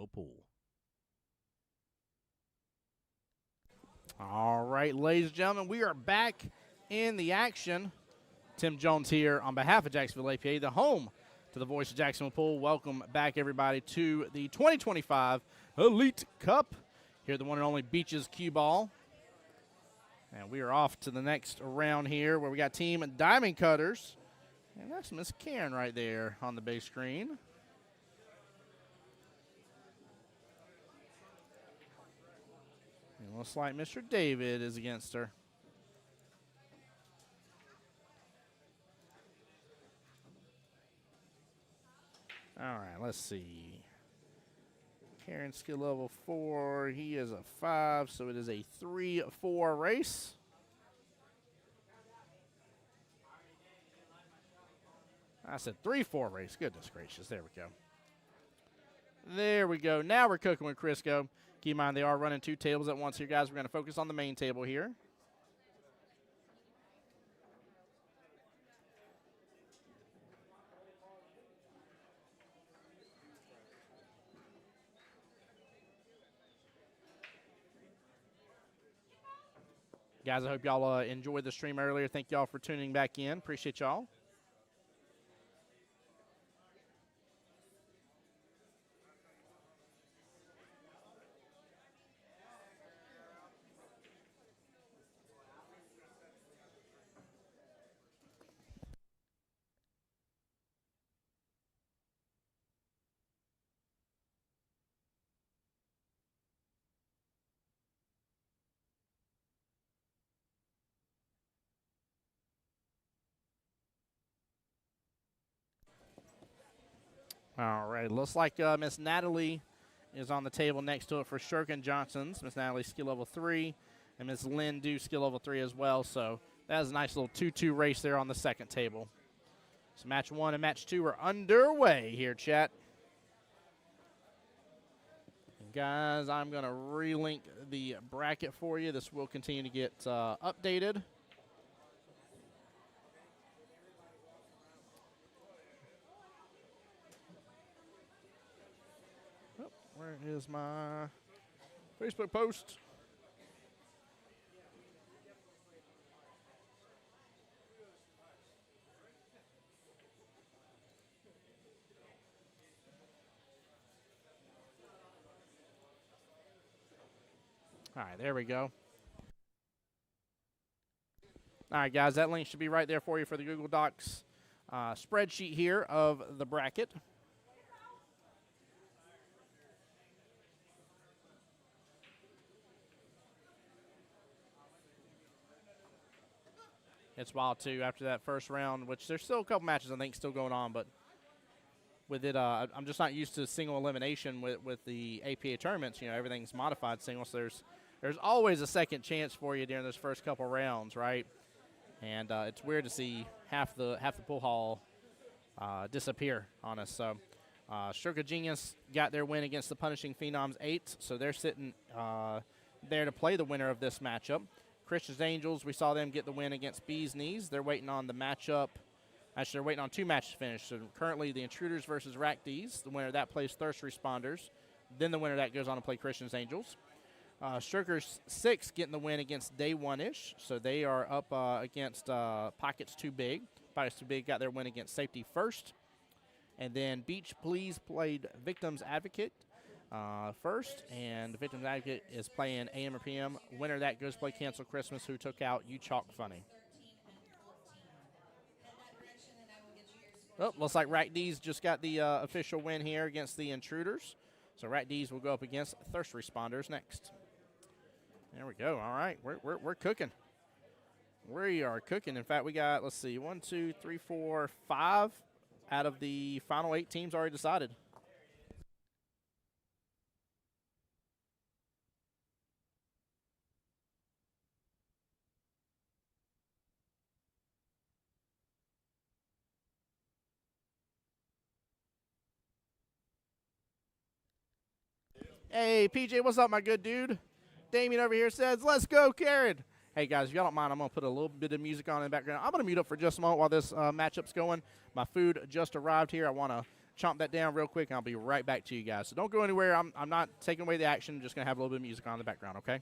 Jacksonville pool. All right, ladies and gentlemen, we are back in the action. Tim Jones here on behalf of Jacksonville APA, the home to the voice of Jacksonville pool. Welcome back, everybody, to the 2025 Elite Cup. Here, the one and only Beaches Cue Ball. And we are off to the next round here where we got Team Diamond Cutters. And that's Miss Karen right there on the big screen. It looks like Mr. David is against her. All right, let's see. Karen skill level 4. He is a 5, so it is a 3-4 race. I said 3-4 race. Goodness gracious. There we go. There we go. Now we're cooking with Crisco. Keep in mind, they are running 2 tables at once here, guys. We're going to focus on the main table here. Guys, I hope y'all enjoyed the stream earlier. Thank y'all for tuning back in. Appreciate y'all. All right, looks like Miss Natalie is on the table next to it for Shirkin Johnson's. Miss Natalie, skill level 3, and Miss Lynn do skill level 3 as well. So that is a nice little 2-2 race there on the second table. So match 1 and match 2 are underway here, chat. And guys, I'm going to relink the bracket for you. This will continue to get updated. Where is my Facebook post? All right, there we go. All right, guys, that link should be right there for you for the Google Docs spreadsheet here of the bracket. It's wild, too, after that first round, which there's still a couple matches, I think, still going on. But with it, I'm just not used to single elimination with the APA tournaments. You know, everything's modified single, so there's always a second chance for you during those first couple rounds, right? And it's weird to see half the pool hall disappear on us. So Shirka Genius got their win against the Punishing Phenoms 8, so they're sitting there to play the winner of this matchup. Christian's Angels, we saw them get the win against Bees Knees. They're waiting on the matchup. Actually, they're waiting on 2 matches to finish. So currently the Intruders versus Rack D's. The winner of that plays Thirst Responders. Then the winner of that goes on to play Christian's Angels. Shirkers 6 getting the win against Day One-ish. So they are up against Pockets Too Big. Pockets Too Big got their win against Safety First. And then Beach Please played Victims Advocate first, and the Victims Advocate is playing AM or PM. Winner of that goes play Cancel Christmas, who took out You Chalk Funny. Oh, looks like Rack D's just got the official win here against the Intruders. So Rack D's will go up against Thirst Responders next. There we go. All right, we're cooking. We are cooking. In fact, we got, let's see, 1, 2, 3, 4, 5 out of the final 8 teams already decided. Hey, PJ, what's up, my good dude? Damien over here says, let's go, Karen. Hey, guys, if y'all don't mind, I'm going to put a little bit of music on in the background. I'm going to mute up for just a moment while this matchup's going. My food just arrived here. I want to chomp that down real quick, and I'll be right back to you guys. So don't go anywhere. I'm not taking away the action. I'm just going to have a little bit of music on in the background, okay?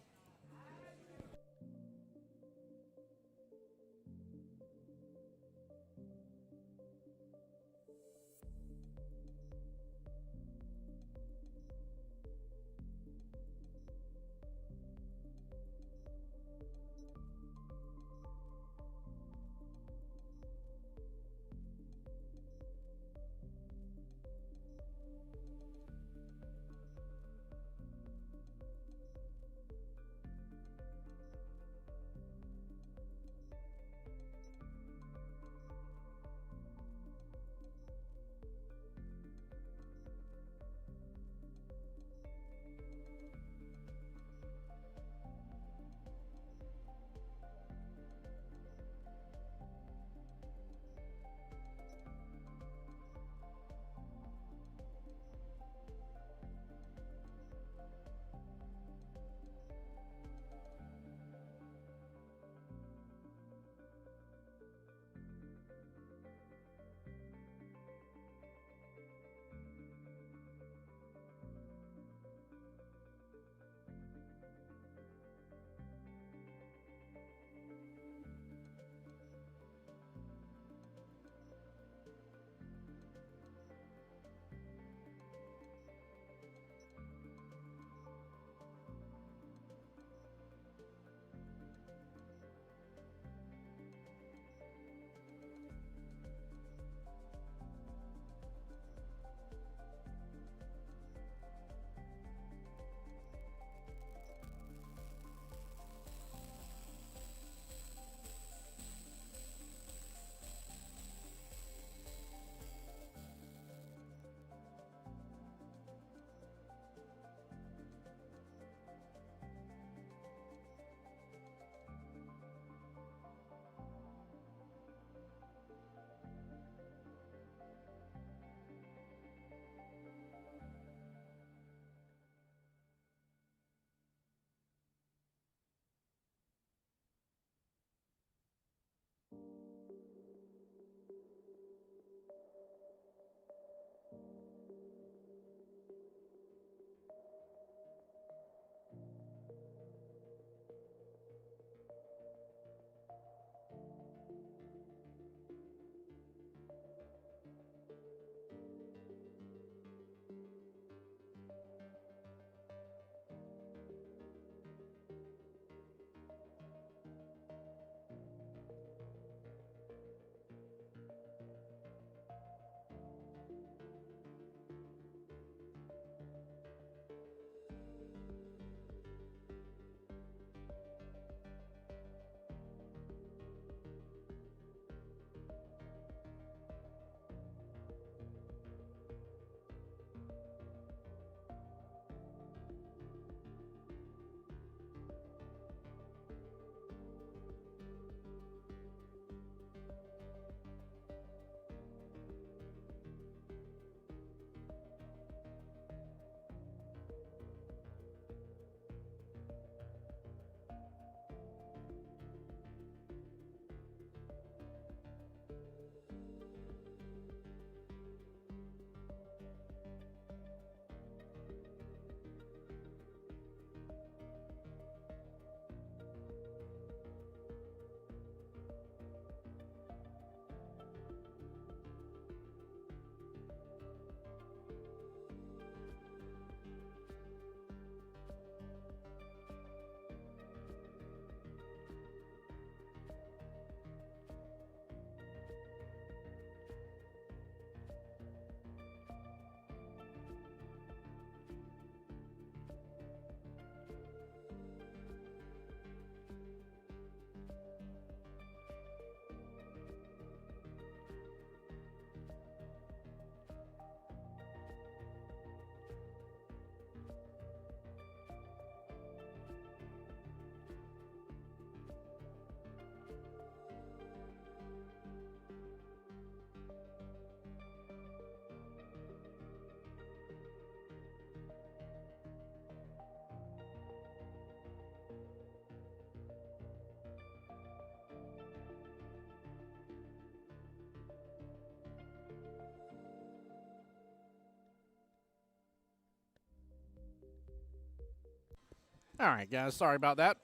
All right, guys. Sorry about that.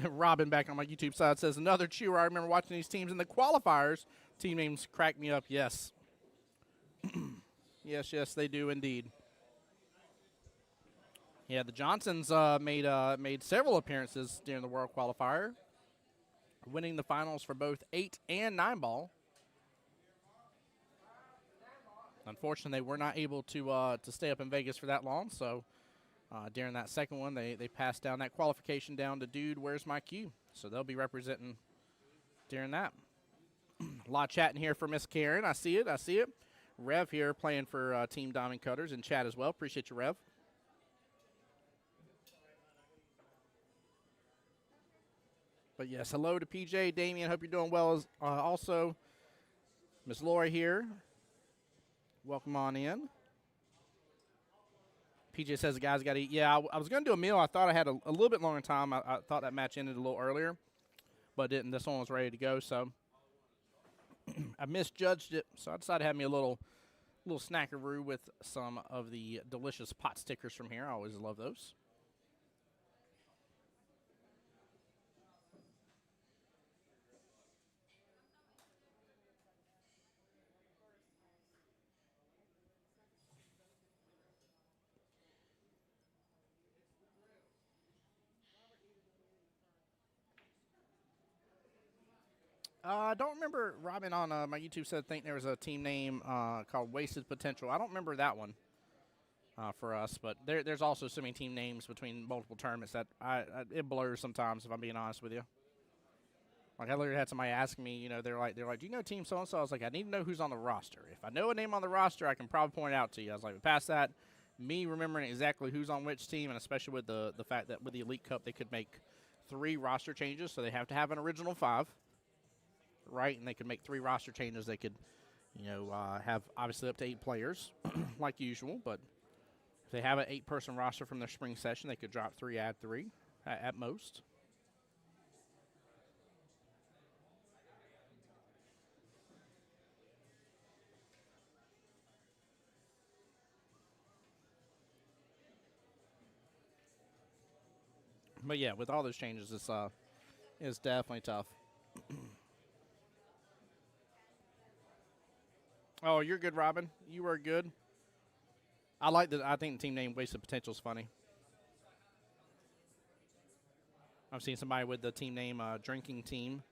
Robin back on my YouTube side says, another chewer. I remember watching these teams in the qualifiers. Team names crack me up. Yes. yes, they do indeed. Yeah, the Johnsons made several appearances during the World Qualifier, winning the finals for both 8 and 9 ball. Unfortunately, they were not able to stay up in Vegas for that long, so during that second one, they passed down that qualification down to Dude, Where's My Cue? So they'll be representing during that. A lot of chatting here for Miss Karen. I see it. Rev here playing for Team Diamond Cutters in chat as well. Appreciate you, Rev. But yes, hello to PJ, Damien. Hope you're doing well. Also, Miss Laura here. Welcome on in. PJ says the guys got to eat. Yeah, I was going to do a meal. I thought I had a little bit longer time. I thought that match ended a little earlier, but didn't. This one was ready to go, so I misjudged it. So I decided to have me a little snackaroo with some of the delicious pot stickers from here. I always love those. I don't remember. Robin on my YouTube said think there was a team name called Wasted Potential. I don't remember that one for us, but there's also so many team names between multiple tournaments that it blurs sometimes, if I'm being honest with you. Like I literally had somebody asking me, they're like, do you know Team So and So? I was like, I need to know who's on the roster. If I know a name on the roster, I can probably point it out to you. I was like, past that, me remembering exactly who's on which team, and especially with the fact that with the Elite Cup they could make 3 roster changes, so they have to have an original 5. Right, and they could make 3 roster changes. They could, have obviously up to 8 players, like usual. But if they have an 8-person roster from their spring session, they could drop 3, add 3 at most. But yeah, with all those changes, it's definitely tough. Oh, you're good, Robin. You are good. I think the team name Wasted Potential is funny. I've seen somebody with the team name Drinking Team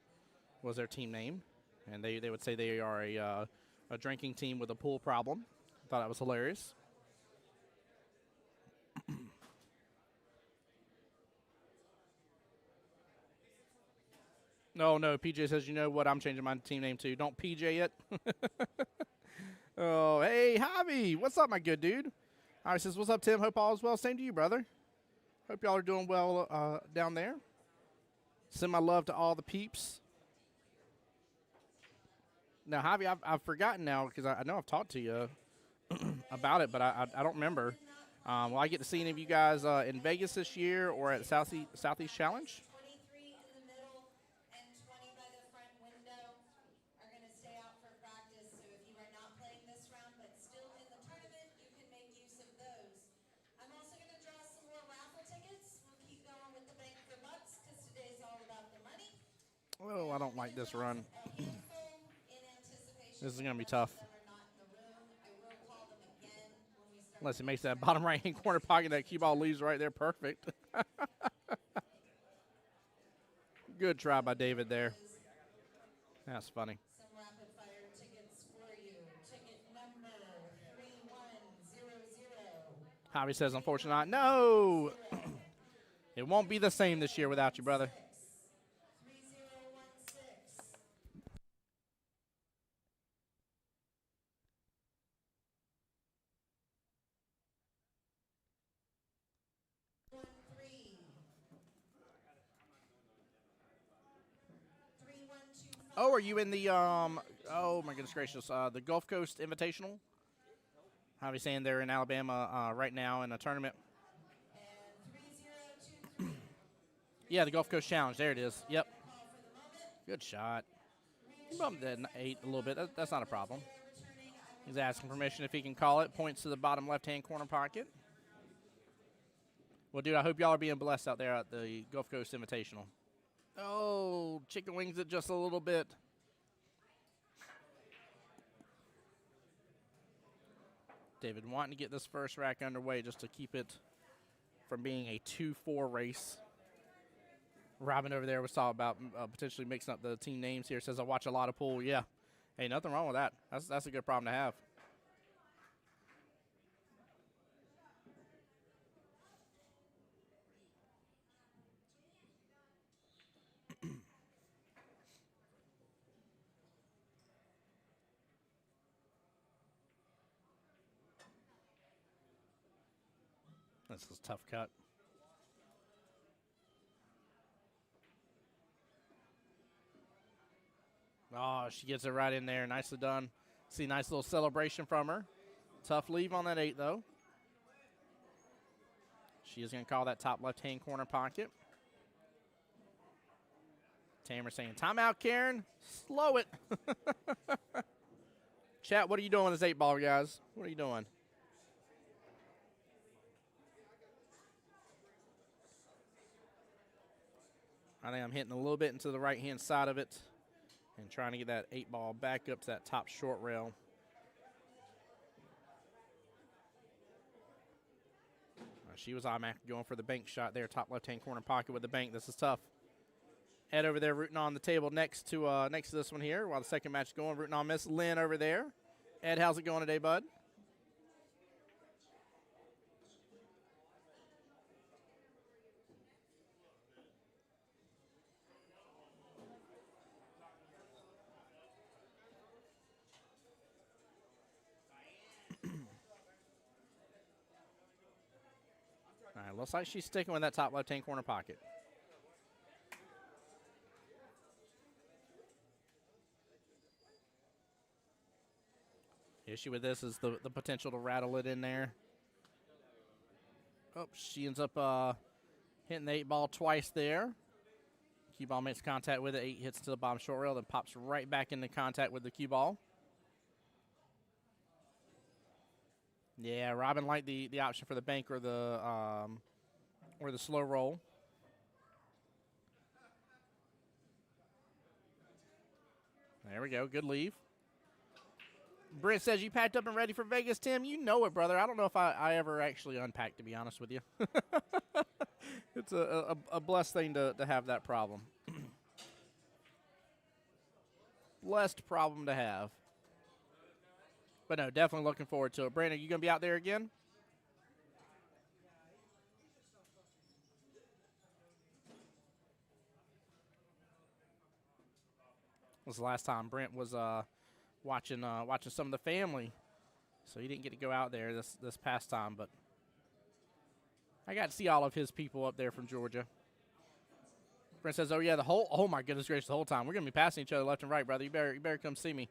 was their team name, and they would say they are a drinking team with a pool problem. I thought that was hilarious. No, PJ says, you know what, I'm changing my team name to. Don't PJ it. Oh, hey, Javi. What's up, my good dude? Javi says, what's up, Tim? Hope all is well. Same to you, brother. Hope y'all are doing well down there. Send my love to all the peeps. Now, Javi, I've forgotten now because I know I've talked to you about it, but I don't remember. Will I get to see any of you guys in Vegas this year or at Southeast Challenge? Oh, I don't like this run. This is going to be tough. Unless he makes that bottom right-hand corner pocket, that cue ball leaves right there. Perfect. Good try by David there. That's funny. Some rapid fire tickets for you. Ticket number 3100. Javi says, unfortunately not. No! It won't be the same this year without you, brother. Oh, are you in the, oh my goodness gracious, the Gulf Coast Invitational? Javi saying they're in Alabama right now in a tournament. Yeah, the Gulf Coast Challenge. There it is. Yep. Good shot. You bumped that 8 a little bit. That's not a problem. He's asking permission if he can call it. Points to the bottom left-hand corner pocket. Well, dude, I hope y'all are being blessed out there at the Gulf Coast Invitational. Oh, chicken wings it just a little bit. David wanting to get this first rack underway just to keep it from being a 2-4 race. Robin over there was talking about potentially mixing up the team names here. Says, I watch a lot of pool. Yeah. Hey, nothing wrong with that. That's a good problem to have. This is a tough cut. Oh, she gets it right in there. Nicely done. See a nice little celebration from her. Tough leave on that 8, though. She is going to call that top left-hand corner pocket. Tamara saying, timeout, Karen. Slow it. Chat, what are you doing with this 8-ball, guys? What are you doing? I think I'm hitting a little bit into the right-hand side of it and trying to get that 8-ball back up to that top short rail. She was automatically going for the bank shot there, top left-hand corner pocket with the bank. This is tough. Ed over there rooting on the table next to this one here while the second match is going, rooting on Miss Lynn over there. Ed, how's it going today, bud? All right, looks like she's sticking with that top left-hand corner pocket. The issue with this is the potential to rattle it in there. Oh, she ends up hitting the 8-ball twice there. Cue ball makes contact with it. 8 hits to the bottom short rail, then pops right back into contact with the cue ball. Yeah, Robin liked the option for the bank or the slow roll. There we go. Good leave. Brent says you packed up and ready for Vegas, Tim. You know it, brother. I don't know if I ever actually unpacked, to be honest with you. It's a blessed thing to have that problem. Blessed problem to have. But no, definitely looking forward to it. Brandon, you going to be out there again? This was the last time Brent was watching some of the family, so he didn't get to go out there this past time. But I got to see all of his people up there from Georgia. Brent says, "Oh yeah, oh my goodness gracious, the whole time we're gonna be passing each other left and right, brother. You better come see me.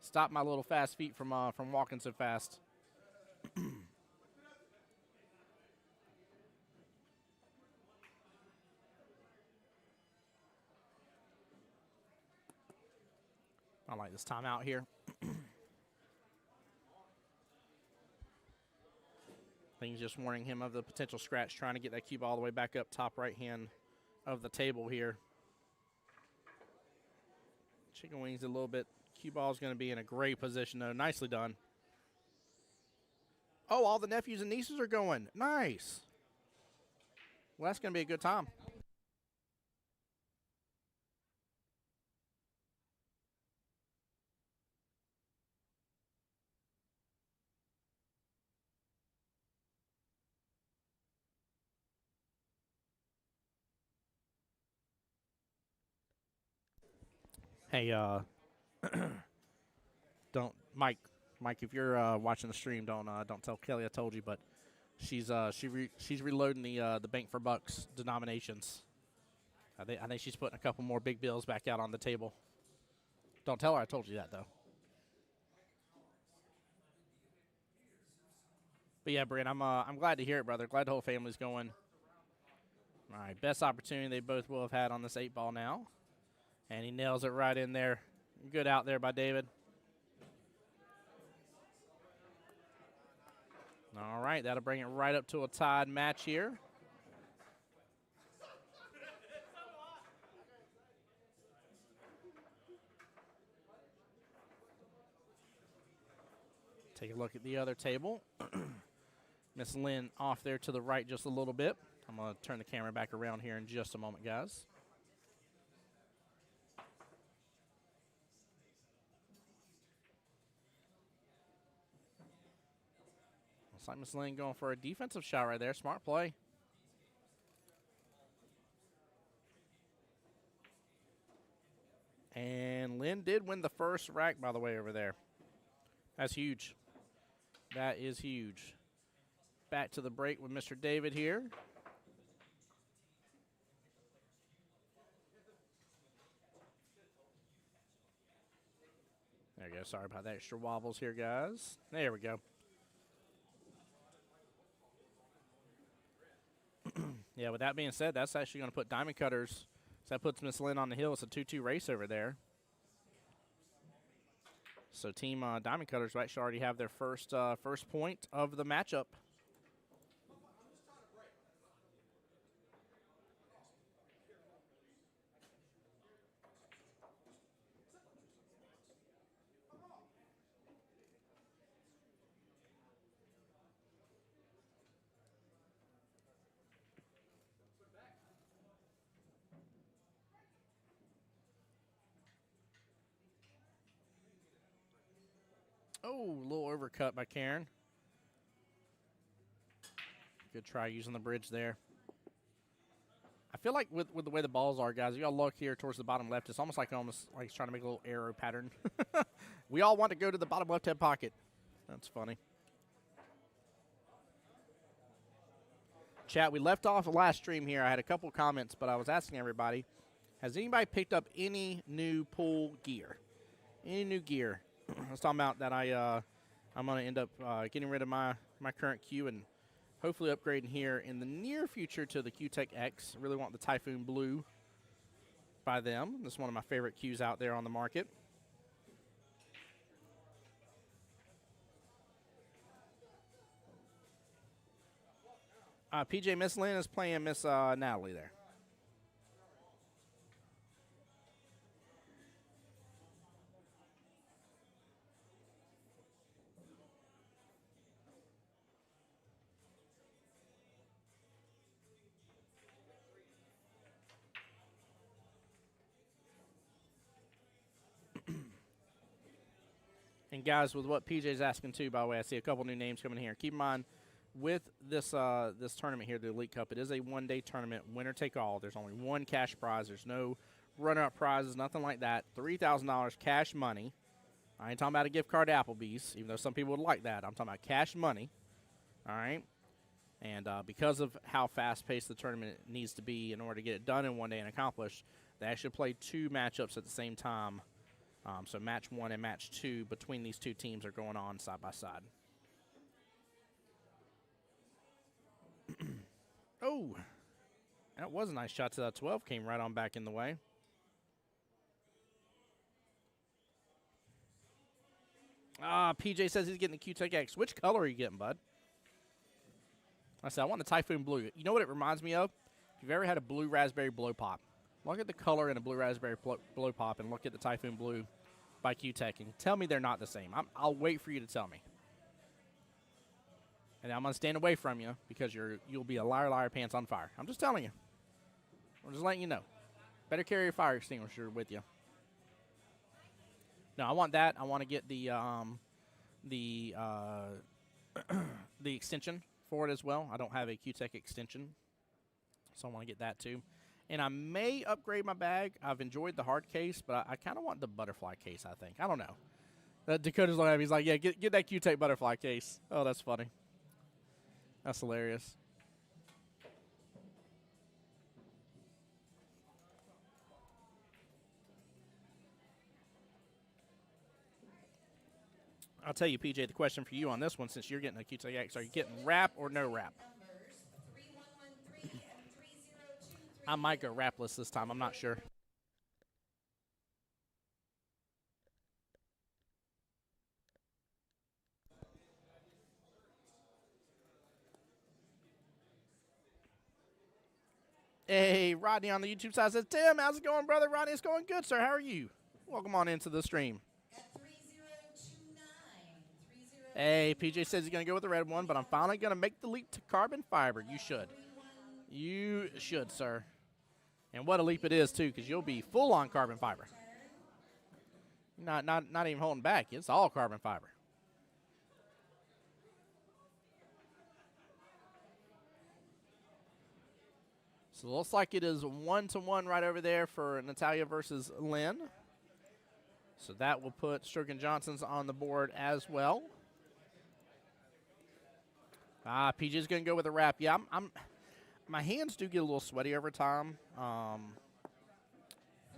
Stop my little fast feet from walking so fast." I like this timeout here. Things just warning him of the potential scratch, trying to get that cue ball all the way back up top right hand of the table here. Chicken wings a little bit. Cue ball is going to be in a great position, though. Nicely done. Oh, all the nephews and nieces are going. Nice. Well, that's going to be a good time. Hey, don't Mike, if you're watching the stream, don't tell Kelly I told you, but she's reloading the bank for bucks denominations. I think she's putting a couple more big bills back out on the table. Don't tell her I told you that, though. But yeah, Brent, I'm glad to hear it, brother. Glad the whole family's going. All right, best opportunity they both will have had on this 8-ball now. And he nails it right in there. Good out there by David. All right, that'll bring it right up to a tied match here. Take a look at the other table. Miss Lynn off there to the right just a little bit. I'm going to turn the camera back around here in just a moment, guys. Looks like Miss Lynn going for a defensive shot right there. Smart play. And Lynn did win the first rack, by the way, over there. That's huge. That is huge. Back to the break with Mr. David here. There you go. Sorry about that extra wobbles here, guys. There we go. Yeah, with that being said, that's actually going to put Diamond Cutters. So that puts Miss Lynn on the hill. It's a 2-2 race over there. So Team Diamond Cutters will actually already have their first point of the matchup. Oh, a little overcut by Karen. Good try using the bridge there. I feel like with the way the balls are, guys, you got to look here towards the bottom left. It's almost like it's trying to make a little arrow pattern. We all want to go to the bottom left-hand pocket. That's funny. Chat, we left off the last stream here. I had a couple comments, but I was asking everybody, has anybody picked up any new pool gear? Any new gear? I was talking about that I'm going to end up getting rid of my current Q and hopefully upgrading here in the near future to the Q-Tech X. I really want the Typhoon Blue by them. This is one of my favorite Qs out there on the market. PJ, Miss Lynn is playing Miss Natalie there. And guys, with what PJ's asking too, by the way, I see a couple new names coming here. Keep in mind, with this this tournament here, the Elite Cup, it is a one-day tournament, winner take all. There's only one cash prize. There's no runner-up prizes, nothing like that. $3,000 cash money. I ain't talking about a gift card to Applebee's, even though some people would like that. I'm talking about cash money. All right. And because of how fast-paced the tournament needs to be in order to get it done in one day and accomplished, they actually play two matchups at the same time. So match 1 and match 2 between these two teams are going on side by side. Oh, that was a nice shot to that 12. Came right on back in the way. PJ says he's getting the Q-Tech X. Which color are you getting, bud? I said, I want the Typhoon Blue. You know what it reminds me of? If you've ever had a blue raspberry blow pop, look at the color in a blue raspberry blow pop and look at the Typhoon Blue by Q-Tech and tell me they're not the same. I'll wait for you to tell me. And I'm going to stand away from you because you'll be a liar, liar, pants on fire. I'm just telling you. I'm just letting you know. Better carry your fire extinguisher with you. No, I want that. I want to get the the extension for it as well. I don't have a Q-Tech extension, so I want to get that too. And I may upgrade my bag. I've enjoyed the hard case, but I kind of want the butterfly case, I think. I don't know. Dakota's looking at me. He's like, yeah, get that Q-Tech butterfly case. Oh, that's funny. That's hilarious. I'll tell you, PJ, the question for you on this one, since you're getting a Q-Tech X, are you getting wrap or no wrap? I might go wrapless this time. I'm not sure. Hey, Rodney on the YouTube side says, Tim, how's it going, brother? Rodney, it's going good, sir. How are you? Welcome on into the stream. Hey, PJ says he's going to go with the red one, but I'm finally going to make the leap to carbon fiber. You should. You should, sir. And what a leap it is, too, because you'll be full on carbon fiber. Not even holding back. It's all carbon fiber. So it looks like it is 1-1 right over there for Natalia versus Lynn. So that will put Strickland Johnson's on the board as well. PJ's going to go with a wrap. Yeah, my hands do get a little sweaty over time.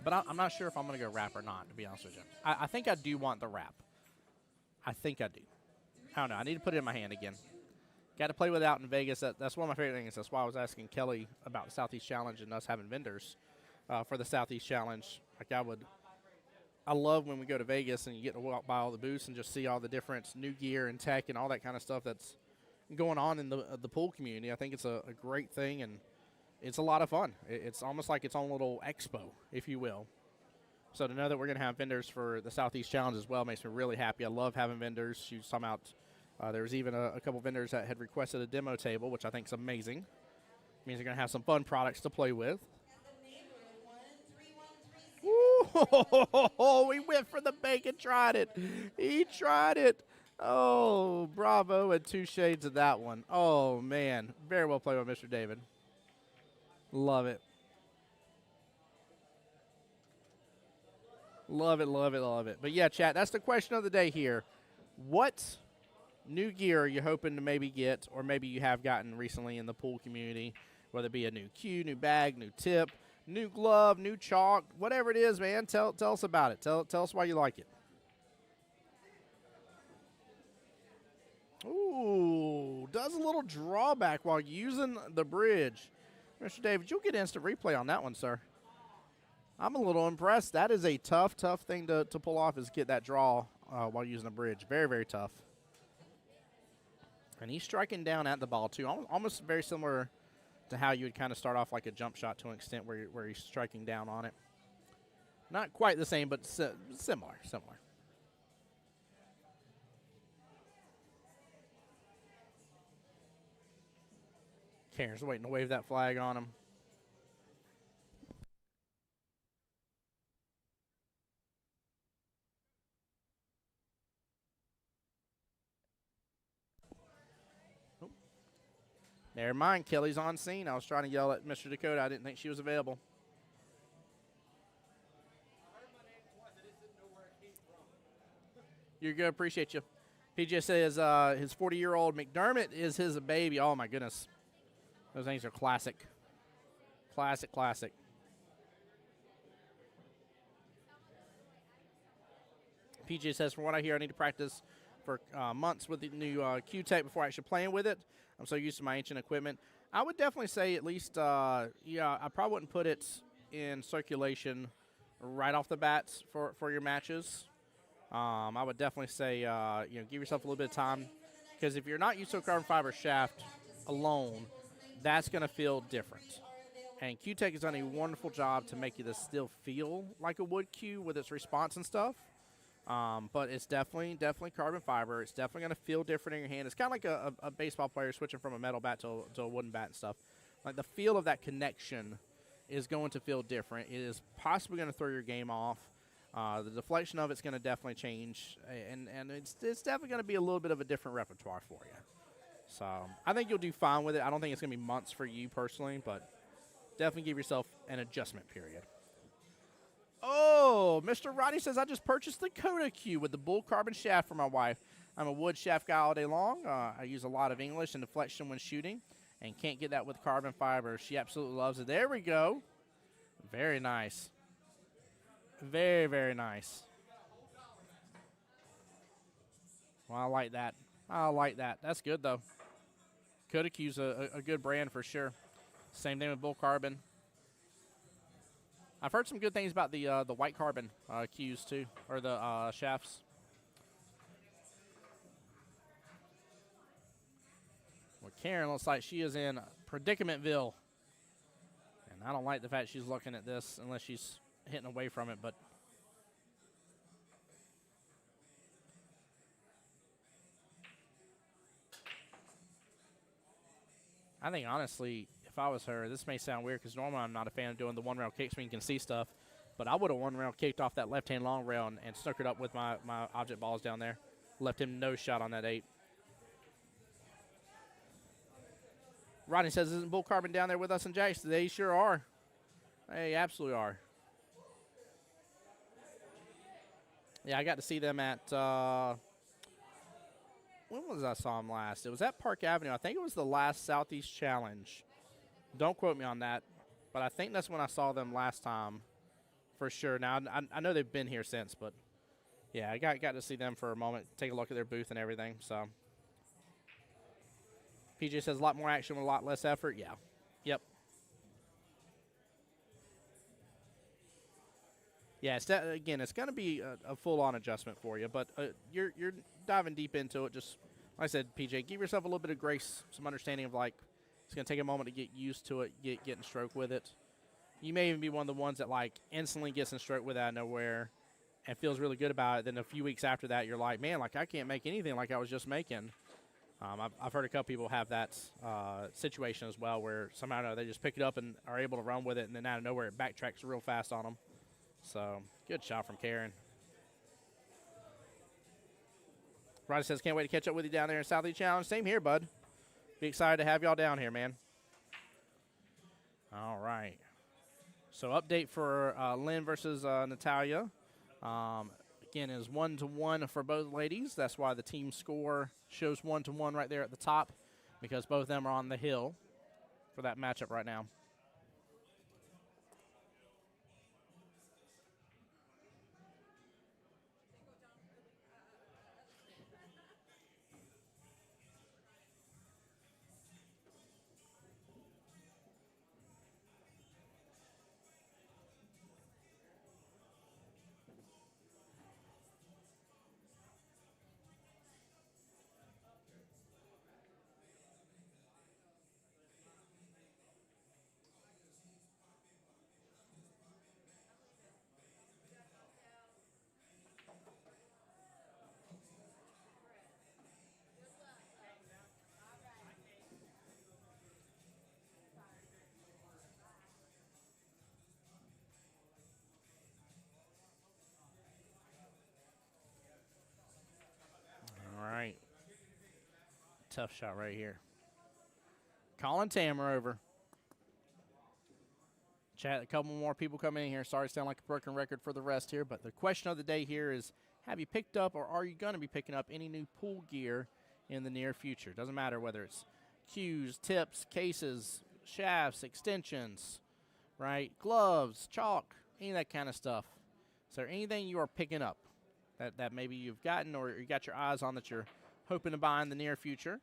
But I'm not sure if I'm going to go wrap or not, to be honest with you. I think I do want the wrap. I think I do. I don't know. I need to put it in my hand again. Got to play with it out in Vegas. That's one of my favorite things. That's why I was asking Kelly about the Southeast Challenge and us having vendors for the Southeast Challenge. Like I love when we go to Vegas and you get to walk by all the booths and just see all the different new gear and tech and all that kind of stuff that's going on in the pool community. I think it's a great thing, and it's a lot of fun. It's almost like its own little expo, if you will. So to know that we're going to have vendors for the Southeast Challenge as well makes me really happy. I love having vendors. She was talking about there was even a couple vendors that had requested a demo table, which I think is amazing. It means they're going to have some fun products to play with. Ooh, he went for the bacon, tried it. He tried it. Oh, bravo, and 2 shades of that one. Oh, man. Very well played by Mr. David. Love it. Love it, love it, love it. But, yeah, chat, that's the question of the day here. What new gear are you hoping to maybe get, or maybe you have gotten recently in the pool community, whether it be a new cue, new bag, new tip, new glove, new chalk, whatever it is, man, tell us about it. Tell us why you like it. Ooh, does a little drawback while using the bridge. Mr. David, you'll get instant replay on that one, sir. I'm a little impressed. That is a tough thing to pull off, is get that draw while using a bridge. Very, very tough. And he's striking down at the ball, too. Almost very similar to how you would kind of start off like a jump shot to an extent where he's striking down on it. Not quite the same, but similar. Karen's waiting to wave that flag on him. Oh. Never mind, Kelly's on scene. I was trying to yell at Mr. Dakota. I didn't think she was available. You're good. Appreciate you. PJ says his 40-year-old McDermott is his baby. Oh, my goodness. Those things are classic. Classic. PJ says, from what I hear, I need to practice for months with the new Q-Tech before actually playing with it. I'm so used to my ancient equipment. I would definitely say at least, I probably wouldn't put it in circulation right off the bat for your matches. I would definitely say, give yourself a little bit of time, because if you're not used to a carbon fiber shaft alone, that's going to feel different. And Q-Tech has done a wonderful job to make you this still feel like a wood cue with its response and stuff. But it's definitely carbon fiber. It's definitely going to feel different in your hand. It's kind of like a baseball player switching from a metal bat to a wooden bat and stuff. Like, the feel of that connection is going to feel different. It is possibly going to throw your game off. The deflection of it's going to definitely change, and it's definitely going to be a little bit of a different repertoire for you. So I think you'll do fine with it. I don't think it's going to be months for you personally, but definitely give yourself an adjustment period. Oh, Mr. Roddy says, I just purchased the Coda Q with the bull carbon shaft for my wife. I'm a wood shaft guy all day long. I use a lot of English and deflection when shooting, and can't get that with carbon fiber. She absolutely loves it. There we go. Very nice. Very, very nice. Well, I like that. That's good, though. Coda Q's a good brand for sure. Same thing with bull carbon. I've heard some good things about the white carbon Q's too, or the shafts. Well, Karen looks like she is in Predicamentville. And I don't like the fact she's looking at this unless she's hitting away from it, but I think, honestly, if I was her, this may sound weird because normally I'm not a fan of doing the one-rail kicks when you can see stuff, but I would have one-rail kicked off that left-hand long rail and snookered up with my object balls down there. Left him no shot on that 8. Rodney says, isn't Bull Carbon down there with us in Jackson? They sure are. They absolutely are. Yeah, I got to see them at, when was I saw them last? It was at Park Avenue. I think it was the last Southeast Challenge. Don't quote me on that, but I think that's when I saw them last time for sure. Now, I know they've been here since, but, yeah, I got to see them for a moment, take a look at their booth and everything. So, PJ says a lot more action with a lot less effort. Yeah. Yep. Yeah, again, it's going to be a full-on adjustment for you, but you're diving deep into it. Just like I said, PJ, give yourself a little bit of grace, some understanding of, like, it's going to take a moment to get used to it, get in stroke with it. You may even be one of the ones that, like, instantly gets in stroke with it out of nowhere and feels really good about it. Then a few weeks after that, you're like, man, like, I can't make anything like I was just making. I've heard a couple people have that situation as well where somehow or another they just pick it up and are able to run with it, and then out of nowhere it backtracks real fast on them. So, good shot from Karen. Roddy says, can't wait to catch up with you down there in Southeast Challenge. Same here, bud. Be excited to have y'all down here, man. All right. So, update for Lynn versus Natalia. Again, is 1-1 for both ladies. That's why the team score shows 1-1 right there at the top, because both of them are on the hill for that matchup right now. Tough shot right here. Colin Tammer over. Chat, a couple more people coming in here. Sorry to sound like a broken record for the rest here, but the question of the day here is, have you picked up or are you going to be picking up any new pool gear in the near future? Doesn't matter whether it's cues, tips, cases, shafts, extensions, right? Gloves, chalk, any of that kind of stuff. Is there anything you are picking up that maybe you've gotten or you got your eyes on that you're hoping to buy in the near future?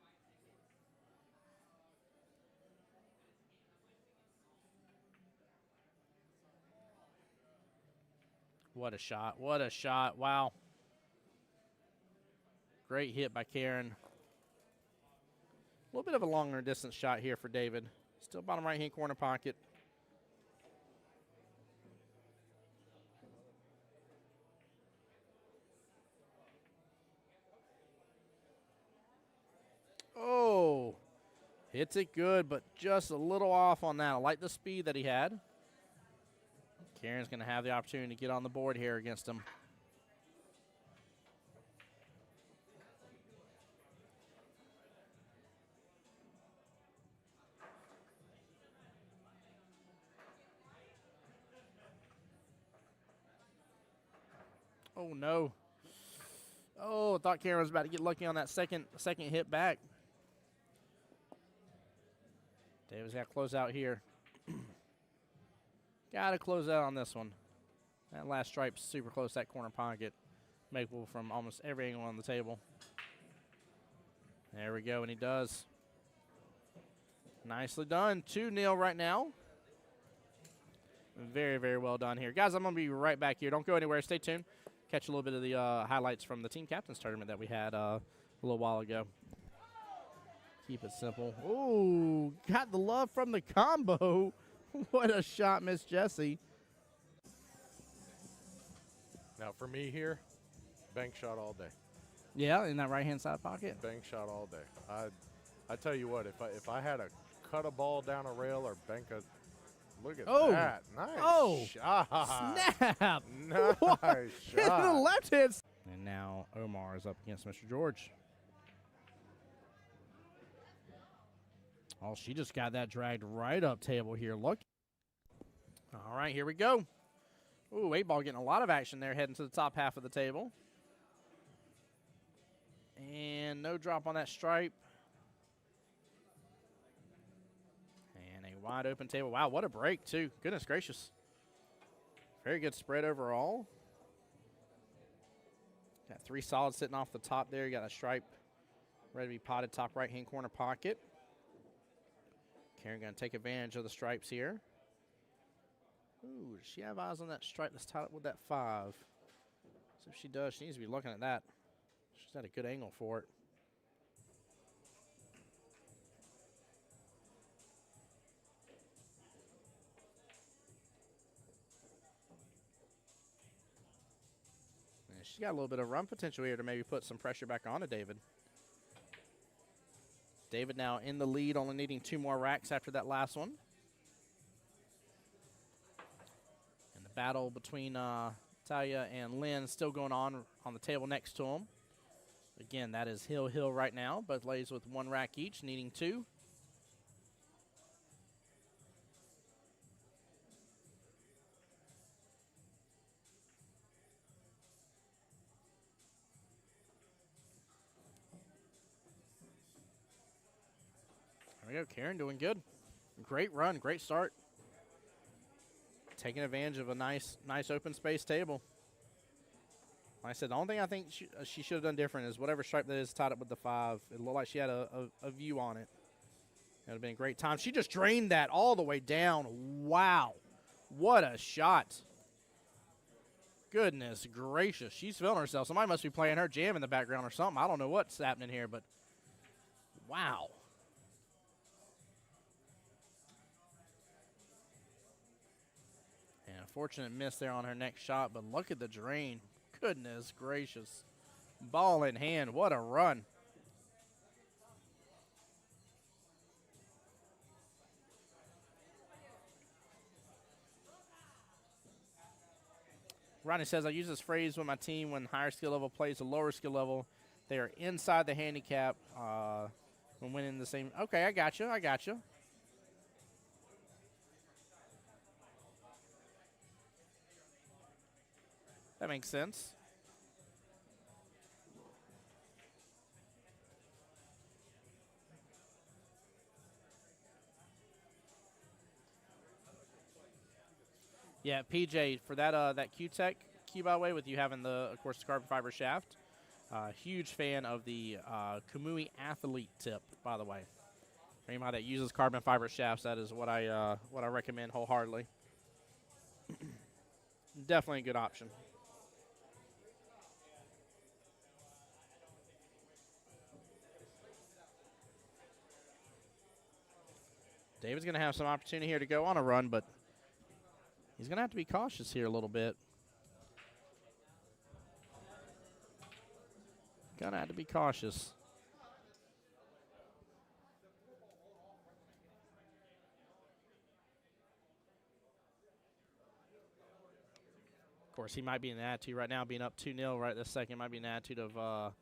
What a shot. What a shot. Wow. Great hit by Karen. A little bit of a longer distance shot here for David. Still bottom right-hand corner pocket. Oh, hits it good, but just a little off on that. I like the speed that he had. Karen's going to have the opportunity to get on the board here against him. Oh, no. Oh, I thought Karen was about to get lucky on that second hit back. David's got to close out here. Got to close out on this one. That last stripe's super close to that corner pocket. Makeable from almost every angle on the table. There we go, and he does. Nicely done. 2-0 right now. Very, very well done here. Guys, I'm going to be right back here. Don't go anywhere. Stay tuned. Catch a little bit of the highlights from the Team Captains tournament that we had a little while ago. Keep it simple. Ooh, got the love from the combo. What a shot, Miss Jessie. Now for me here, bank shot all day. Yeah, in that right-hand side pocket. Bank shot all day. I tell you what, if I had to cut a ball down a rail or bank a, look at that. Nice shot. Snap. Nice Hit shot. the left hand. And now Omar is up against Mr. George. Oh, she just got that dragged right up table here. Look. All right, here we go. Ooh, 8 ball getting a lot of action there heading to the top half of the table. And no drop on that stripe. And a wide open table. Wow, what a break, too. Goodness gracious. Very good spread overall. Got 3 solids sitting off the top there. You got a stripe ready to be potted top right-hand corner pocket. Karen going to take advantage of the stripes here. Ooh, does she have eyes on that stripe that's tied up with that 5? So if she does, she needs to be looking at that. She's got a good angle for it. And she's got a little bit of run potential here to maybe put some pressure back onto David. David now in the lead, only needing 2 more racks after that last one. And the battle between Talia and Lynn still going on the table next to him. Again, that is Hill right now. Both ladies with 1 rack each, needing 2. There we go, Karen doing good. Great run, great start. Taking advantage of a nice open space table. Like I said, the only thing I think she should have done different is whatever stripe that is tied up with the 5. It looked like she had a view on it. It would have been a great time. She just drained that all the way down. Wow. What a shot. Goodness gracious. She's feeling herself. Somebody must be playing her jam in the background or something. I don't know what's happening here, but wow. And a fortunate miss there on her next shot, but look at the drain. Goodness gracious. Ball in hand. What a run. Ronnie says, I use this phrase with my team when higher skill level plays a lower skill level. They are inside the handicap when winning the same. Okay, I got you. That makes sense. Yeah, PJ, for that Q-Tech cue, by the way, with you having of course, the carbon fiber shaft. Huge fan of the Kamui Athlete tip, by the way. For anybody that uses carbon fiber shafts, that is what I recommend wholeheartedly. Definitely a good option. David's going to have some opportunity here to go on a run, but he's going to have to be cautious here a little bit. Going to have to be cautious. Of course, he might be in the attitude right now, being up 2-0 right this second. Might be in the attitude of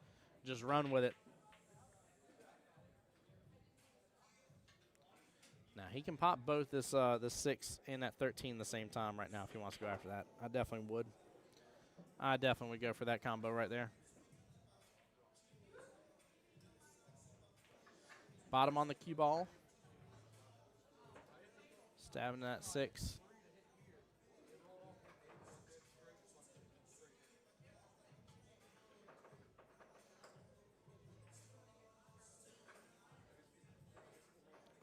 just run with it. Now, he can pop both this 6 and that 13 the same time right now if he wants to go after that. I definitely would. I definitely would go for that combo right there. Bottom on the cue ball. Stabbing that 6.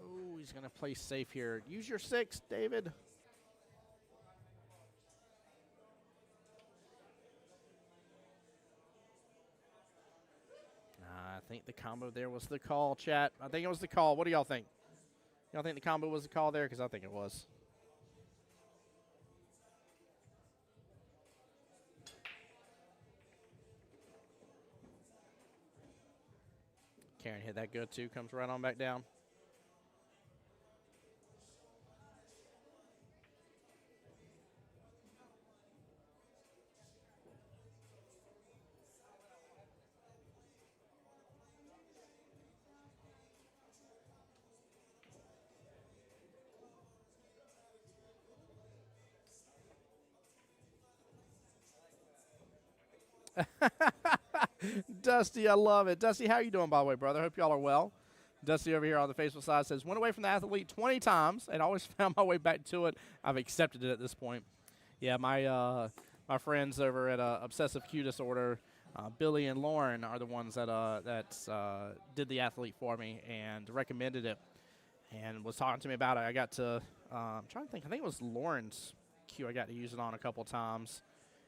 Oh, he's going to play safe here. Use your 6, David. I think the combo there was the call, chat. I think it was the call. What do y'all think? Y'all think the combo was the call there? Because I think it was. Karen hit that good too. Comes right on back down. Dusty, I love it. Dusty, how you doing, by the way, brother? Hope y'all are well. Dusty over here on the Facebook side says, went away from the athlete 20 times and always found my way back to it. I've accepted it at this point. Yeah, my friends over at Obsessive Q Disorder, Billy and Lauren, are the ones that did the athlete for me and recommended it and was talking to me about it. I got to, I'm trying to think, I think it was Lauren's Q I got to use it on a couple times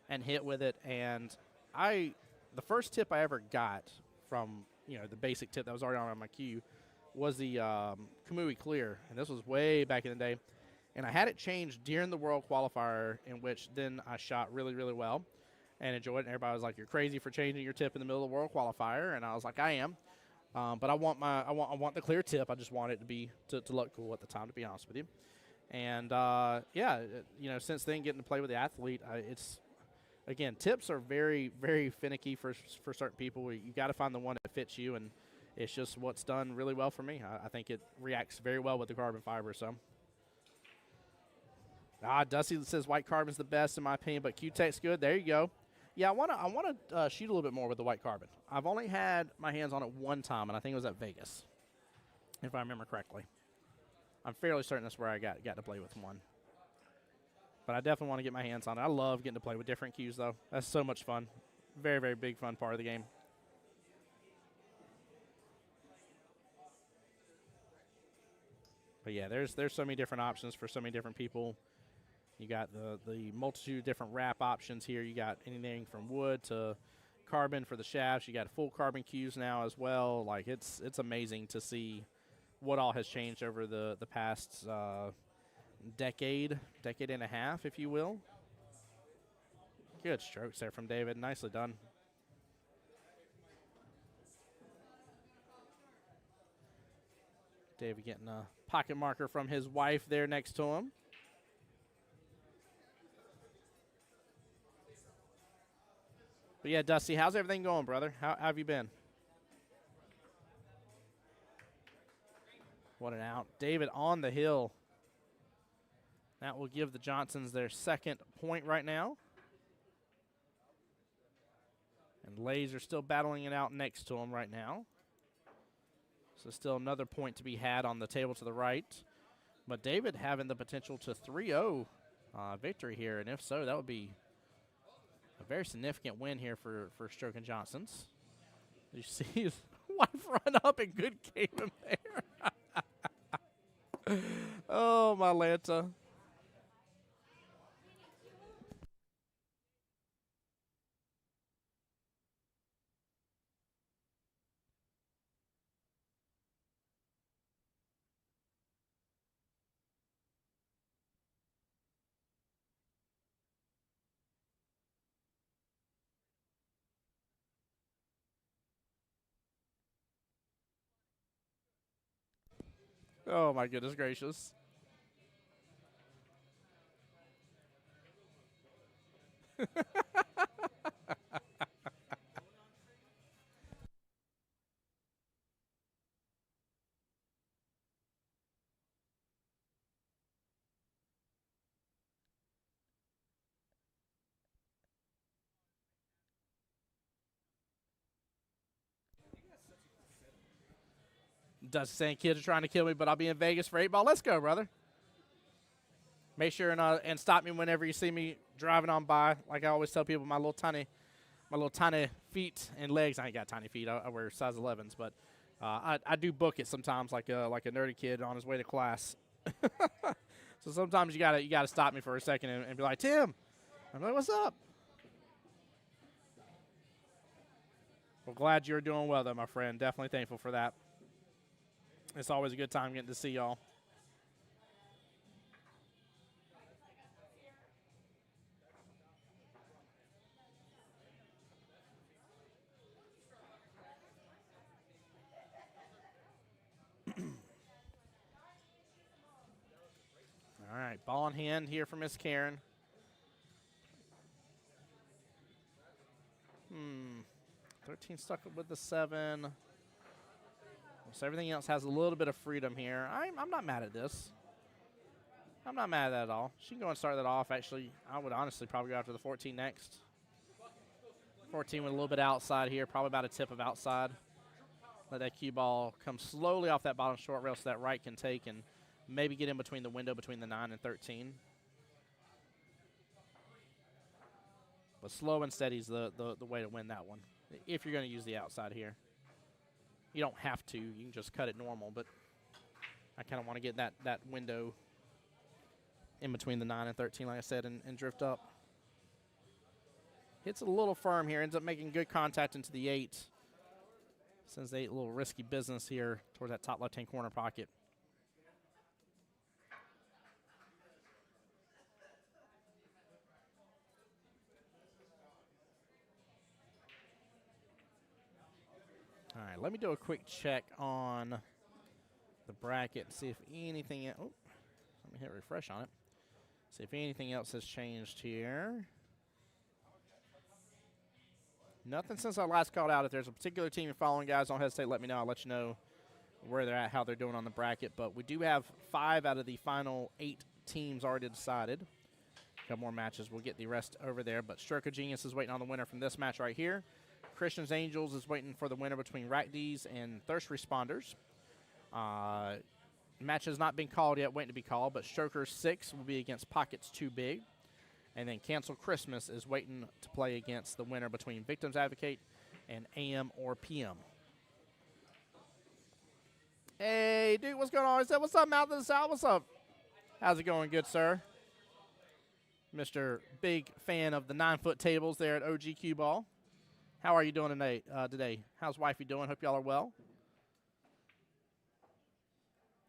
and hit with it. And the first tip I ever got from, the basic tip that was already on my Q was the Kamui Clear. And this was way back in the day. And I had it changed during the World Qualifier, in which then I shot really, really well and enjoyed it. And everybody was like, "You're crazy for changing your tip in the middle of the World Qualifier." And I was like, "I am, but I want the clear tip. I just want it to be to look cool at the time, to be honest with you." And since then, getting to play with the athlete, it's again, tips are very, very finicky for certain people. You got to find the one that fits you, and it's just what's done really well for me. I think it reacts very well with the carbon fiber. So. Dusty says white carbon's the best in my opinion, but Q-Tech's good. There you go. Yeah, I want to shoot a little bit more with the white carbon. I've only had my hands on it one time, and I think it was at Vegas, if I remember correctly. I'm fairly certain that's where I got to play with one. But I definitely want to get my hands on it. I love getting to play with different Qs, though. That's so much fun. Very, very big fun part of the game. But yeah, there's so many different options for so many different people. You got the multitude of different wrap options here. You got anything from wood to carbon for the shafts. You got full carbon Qs now as well. Like it's amazing to see what all has changed over the past decade and a half, if you will. Good strokes there from David. Nicely done. David getting a pocket marker from his wife there next to him. But yeah, Dusty, how's everything going, brother? How have you been? What an out. David on the hill. That will give the Johnsons their second point right now. And Lays are still battling it out next to him right now. So still another point to be had on the table to the right. But David having the potential to 3-0 victory here. And if so, that would be a very significant win here for Stroke and Johnsons. You see his wife run up and good game him there. Oh, my Lanta. Oh, my goodness gracious. Dusty saying kids are trying to kill me, but I'll be in Vegas for 8 ball. Let's go, brother. Make sure and stop me whenever you see me driving on by. Like I always tell people, my little tiny feet and legs. I ain't got tiny feet. I wear size 11s, but I do book it sometimes, like a nerdy kid on his way to class. So sometimes you gotta stop me for a second and be like, Tim. I'm like, what's up? Well, glad you're doing well, though, my friend. Definitely thankful for that. It's always a good time getting to see y'all. right, ball in hand here for Miss Karen. 13 stuck with the 7. So everything else has a little bit of freedom here. I'm not mad at this. I'm not mad at that at all. She can go and start that off. Actually, I would honestly probably go after the 14 next. 14 with a little bit outside here, probably about a tip of outside. Let that cue ball come slowly off that bottom short rail so that right can take and maybe get in between the window between the 9 and 13. But slow and steady is the way to win that one, if you're going to use the outside here. You don't have to. You can just cut it normal, but I kind of want to get that window in between the 9 and 13, like I said, and drift up. Hits it a little firm here. Ends up making good contact into the 8. Sends the 8 a little risky business here towards that top left-hand corner pocket. All right, let me do a quick check on the bracket and see if anything – oh, let me hit refresh on it. See if anything else has changed here. Nothing since I last called out. If there's a particular team you're following, guys, don't hesitate. Let me know. I'll let you know where they're at, how they're doing on the bracket. But we do have 5 out of the final 8 teams already decided. A couple more matches. We'll get the rest over there. But Stroker Genius is waiting on the winner from this match right here. Christians Angels is waiting for the winner between Rackdees and Thirst Responders. Match has not been called yet, waiting to be called. But Stroker 6 will be against Pockets Too Big. And then Cancel Christmas is waiting to play against the winner between Victims Advocate and AM or PM. Hey, dude, what's going on? What's up, Mouth of the South? What's up? How's it going, good sir? Mr. Big fan of the 9-foot tables there at OG Cue Ball. How are you doing today? How's wifey doing? Hope y'all are well.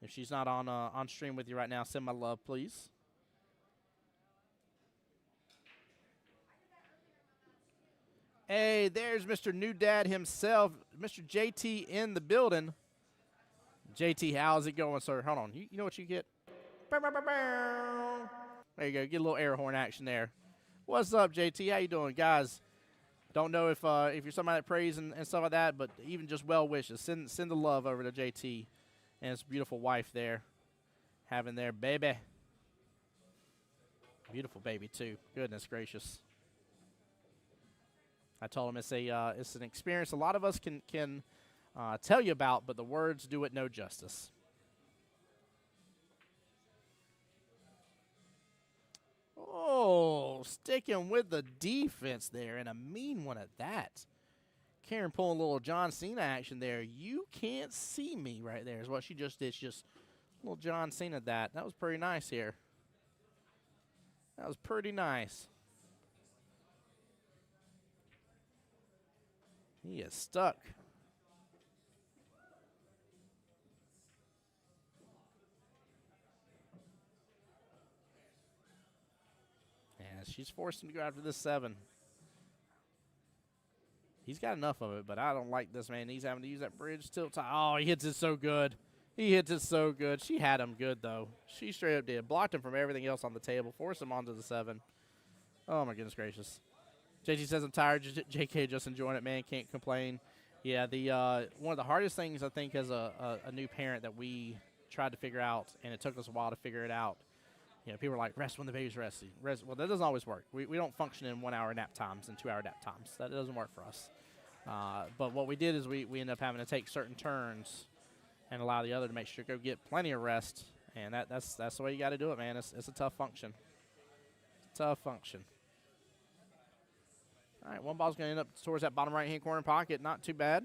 If she's not on stream with you right now, send my love, please. Hey, there's Mr. New Dad himself, Mr. JT in the building. JT, how's it going, sir? Hold on. You know what you get? There you go. Get a little air horn action there. What's up, JT? How you doing, guys? Don't know if you're somebody that prays and stuff like that, but even just well wishes. Send the love over to JT and his beautiful wife there, having their baby. Beautiful baby too. Goodness gracious. I told him it's an experience a lot of us can tell you about, but the words do it no justice. Oh, sticking with the defense there, and a mean one at that. Karen pulling a little John Cena action there. You can't see me right there is what she just did. She just a little John Cena that. That was pretty nice here. That was pretty nice. He is stuck. And she's forced him to go after this 7. He's got enough of it, but I don't like this, man. He's having to use that bridge tilt. Oh, he hits it so good. He hits it so good. She had him good, though. She straight up did. Blocked him from everything else on the table. Forced him onto the 7. Oh, my goodness gracious. JT says, I'm tired. JK just enjoying it, man. Can't complain. Yeah, one of the hardest things, I think, as a new parent that we tried to figure out, and it took us a while to figure it out. You know, people are like, rest when the baby's resting. Well, that doesn't always work. We don't function in 1-hour nap times and 2-hour nap times. That doesn't work for us. But what we did is we ended up having to take certain turns and allow the other to make sure to go get plenty of rest. And that's the way you got to do it, man. It's a tough function. Tough function. All right, one ball's going to end up towards that bottom right-hand corner pocket. Not too bad.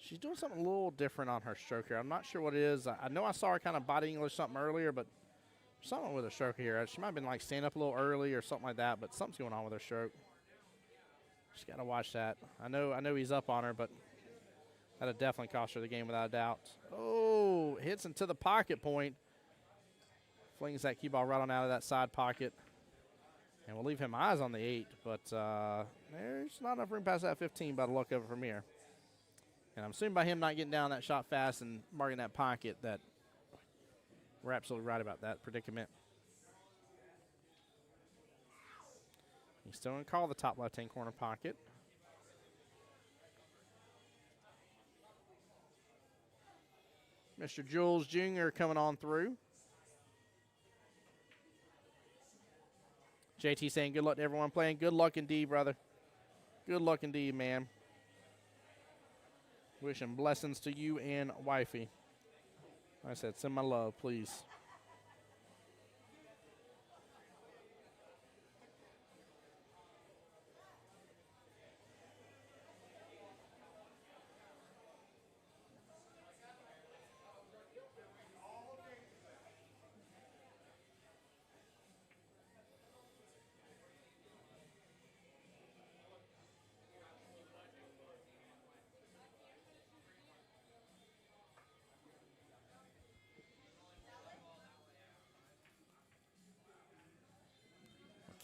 She's doing something a little different on her stroke here. I'm not sure what it is. I know I saw her kind of body English something earlier, but something with her stroke here. She might have been like standing up a little early or something like that, but something's going on with her stroke. Just got to watch that. I know he's up on her, but that'll definitely cost her the game without a doubt. Oh, hits into the pocket point. Flings that cue ball right on out of that side pocket. And we'll leave him eyes on the 8, but there's not enough room past that 15 by the look of it from here. And I'm assuming by him not getting down that shot fast and marking that pocket that we're absolutely right about that predicament. He's still going to call the top left-hand corner pocket. Mr. Jules Jr. coming on through. JT saying good luck to everyone playing. Good luck indeed, brother. Good luck indeed, man. Wishing blessings to you and wifey. Like I said, send my love, please.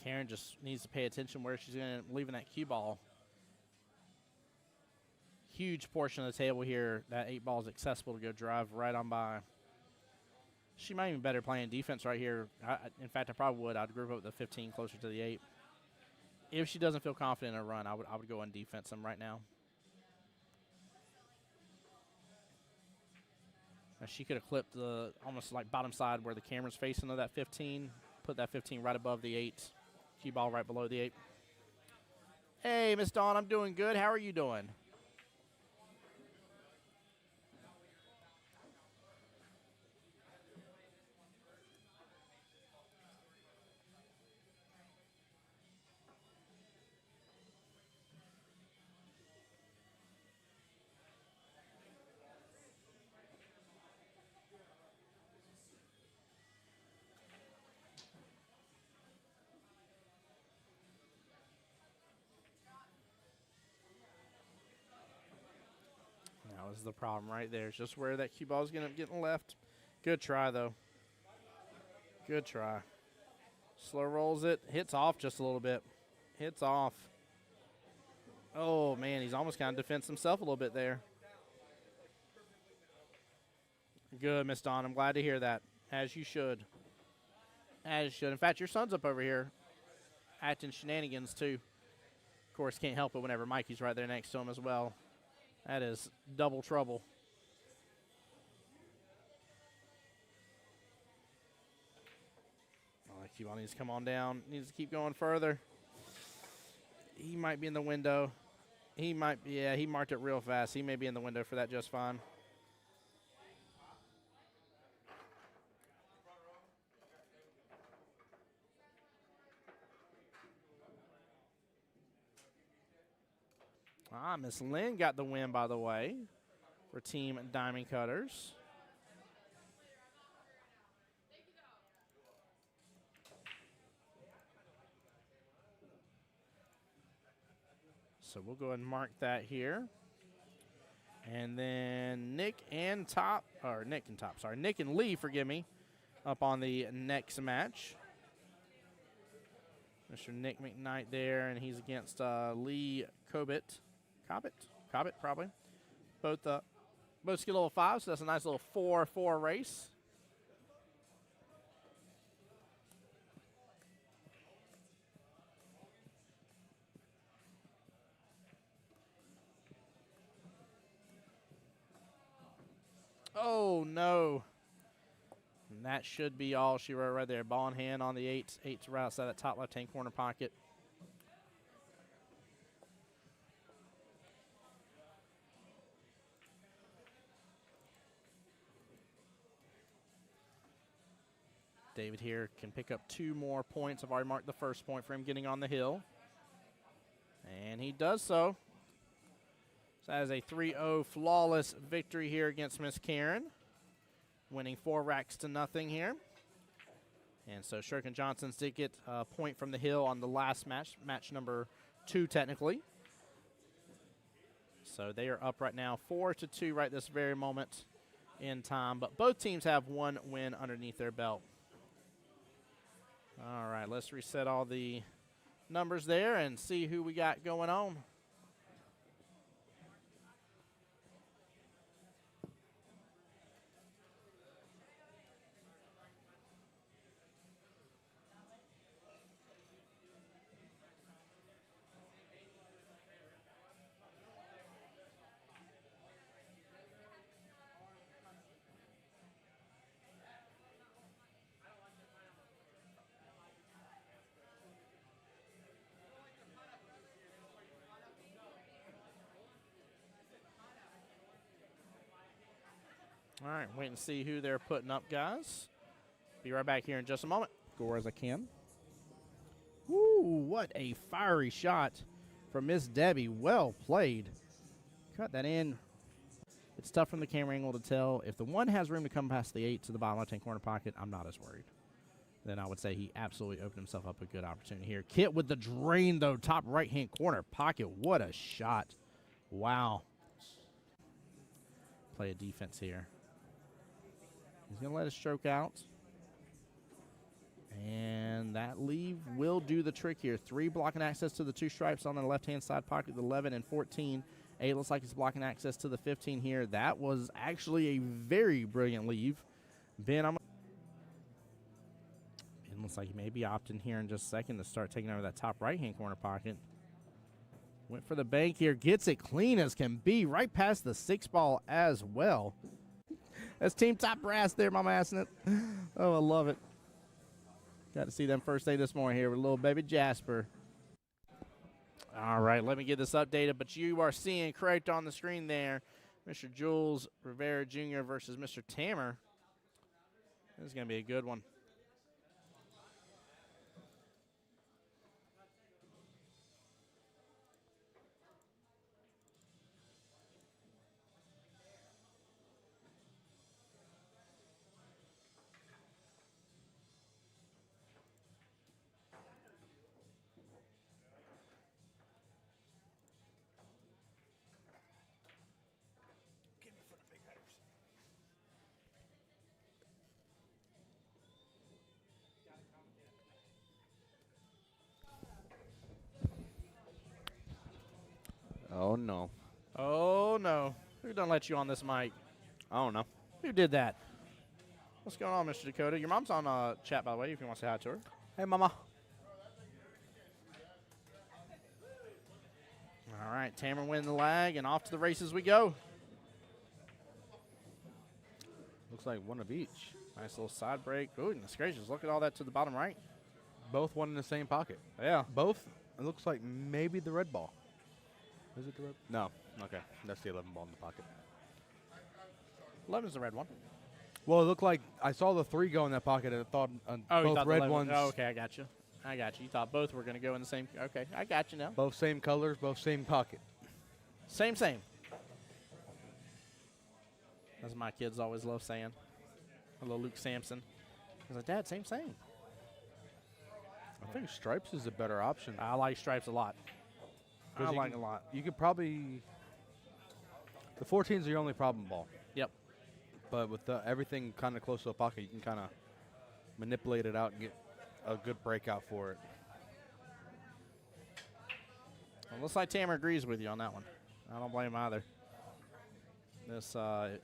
Karen just needs to pay attention where she's going to leaving that cue ball. Huge portion of the table here. That 8 ball is accessible to go drive right on by. She might even better playing defense right here. In fact, I probably would. I'd group up the 15 closer to the 8. If she doesn't feel confident in a run, I would go on defense them right now. Now she could have clipped the almost like bottom side where the camera's facing of that 15. Put that 15 right above the 8. Cue ball right below the 8. Hey, Miss Dawn, I'm doing good. How are you doing? That was the problem right there. It's just where that cue ball is going to get left. Good try, though. Good try. Slow rolls it. Hits off just a little bit. Hits off. Oh, man, he's almost kind of defends himself a little bit there. Good, Miss Dawn. I'm glad to hear that. As you should. As you should. In fact, your son's up over here acting shenanigans, too. Of course, can't help it whenever Mikey's right there next to him as well. That is double trouble. Oh, that cue ball needs to come on down. Needs to keep going further. He might be in the window. He might be, yeah, he marked it real fast. He may be in the window for that just fine. Miss Lynn got the win, by the way, for Team Diamond Cutters. So we'll go ahead and mark that here. And then Nick and Lee, forgive me, up on the next match. Mr. Nick McKnight there, and he's against Lee Cobbett, probably. Both skill level 5, so that's a nice little 4-4 race. Oh, no. And that should be all she wrote right there. Ball in hand on the 8. 8's right outside that top left-hand corner pocket. David here can pick up 2 more points. I've already marked the first point for him getting on the hill. And he does so. So that is a 3-0 flawless victory here against Miss Karen. Winning 4 racks to nothing here. And so Shirk and Johnsons did get a point from the hill on the last match, match number 2 technically. So they are up right now 4-2 right this very moment in time. But both teams have one win underneath their belt. All right, let's reset all the numbers there and see who we got going on. All right, wait and see who they're putting up, guys. Be right back here in just a moment. Score as I can. Woo, what a fiery shot from Miss Debbie. Well played. Cut that in. It's tough from the camera angle to tell. If the 1 has room to come past the 8 to the bottom left-hand corner pocket, I'm not as worried. Then I would say he absolutely opened himself up a good opportunity here. Kit with the drain, though, top right-hand corner pocket. What a shot. Wow. Play a defense here. He's going to let it stroke out. And that leave will do the trick here. 3 blocking access to the 2 stripes on the left-hand side pocket, the 11 and 14. 8 looks like he's blocking access to the 15 here. That was actually a very brilliant leave. Ben, it looks like he may be opting here in just a second to start taking over that top right-hand corner pocket. Went for the bank here. Gets it clean as can be. Right past the 6 ball as well. That's Team Top Brass there, Mama Assing it. Oh, I love it. Got to see them first day this morning here with little baby Jasper. All right, let me get this updated, but you are seeing correct on the screen there, Mr. Jules Rivera Jr. versus Mr. Tammer. This is going to be a good one. Oh, no. Oh, no. Who done let you on this mic? I don't know. Who did that? What's going on, Mr. Dakota? Your mom's on chat, by the way, if you want to say hi to her. Hey, Mama. All right, Tammer winning the lag, and off to the races we go. Looks like one of each. Nice little side break. Ooh, goodness gracious. Look at all that to the bottom right. Both one in the same pocket. Yeah. Both, it looks like maybe the red ball. Is it the red? No. Okay. That's the 11 ball in the pocket. 11's the red one. Well, it looked like I saw the 3 go in that pocket, and I thought both red ones. Oh, okay, I got you. I got you. You thought both were going to go in the same. Okay, I got you now. Both same colors, both same pocket. Same. As my kids always love saying. Hello, Luke Sampson. I was like, Dad, same. I think stripes is a better option. I like stripes a lot. I like it a lot. You could probably. The 14's are your only problem ball. Yep. But with everything kind of close to the pocket, you can kind of manipulate it out and get a good breakout for it. Well, looks like Tammer agrees with you on that one. I don't blame him either. This,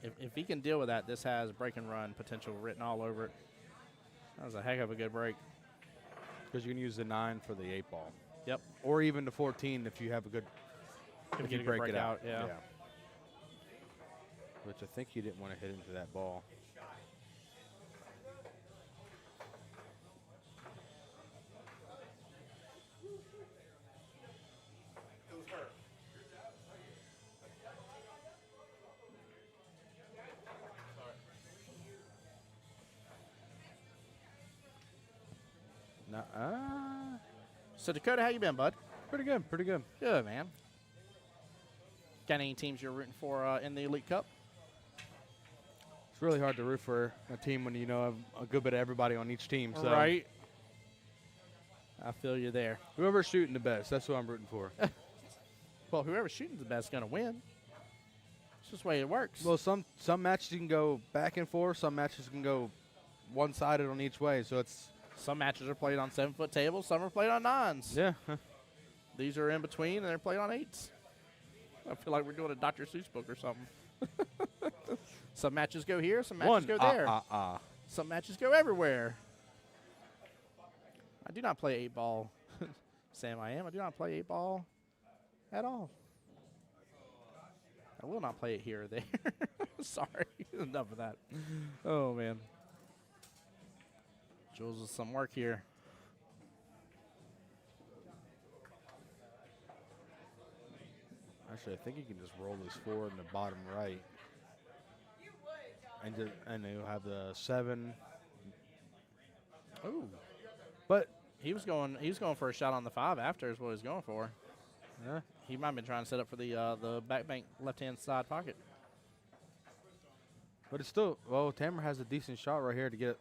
if he can deal with that, this has break and run potential written all over it. That was a heck of a good break. Because you can use the 9 for the 8 ball. Yep. Or even the 14 if you have a good. If you break it out, yeah. Which I think you didn't want to hit into that ball. So, Dakota, how you been, bud? Pretty good, pretty good. Good, man. Got any teams you're rooting for in the Elite Cup? It's really hard to root for a team when you know a good bit of everybody on each team. So Right. I feel you there. Whoever's shooting the best, that's who I'm rooting for. Well, whoever's shooting the best is going to win. It's just the way it works. Well, some matches you can go back and forth. Some matches can go one-sided on each way. So it's some matches are played on 7-foot tables. Some are played on 9s. yeah. These are in between, and they're played on 8s. I feel like we're doing a Dr. Seuss book or something. Some matches go here. Some matches go there. Some matches go everywhere. I do not play 8-ball. Sam, I do not play 8-ball at all. I will not play it here or there. Sorry. Enough of that. Oh, man. Jules with some work here. Actually, I think you can just roll this 4 in the bottom right. And you'll have the 7. Ooh. But He was going for a shot on the 5 after is what he was going for. yeah. He might have been trying to set up for the back bank left-hand side pocket. But it's still, well, Tamer has a decent shot right here to get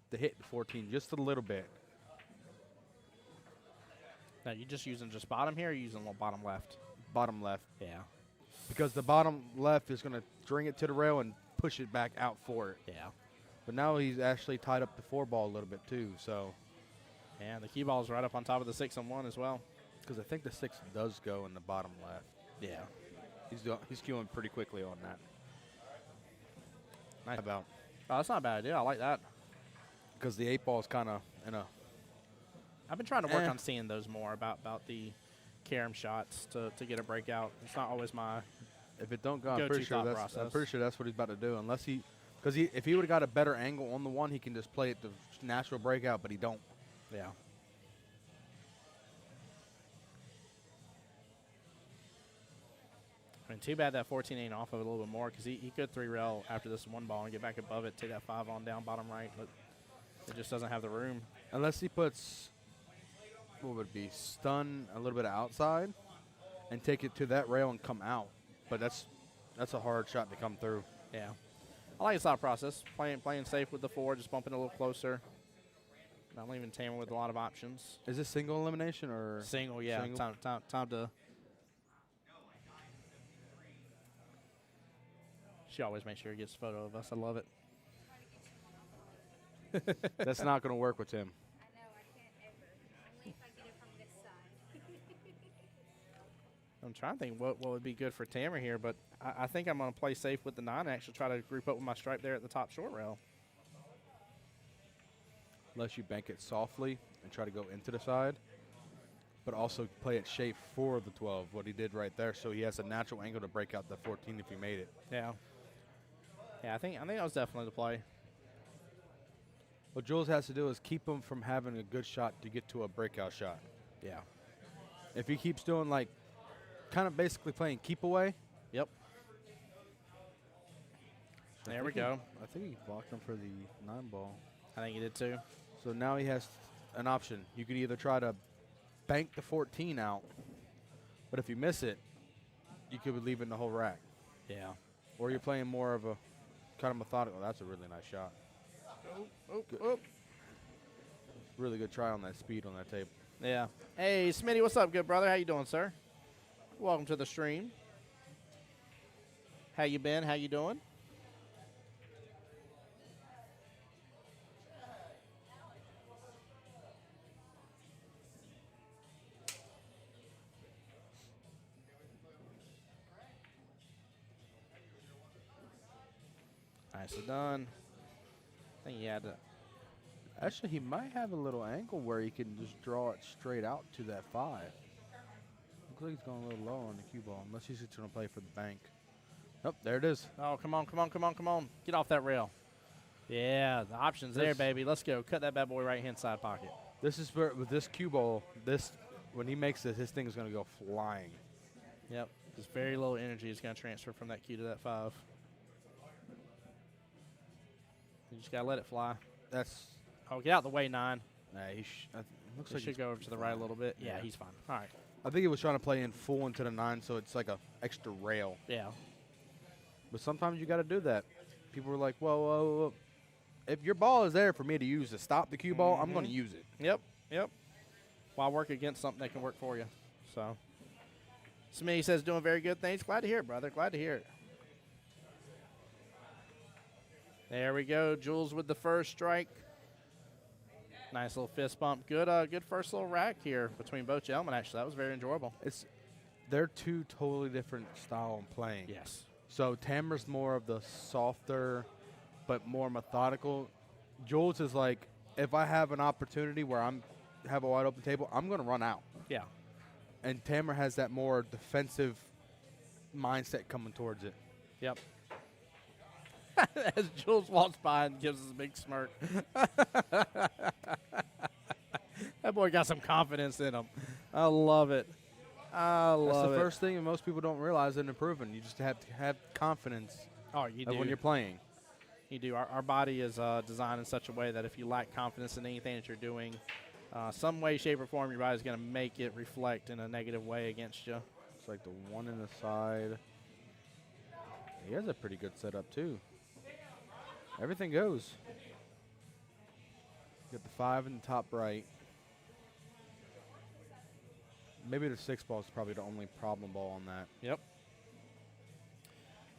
the hit 14 just a little bit. Now, you just using just bottom here or you using bottom left? Bottom left. Yeah. Because the bottom left is going to string it to the rail and push it back out for it. Yeah. But now he's actually tied up the 4 ball a little bit too, so. And the cue ball is right up on top of the 6 and 1 as well. Because I think the 6 does go in the bottom left. Yeah. He's queuing pretty quickly on that. Nice. About. Oh, that's not a bad idea. I like that. Because the 8 ball is kind of in a. I've been trying to work on seeing those more about the carom shots to get a breakout. It's not always my If it don't go, I'm go-to pretty sure thought that's what he's about to do. Unless he, because if he would have got a better angle on the 1, he can just play it the natural breakout, but he don't. Yeah. I mean, too bad that 14 ain't off of it a little bit more because he could 3-rail after this 1 ball and get back above it, take that 5 on down bottom right, but it just doesn't have the room. Unless he puts, what would it be, stun a little bit of outside and take it to that rail and come out. But that's a hard shot to come through. Yeah. I like his thought process. Playing safe with the 4, just bumping a little closer. Not leaving Tamer with a lot of options. Is this single elimination or? Single, yeah. Single? Time to. She always makes sure he gets a photo of us. I love it. That's not going to work with him. I know, I can't ever. Only if I get it from this side. I'm trying to think what would be good for Tamer here, but I think I'm going to play safe with the 9 and actually try to group up with my stripe there at the top short rail. Unless you bank it softly and try to go into the side, but also play it shape for the 12, what he did right there, so he has a natural angle to break out the 14 if he made it. Yeah. Yeah, I think that was definitely the play. What Jules has to do is keep him from having a good shot to get to a breakout shot. Yeah. If he keeps doing like, kind of basically playing keep away. Yep. There we go. I think he blocked him for the 9 ball. I think he did too. So now he has an option. You could either try to bank the 14 out, but if you miss it, you could be leaving the whole rack. Yeah. Or you're playing more of a kind of methodical. That's a really nice shot. Oh. Really good try on that speed on that table. Yeah. Hey, Smitty, what's up, good brother? How you doing, sir? Welcome to the stream. How you been? How you doing? Nicely done. I think he had to. Actually, he might have a little angle where he can just draw it straight out to that 5. Looks like he's going a little low on the cue ball, unless he's just going to play for the bank. Oh, there it is. Oh, come on. Get off that rail. Yeah, the option's there, baby. Let's go. Cut that bad boy right-hand side pocket. This is where, with this cue ball, when he makes this, his thing is going to go flying. Yep. Just very low energy is going to transfer from that cue to that 5. You just got to let it fly. Oh, get out the way, 9. Nah, looks He like should go over to the right a little bit. Yeah, he's fine. All right. I think he was trying to play in full into the 9, so it's like a extra rail. Yeah. But sometimes you got to do that. People were like, well, if your ball is there for me to use to stop the cue ball, I'm going to use it. Yep. Why work against something that can work for you? So, Smitty says doing very good things. Glad to hear it, brother. Glad to hear it. There we go. Jules with the first strike. Nice little fist bump. Good good first little rack here between both gentlemen, actually. That was very enjoyable. They're two totally different style of playing. Yes. So Tamara's more of the softer but more methodical. Jules is like, if I have an opportunity where have a wide open table, I'm going to run out. Yeah. And Tamara has that more defensive mindset coming towards it. Yep. As Jules walks by and gives us a big smirk. That boy got some confidence in him. I love it. I love it. That's the first thing that most people don't realize in improving. You just have to have confidence you do. when you're playing. You do. Our body is designed in such a way that if you lack confidence in anything that you're doing, some way, shape, or form, your body's going to make it reflect in a negative way against you. It's like the one in the side. He has a pretty good setup, too. Everything goes. Got the 5 in the top right. Maybe the 6 ball is probably the only problem ball on that. Yep.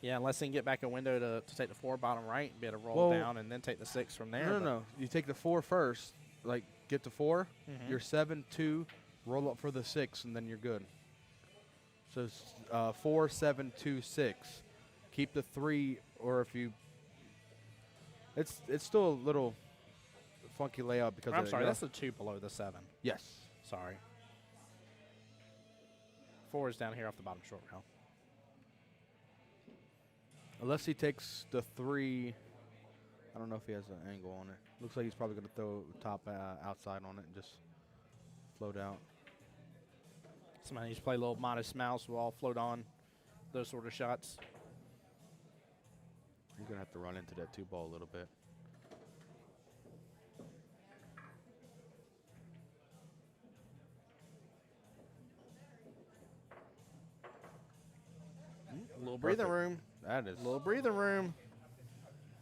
Yeah, unless they can get back a window to take the 4 bottom right, be able to roll down, and then take the 6 from there. No. You take the 4 first. Like, get the 4. Mhm. You're 7, 2, roll up for the 6, and then you're good. So 4, 7, 2, 6. Keep the 3, or if you... It's still a little funky layout because I'm sorry, that's the 2 below the 7. Yes. Sorry. 4 is down here off the bottom short rail. Unless he takes the 3, I don't know if he has an angle on it. Looks like he's probably going to throw top outside on it and just float out. Somebody needs to play a little modest mouse. We'll all float on those sort of shots. You're going to have to run into that 2 ball a little bit. A little breathing room. That is. A little breathing room.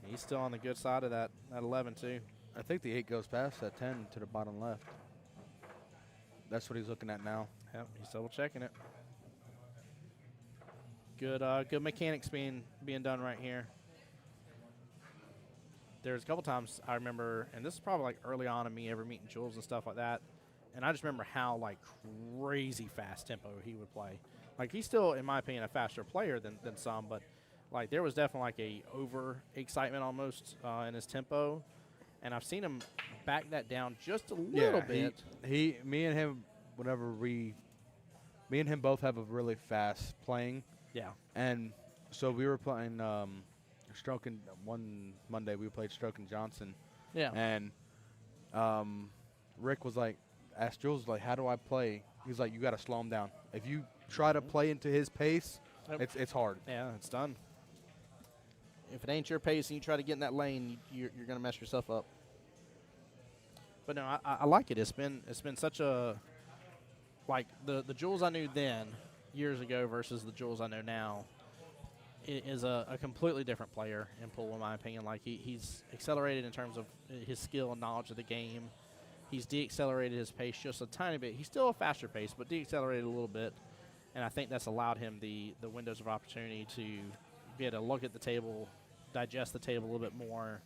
He's still on the good side of that 11, too. I think the 8 goes past that 10 to the bottom left. That's what he's looking at now. Yep, he's double checking it. Good good mechanics being done right here. There's a couple times I remember, and this is probably like early on in me ever meeting Jules and stuff like that, and I just remember how like crazy fast tempo he would play. Like he's still, in my opinion, a faster player than some, but like there was definitely like a over excitement almost in his tempo, and I've seen him back that down just a little bit. Me and him both have a really fast playing. Yeah. And so we were playing Stroking one Monday. We played Stroking Johnson. Yeah. And Rick was like, asked Jules, like, how do I play? He's like, you got to slow him down. If you try to play into his pace, it's hard. Yeah, it's done. If it ain't your pace and you try to get in that lane, you're going to mess yourself up. But no, I like it. It's been such a, like the Jules I knew then years ago versus the Jules I know now is a completely different player in pool, in my opinion. Like he's accelerated in terms of his skill and knowledge of the game. He's de-accelerated his pace just a tiny bit. He's still a faster pace, but de-accelerated a little bit. And I think that's allowed him the windows of opportunity to be able to look at the table, digest the table a little bit more,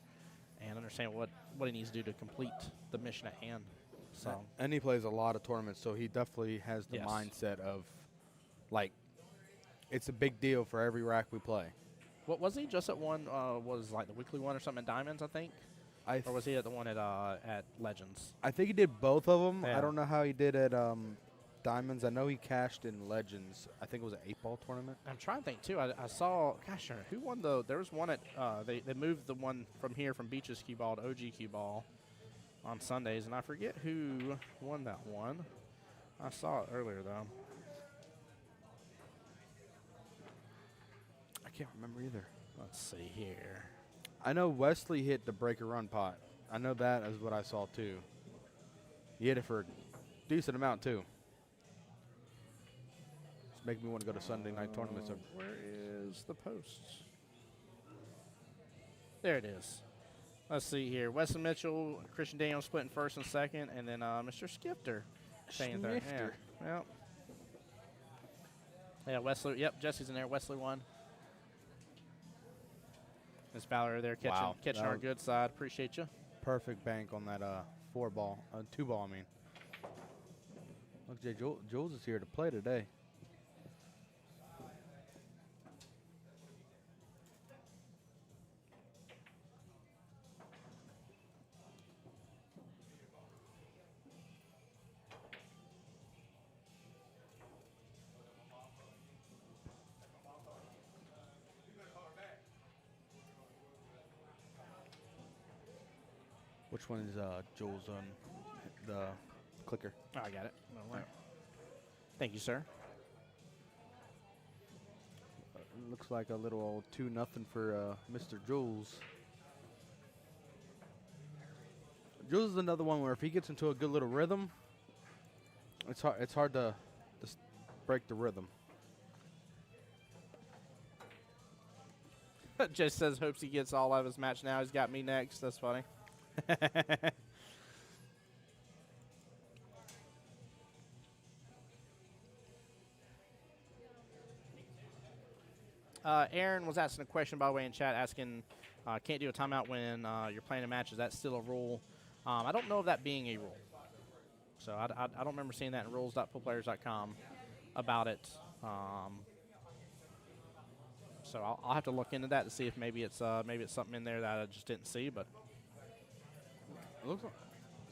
and understand what he needs to do to complete the mission at hand. So. And he plays a lot of tournaments, so he definitely has the mindset of, like, it's a big deal for every rack we play. What was he just at one? Was like the weekly one or something in Diamonds, I think, or was he at the one at Legends? I think he did both of them. Yeah. I don't know how he did at Diamonds. I know he cashed in Legends. I think it was an 8-ball tournament. I'm trying to think too. I saw. Gosh, who won the? There was one at. They moved the one from here from Beaches Cue Ball to OG Cue Ball on Sundays, and I forget who won that one. I saw it earlier though. I can't remember either. Let's see here. I know Wesley hit the breaker run pot. I know that is what I saw too. He hit it for a decent amount too. Just make me want to go to Sunday night tournaments. Where is the post? There it is. Let's see here. Wesley Mitchell, Christian Daniels splitting first and second, and then Mr. Skifter staying third. Yeah. Yep. Yeah, Wesley. Yep, Jesse's in there. Wesley won. Miss Valerie there catching, Wow. catching our good side. Appreciate you. Perfect bank on that 4-ball, 2-ball, I mean. Look, Jay, Jules is here to play today. Which one is Jules on the clicker? Oh, I got it. All right. Thank you, sir. Looks like a little old 2-0 for Mr. Jules. Jules is another one where if he gets into a good little rhythm, it's hard to just break the rhythm. Just says hopes he gets all out of his match now. He's got me next. That's funny. Aaron was asking a question, by the way, in chat, asking, can't do a timeout when you're playing a match. Is that still a rule? I don't know of that being a rule. So I don't remember seeing that in rules.poolplayers.com about it. So I'll have to look into that to see if maybe it's something in there that I just didn't see. But It looks like,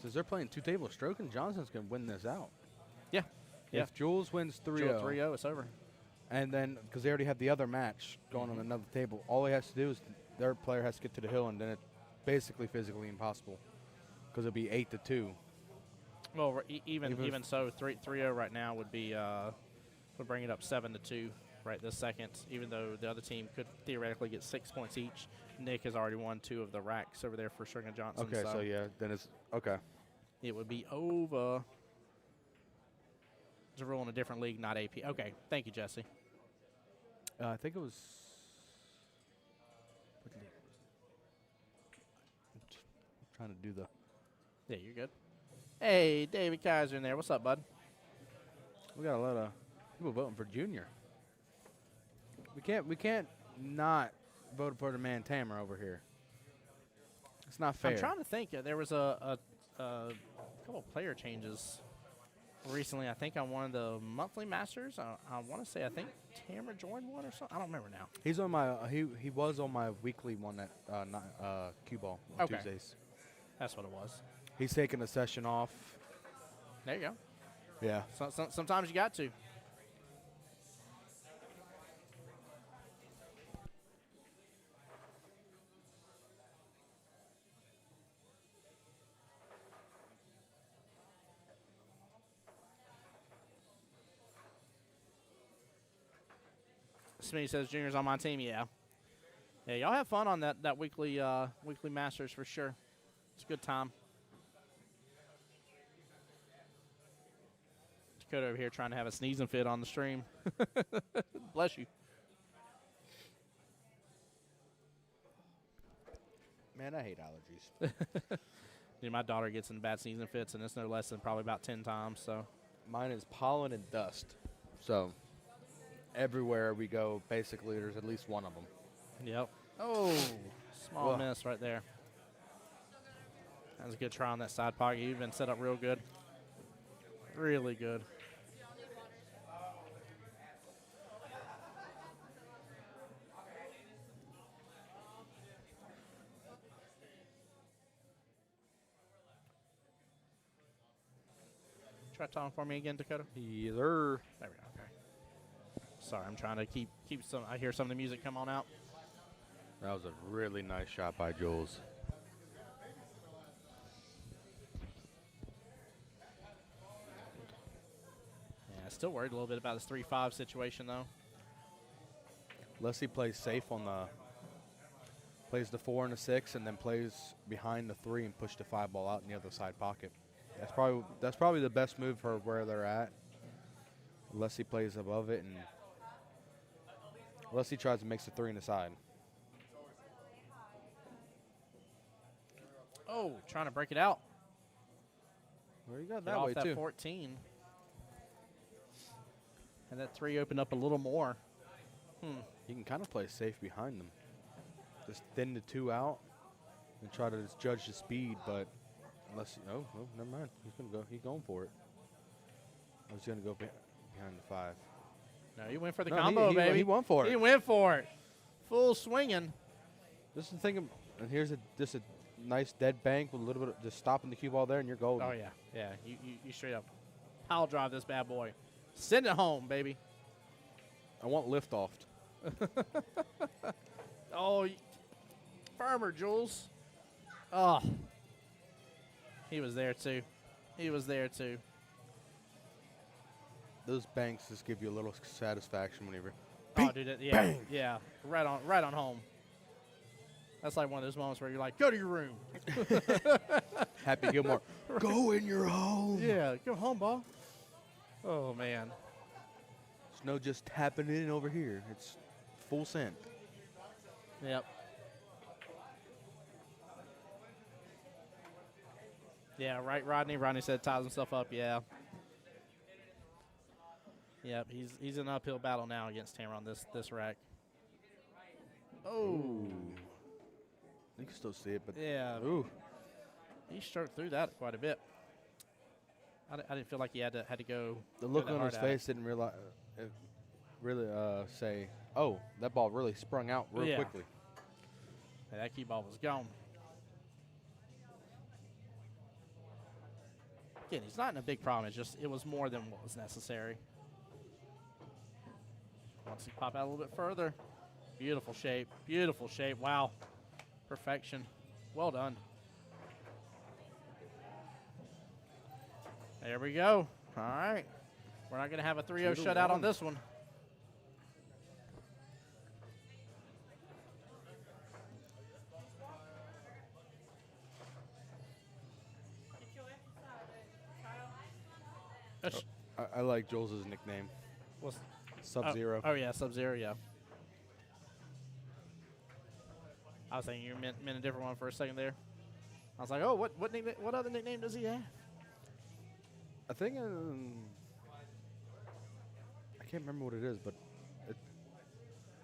since they're playing 2-table stroke, and Johnson's going to win this out. yeah, If Jules wins 3-0, 3-0, it's over. and then because they already have the other match going on another table, all he has to do is their player has to get to the hill, and then it's basically physically impossible because it'll be 8-2. Well, even Even so, 3-0 right now would be would bring it up 7-2 right this second. Even though the other team could theoretically get 6 points each, Nick has already won 2 of the racks over there for Stringer Johnson. Okay, so yeah, then it's okay. It would be over. It's a rule in a different league, not AP. Okay, thank you, Jesse. I think it was. I'm trying to do the. Yeah, you're good. Hey, David Kaiser in there. What's up, bud? We got a lot of people voting for Junior. We can't not vote for the man Tamer over here. It's not fair. I'm trying to think. There was a couple player changes recently. I think on one of the monthly masters. I want to say I think Tamer joined one or something. I don't remember now. He's on my he was on my weekly one at Cue Ball on Okay. Tuesdays. That's what it was. He's taking a session off. There you go. Yeah. Sometimes you got to. Smitty says Junior's on my team. Yeah. Yeah, y'all have fun on that weekly weekly masters for sure. It's a good time. Dakota over here trying to have a sneezing fit on the stream. Bless you. Man, I hate allergies. Dude, my daughter gets in bad sneezing fits, and it's no less than probably about 10 times. So Mine is pollen and dust. So everywhere we go, basically, there's at least one of them. Yep. Oh, small Whoa. miss right there. That was a good try on that side pocket. You've been set up real good. Really good. Try talking for me again, Dakota. Yes, sir. There we go. Okay. Sorry, I'm trying to keep some. I hear some of the music come on out. That was a really nice shot by Jules. Yeah, still worried a little bit about this 3-5 situation though. Leslie plays safe on plays the 4 and the 6, and then plays behind the 3 and push the 5 ball out in the other side pocket. That's probably the best move for where they're at. Leslie plays above it, and Leslie tries to mix the 3 in the side. Oh, trying to break it out. Well, you got Get that off way that too. 14. And that 3 opened up a little more. You can kind of play safe behind them. just thin the 2 out and try to just judge the speed, but unless no, never mind. He's gonna go. He's going for it. I was gonna go behind the 5. No, he went for the No, combo, baby. He went for it. He went for it. Full swinging. This is the thing, and here's just a nice dead bank with a little bit of just stopping the cue ball there, and you're golden. Oh, yeah. Yeah, you straight up pile drive this bad boy. Send it home, baby. I want liftoff. Oh, firmer, Jules. Oh. He was there, too. He was there, too. Those banks just give you a little satisfaction whenever. Oh, dude, yeah. Bang. Yeah, right on home. That's like one of those moments where you're like, go to your room. Happy Gilmore. Go in your home. Yeah, go home, ball. Oh, man. There's no just tapping in over here. It's full send. Yep. Yeah, right, Rodney. Rodney said ties himself up. Yeah. Yep, he's in an uphill battle now against Tamer on this rack. Oh. You can still see it, but Yeah. ooh. He stroked through that quite a bit. I didn't feel like he had to go. The look that on hard his at it. face didn't realize, really say, oh, that ball really sprung out real Yeah. quickly. Yeah, that key ball was gone. Again, he's not in a big problem. It's just it was more than what was necessary. Once he pop out a little bit further. Beautiful shape. Beautiful shape. Wow. Perfection. Well done. There we go. All right. We're not going to have a 3-0 shutout on this one. I like Joel's nickname. What's- Sub-Zero. Oh, yeah, Sub-Zero, yeah. I was thinking you meant a different one for a second there. I was like, oh, what other nickname does he have? I think I can't remember what it is, but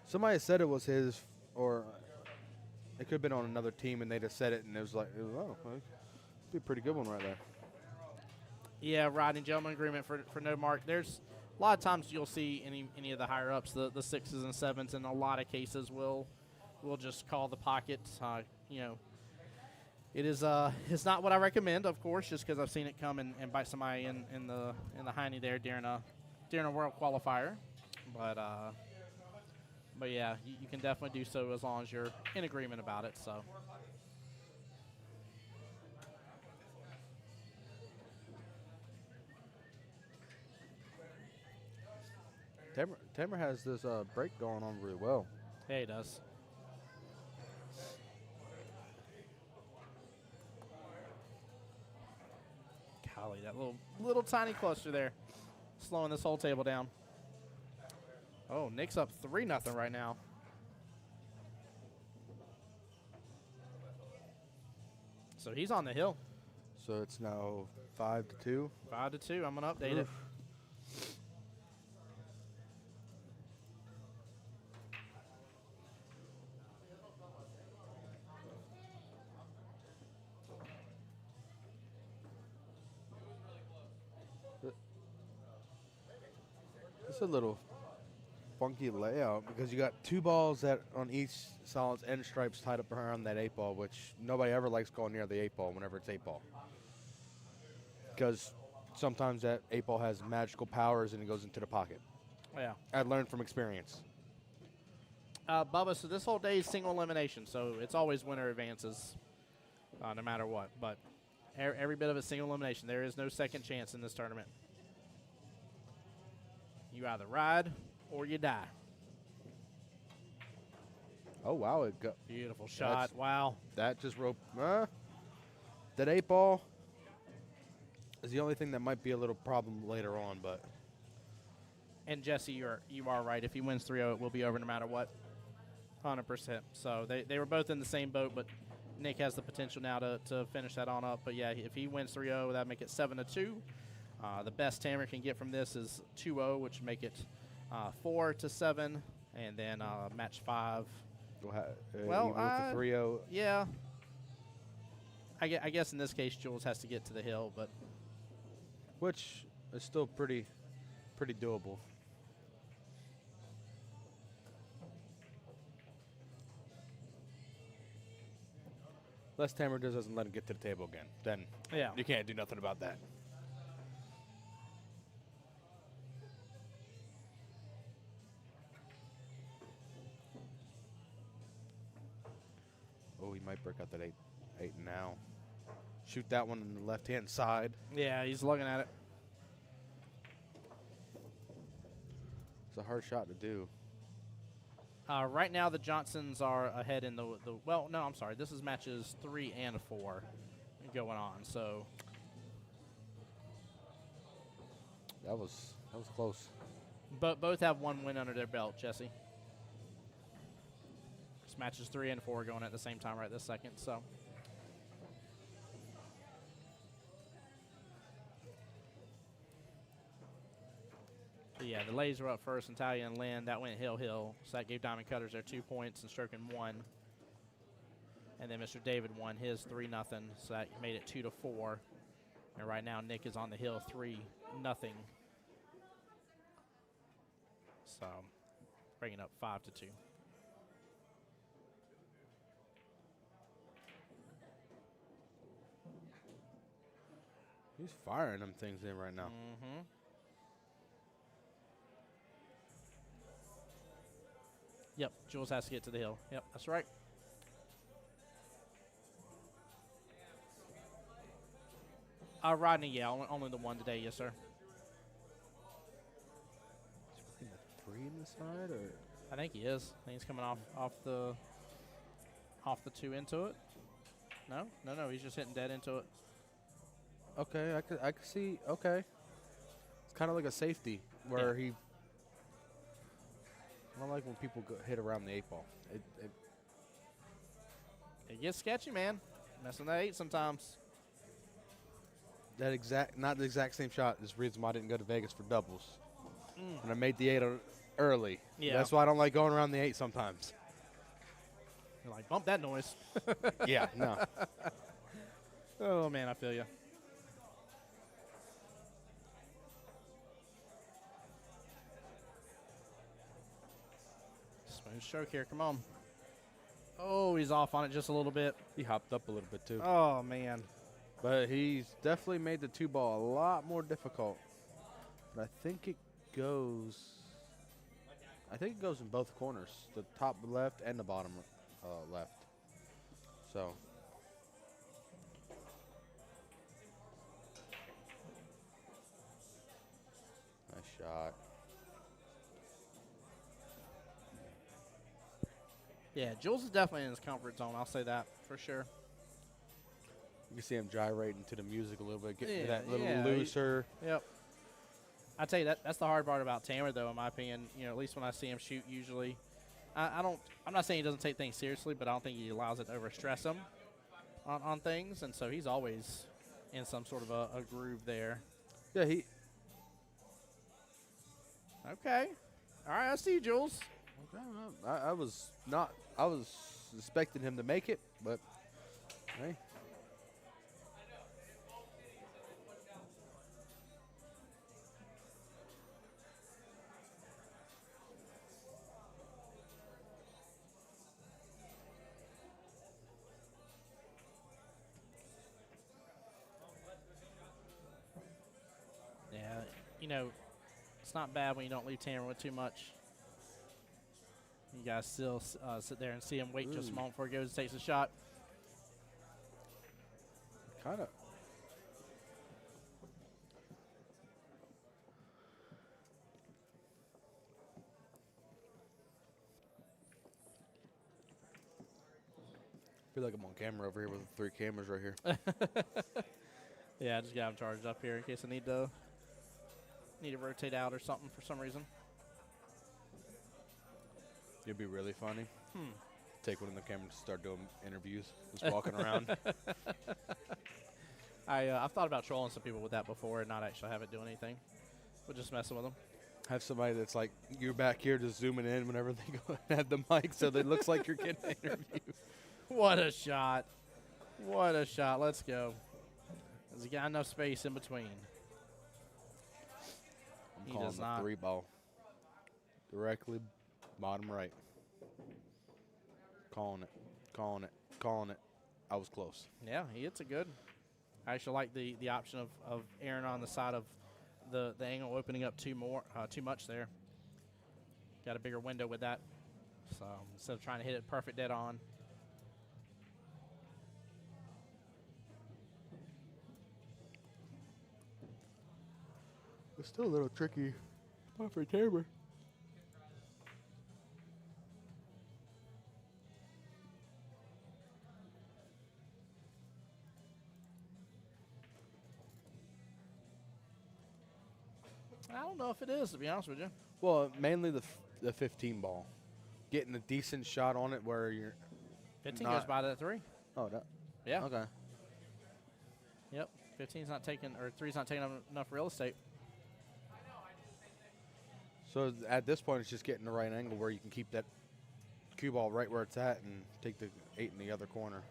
somebody said it was his, or it could have been on another team, and they just said it, and it was like, oh, it'd be a pretty good one right there. Yeah, Rodney, gentleman agreement for no mark. There's a lot of times you'll see any of the higher ups, the 6s and 7s, in a lot of cases will just call the pocket. You know, it is it's not what I recommend, of course, just because I've seen it come and bite somebody in the hiney there during a world qualifier. But yeah, you can definitely do so as long as you're in agreement about it. So. Tamer has this break going on really well. Yeah, he does. Golly, that little tiny cluster there, slowing this whole table down. Oh, Nick's up 3-0 right now. So he's on the hill. So it's now 5-2. 5-2. I'm gonna update it. It's a little funky layout because you got 2 balls that on each solid's end stripes tied up around that 8 ball, which nobody ever likes going near the 8 ball whenever it's 8 ball. Because sometimes that 8 ball has magical powers and it goes into the pocket. Yeah. I learned from experience. Bubba, so this whole day is single elimination, so it's always winner advances, no matter what. But every bit of it single elimination. There is no second chance in this tournament. You either ride or you die. Oh, wow. It got Beautiful shot. Wow. that just rope. That 8 ball is the only thing that might be a little problem later on, but. And Jesse, you are right. If he wins 3-0, it will be over no matter what. 100%. So they were both in the same boat, but Nick has the potential now to finish that on up. But yeah, if he wins 3-0, that'd make it 7-2. The best Tamer can get from this is 2-0, which would make it 4-7, and then match 5 Well, even with the 3-0. Yeah. I guess in this case, Jules has to get to the hill, but Which is still pretty doable. Unless Tamer doesn't let him get to the table again. Then yeah. you can't do nothing about that. Oh, he might break out that 8 now. Shoot that one on the left-hand side. Yeah, he's looking at it. It's a hard shot to do. Right now, the Johnsons are ahead in the well, no, I'm sorry. This is matches 3 and 4 going on. So That was close. but both have 1 win under their belt, Jesse. This matches 3 and 4 going at the same time right this second. So but yeah, the Lays were up first, and Talia and Lynn. That went hill. So that gave Diamond Cutters their 2 points and Stroken 1. And then Mr. David won his 3-0, so that made it 2-4. And right now Nick is on the hill 3-0. So bringing up 5-2. He's firing them things in right now. Mm-hmm. Yep, Jules has to get to the hill. Yep, that's right. Rodney, yeah, only the one today, yes, sir. Is he working the 3 in the side, or? I think he is. I think he's coming off the 2 into it. No, he's just hitting dead into it. Okay, I could see. Okay, it's kind of like a safety where he. I don't like when people hit around the 8 ball. It gets sketchy, man. Messing that 8 sometimes. Not the exact same shot is the reason why I didn't go to Vegas for doubles. And I made the 8 early. Yeah. That's why I don't like going around the 8 sometimes. You're like, bump that noise. Yeah, no. Oh, man, I feel you. Smooth stroke here. Come on. Oh, he's off on it just a little bit. He hopped up a little bit too. Oh, man. But he's definitely made the 2 ball a lot more difficult. But I think it goes in both corners, the top left and the bottom left. So. Nice shot. Yeah, Jules is definitely in his comfort zone. I'll say that for sure. You can see him gyrating to the music a little bit, getting Yeah, that little yeah, looser. Yep. I tell you that's the hard part about Tamer, though, in my opinion. You know, at least when I see him shoot, usually, I'm not saying he doesn't take things seriously, but I don't think he allows it to overstress him on things, and so he's always in some sort of a groove there. Yeah, he. Okay. All right, I see you, Jules. I was not. I was expecting him to make it, but hey. Yeah, you know, it's not bad when you don't leave Tamer with too much. You guys still sit there and see him wait just a moment before he goes and takes a shot. Kind of. I feel like I'm on camera over here with 3 cameras right here. Yeah, I just got him charged up here in case I need to rotate out or something for some reason. It'd be really funny. Take one of the cameras and start doing interviews, just walking around. I've thought about trolling some people with that before and not actually have it do anything, but just messing with them. Have somebody that's like you're back here just zooming in whenever they go and have the mic, so that it looks like you're getting an interview. What a shot. What a shot. Let's go. Has he got enough space in between? I'm He calling does the not. 3 ball. Directly bottom right. Calling it. Calling it. Calling it. I was close. Yeah, he hits it good. I actually like the option of Aaron on the side of the angle opening up too much there. Got a bigger window with that. So instead of trying to hit it perfect dead on. It's still a little tricky. Spot for Tabor. I don't know if it is, to be honest with you. Well, mainly the 15 ball. Getting a decent shot on it where you're 15 not- goes by that 3. Oh, that. Yeah. Okay. Yep. 15's not taking, or 3's not taking up enough real estate. So at this point, it's just getting the right angle where you can keep that cue ball right where it's at and take the 8 in the other corner.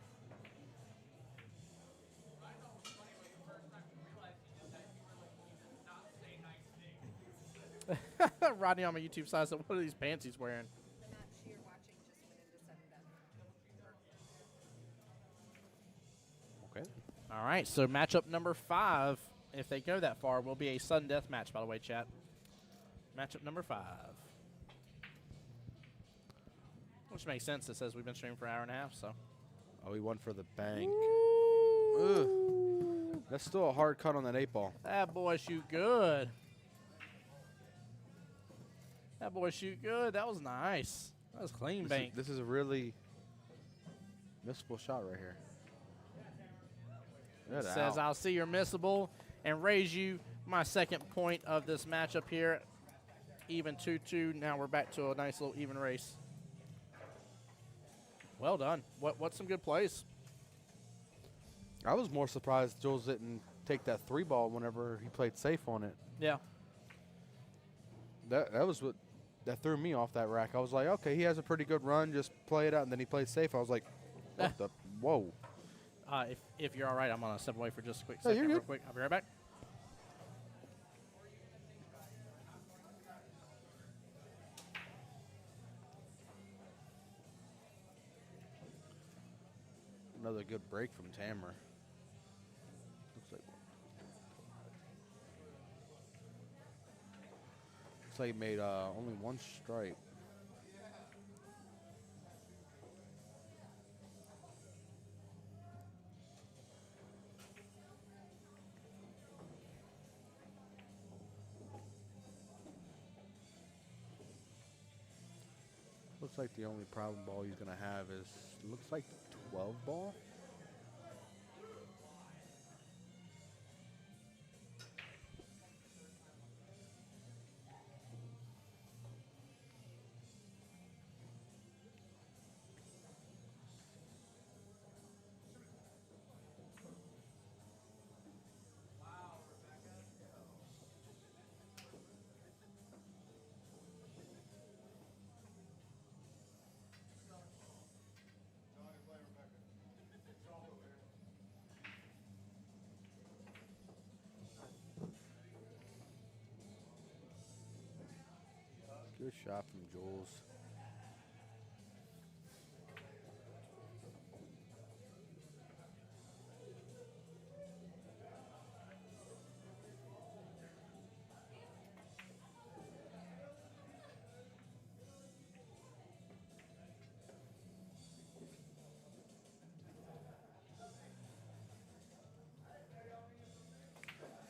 Rodney on my YouTube side said, "What are these pants he's wearing?" The match you're watching just went into sudden death. Okay. All right, so matchup number 5, if they go that far, will be a sudden death match, by the way, chat. Matchup number 5. Which makes sense. It says we've been streaming for an hour and a half, so. Oh, he went for the bank. Ugh. That's still a hard cut on that 8 ball. That boy shoot good. That boy shoot good. That was nice. That was clean bank. This is a really missable shot right here. It Good says, out. I'll see your missable and raise you my second point of this matchup here. Even 2-2. Now we're back to a nice little even race. Well done. What's some good plays? I was more surprised Jules didn't take that 3 ball whenever he played safe on it. Yeah. That was what that threw me off that rack. I was like, okay, he has a pretty good run. Just play it out, and then he played safe. I was like, what the? Whoa. If you're all right, I'm going to step away for just a quick Yeah, second. you're Real good. quick. I'll be right back. Another good break from Tammer. Looks like he made only 1 stripe. Looks like the only problem ball he's gonna have is looks like 12 ball. Good shot from Jules.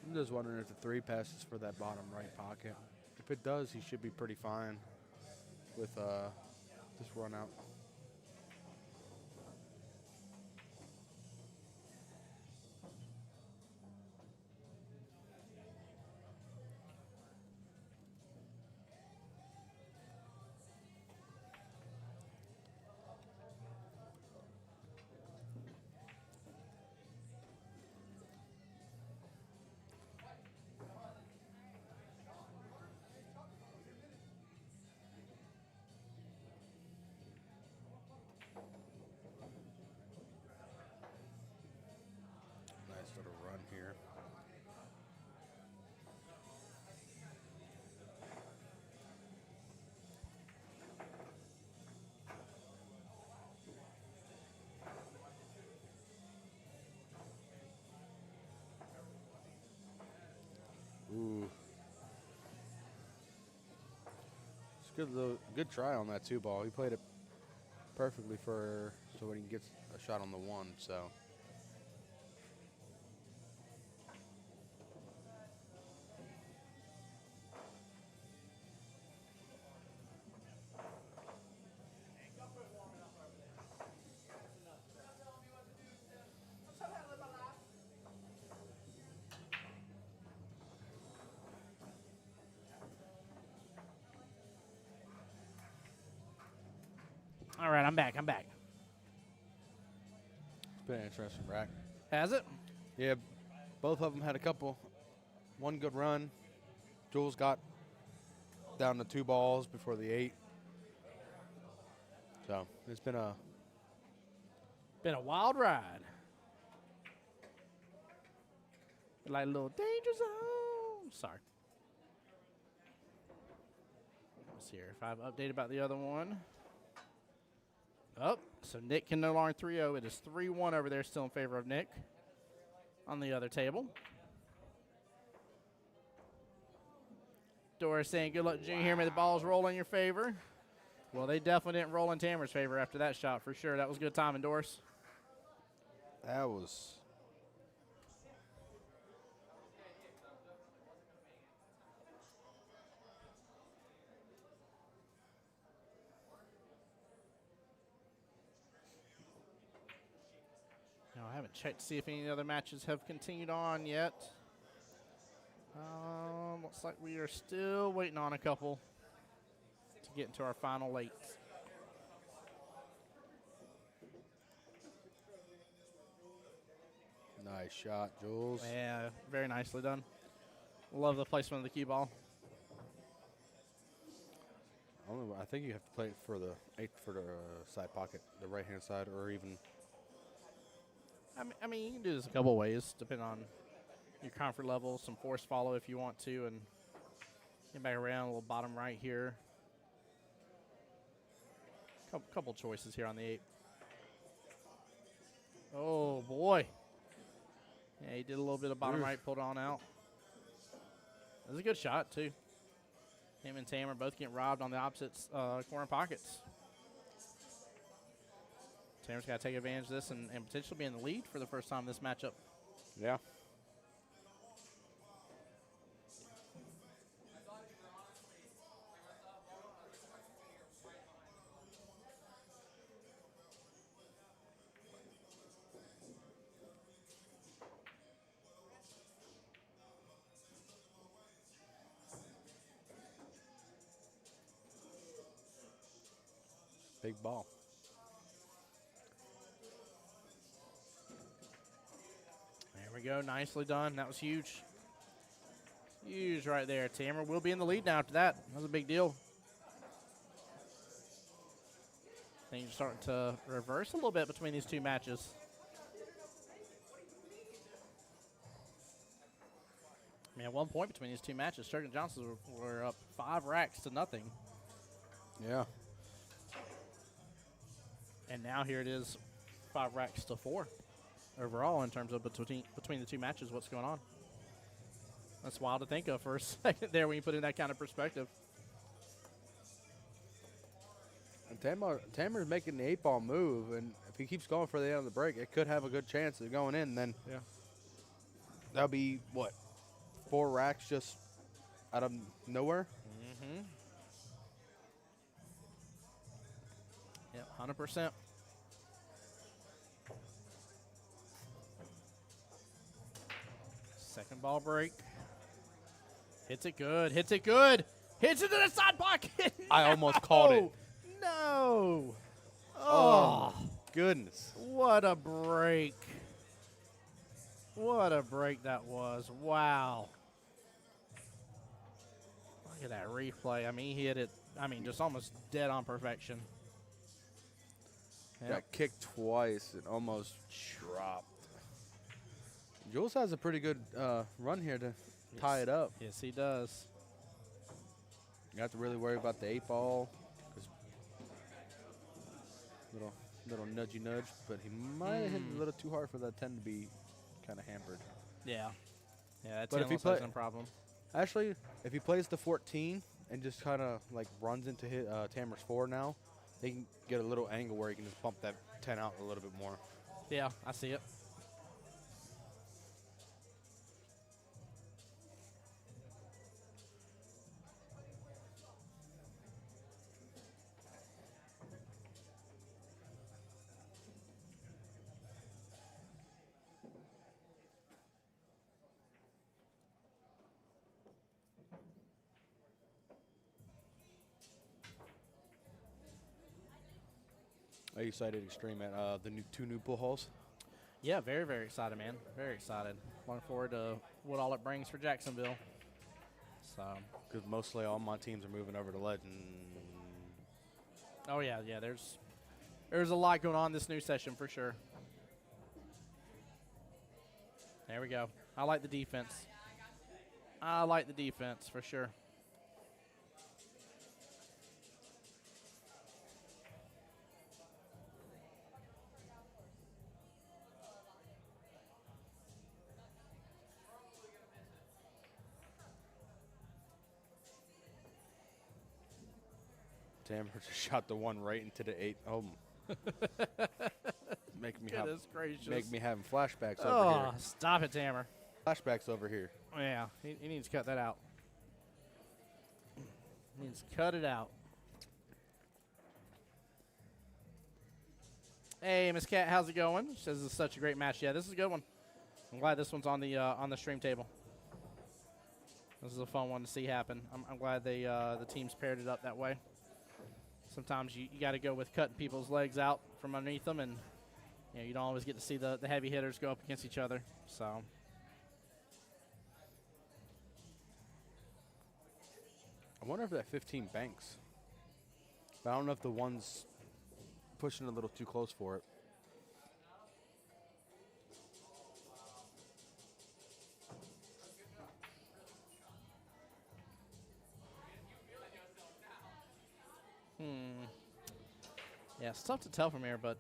I'm just wondering if the 3 passes for that bottom right pocket. If it does, he should be pretty fine with this run out. Good try on that 2-ball. He played it perfectly so when he gets a shot on the 1. So. All right, I'm back. It's been an interesting rack. Has it? Yeah, both of them had one good run. Jules got down to 2 balls before the 8. So it's been a wild ride. Like a little danger zone. Sorry. Let's see here if I've updated about the other one. Oh, so Nick can no longer 3-0. It is 3-1 over there, still in favor of Nick on the other table. Doris saying, good luck, Junior. Here, may the balls roll in your favor. Well, they definitely didn't roll in Tamer's favor after that shot for sure. That was good timing, Doris. That was. No, I haven't checked to see if any of the other matches have continued on yet. Looks like we are still waiting on a couple to get into our final eight. Nice shot, Jules. Yeah, very nicely done. Love the placement of the cue ball. I think you have to play it for the side pocket, the right-hand side, or even. I mean, you can do this a couple ways, depending on your comfort level. Some force follow if you want to, and get back around a little bottom right here. Couple choices here on the 8. Oh boy! Yeah, he did a little bit of bottom right, pulled on out. That was a good shot too. Him and Tamer both getting robbed on the opposite corner pockets. Tamer's got to take advantage of this and potentially be in the lead for the first time in this matchup. Yeah. Big ball. There we go. Nicely done. That was huge. Huge right there. Tamer will be in the lead now after that. That was a big deal. Things are starting to reverse a little bit between these two matches. I mean, at one point between these two matches, Sturgeon Johnsons were up 5 racks to nothing. Yeah. And now here it is 5 racks to 4 overall in terms of between the two matches, what's going on. That's wild to think of for a second there when you put in that kind of perspective. And Tamer's making the 8-ball move, and if he keeps going for the end of the break, it could have a good chance of going in. Then that'll be, what, 4 racks just out of nowhere? Mm-hmm. Yep, 100%. Second ball break. Hits it good. Hits it good. Hits it to the side pocket. No! I almost called it. No. Oh, goodness. What a break. What a break that was. Wow. Look at that replay. I mean, he hit it, just almost dead on perfection. Yep. Got kicked twice and almost dropped. Jules has a pretty good run here to tie it up. Yes, he does. You have to really worry about the 8-ball. Little nudgy nudge, but he might have hit a little too hard for that 10 to be kind of hampered. Yeah. Yeah, that's But if he no problem. Actually, if he plays the 14 and just kind of like runs into Tamara's 4 now, they can get a little angle where he can just bump that 10 out a little bit more. Yeah, I see it. Are you excited extreme at the two new pool halls? Yeah, very, very excited, man. Very excited. Looking forward to what all it brings for Jacksonville. So. Because mostly all my teams are moving over to Legend. Oh yeah, yeah. There's a lot going on this new session for sure. There we go. I like the defense. I like the defense for sure. Tamara just shot the one right into the 8. Oh, make me having flashbacks over here. Oh, stop it, Tamer. Flashbacks over here. Oh, yeah, he needs to cut that out. He needs to cut it out. Hey, Miss Cat, how's it going? She says it's such a great match. Yeah, this is a good one. I'm glad this one's on the stream table. This is a fun one to see happen. I'm glad the teams paired it up that way. Sometimes you got to go with cutting people's legs out from underneath them, and you don't always get to see the heavy hitters go up against each other. So. I wonder if that 15 banks. But I don't know if the one's pushing a little too close for it. Yeah, it's tough to tell from here, but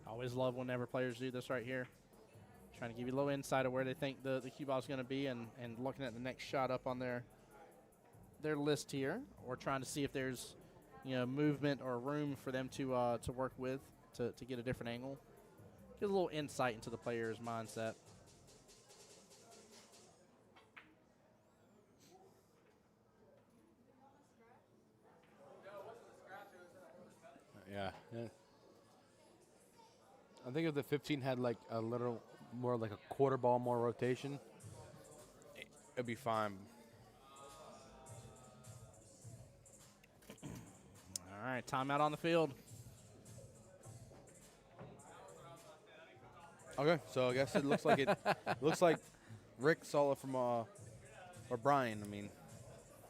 I always love whenever players do this right here. Trying to give you a little insight of where they think the cue ball is going to be, and looking at the next shot up on their list here, or trying to see if there's movement or room for them to work with to get a different angle. Get a little insight into the player's mindset. Yeah. I think if the 15 had like a little more like a quarter ball, more rotation, it'd be fine. All right, timeout on the field. Okay, so I guess it looks like looks like Rick saw it from or Brian. I mean,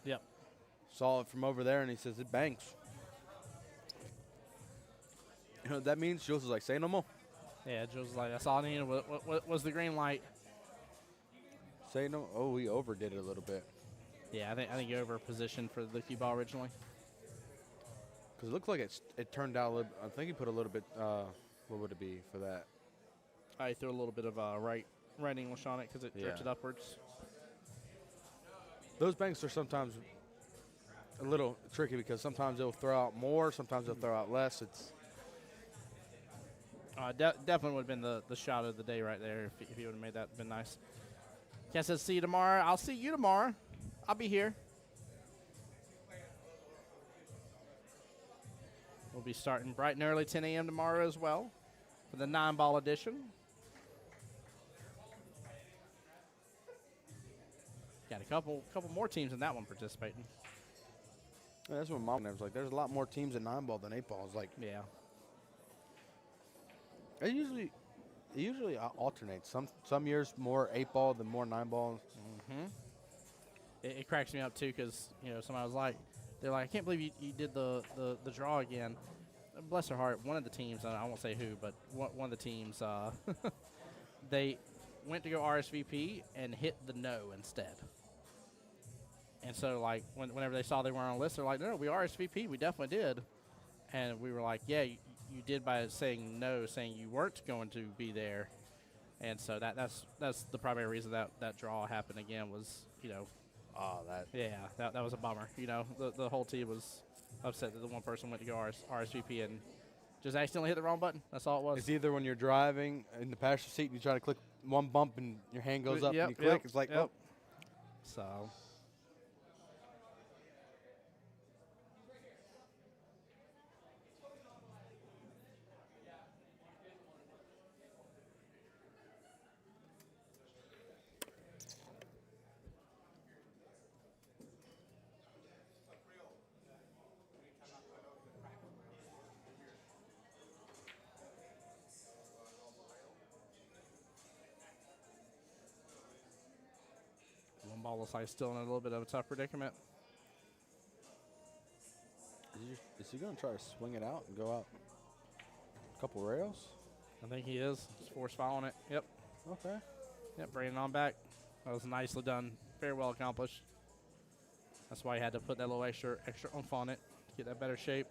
yep, saw it from over there, and he says it banks. You know what that means? Jules was like, say no more. Yeah, Jules was like, that's all I needed. What was the green light? Say no. Oh, we overdid it a little bit. Yeah, I think you over positioned for the cue ball originally. Because it looks like it turned out a little. I think he put a little bit. What would it be for that? I threw a little bit of right English on it because it drifted upwards. Those banks are sometimes a little tricky because sometimes they'll throw out more, sometimes they'll throw out less. It's definitely would have been the shot of the day right there if he would have made that. Been nice. Cat says, see you tomorrow. I'll see you tomorrow. I'll be here. We'll be starting bright and early, 10 a.m. tomorrow as well for the 9-ball edition. Got a couple more teams in that one participating. Yeah, that's what Mom was like. There's a lot more teams in 9-ball than 8-ball. It's like, yeah. It usually alternates. Some years more 8-ball than more 9-ball. Mm-hmm. It cracks me up too because somebody was like, they're like, I can't believe you did the draw again. Bless her heart. One of the teams, I won't say who, but one of the teams, they went to go RSVP and hit the no instead. And so, like, whenever they saw they weren't on a list, they're like, no, we RSVP. We definitely did. And we were like, yeah, you did by saying no, saying you weren't going to be there, and so that's the primary reason that draw happened again was, you know. Oh, that. Yeah, that was a bummer. You know, the whole team was upset that the one person went to go RSVP and just accidentally hit the wrong button. That's all it was. It's either when you're driving in the passenger seat and you try to click one bump and your hand goes up Yep, and you click. yep, It's like, yep. oh. So. One ball looks like still in a little bit of a tough predicament. Is he going to try to swing it out and go out a couple rails? I think he is. Just force following it. Yep. Okay. Yep, bringing it on back. That was nicely done. Very well accomplished. That's why he had to put that little extra oomph on it to get that better shape.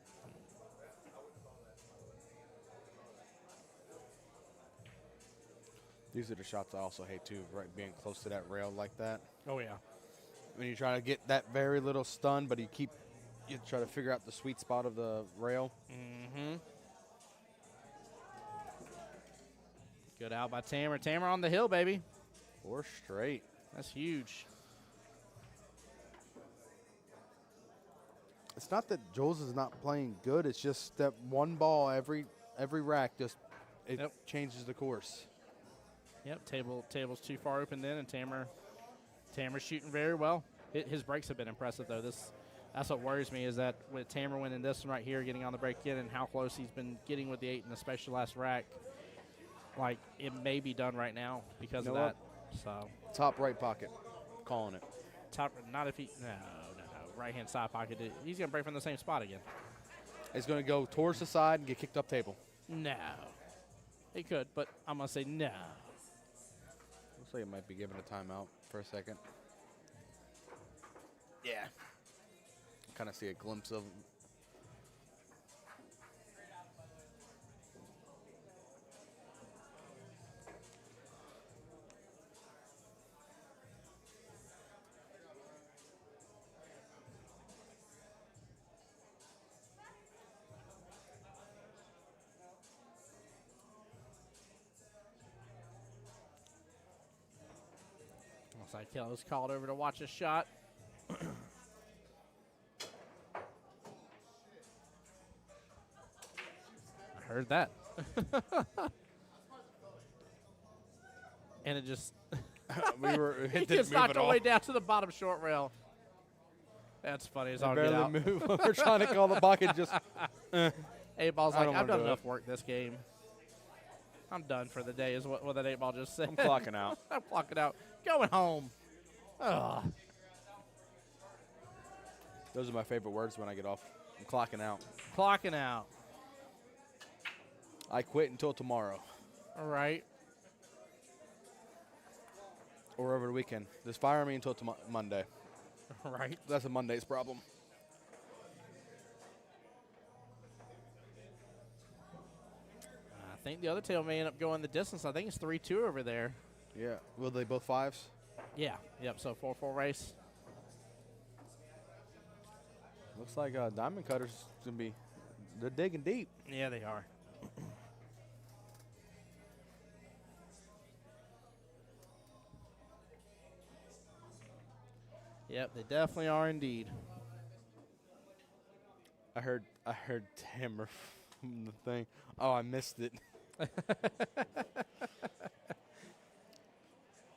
These are the shots I also hate, too, right, being close to that rail like that. Oh, yeah. When you try to get that very little stun, but you try to figure out the sweet spot of the rail. Mm-hmm. Good out by Tamer. Tamer on the hill, baby. 4 straight. That's huge. It's not that Jules is not playing good. It's just that one ball every rack just Yep. changes the course. Yep, table's too far open then, and Tamer's shooting very well. His breaks have been impressive, though. That's what worries me, is that with Tamer winning this one right here, getting on the break in, and how close he's been getting with the 8, and especially last rack, like, it may be done right now because of that. So Top right pocket, calling it. not if he no. Right-hand side pocket. He's going to break from the same spot again. It's going to go towards the side and get kicked up table. No. He could, but I'm going to say no. Looks like it might be given a timeout for a second. Yeah. Kind of see a glimpse of. Looks like Kelly's called over to watch a shot. I heard that. And it just It he didn't just move knocked at all the all. way down to the bottom short rail. That's funny as all get barely out. move. We're trying to call the bucket. Just 8-ball's I like, don't I've wanna done do enough it. work this game. I'm done for the day, is what that 8-ball just said. I'm clocking out. I'm clocking out. Going home. Ugh. Those are my favorite words when I get off. I'm clocking out. Clocking out. I quit until tomorrow All right. or over the weekend. Just fire me until Monday. All right. That's a Monday's problem. I think the other tail may end up going the distance. I think it's 3-2 over there. Yeah. Will they both 5s? Yeah. Yep. So 4-4 race. Looks like Diamond Cutter's going to be, they're digging deep. Yeah, they are. Yep, they definitely are indeed. I heard Tammer from the thing. Oh, I missed it.